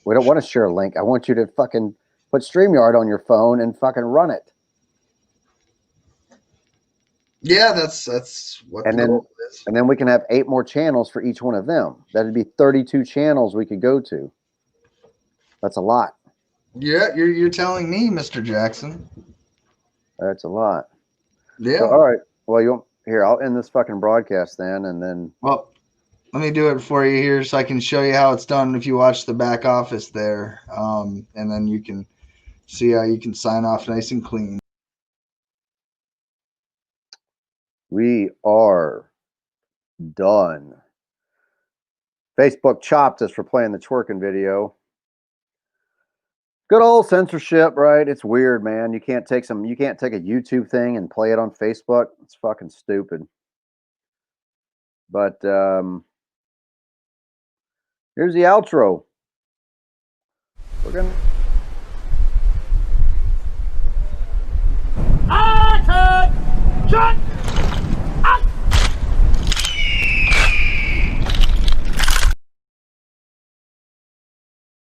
We don't want to share a link. I want you to fucking put StreamYard on your phone and fucking run it. Yeah, that's what And the then goal is. and then we can have 8 more channels for each one of them. That'd be 32 channels we could go to. That's a lot. Yeah, you're telling me, Mr. Jackson. That's a lot. Yeah. So, all right. Well, I'll end this fucking broadcast then, and then. Well, let me do it for you here so I can show you how it's done if you watch the back office there. And then you can see how you can sign off nice and clean. We are done. Facebook chopped us for playing the twerking video. Good old censorship, right? It's weird, man. You can't take a YouTube thing and play it on Facebook. It's fucking stupid. But here's the outro. We're gonna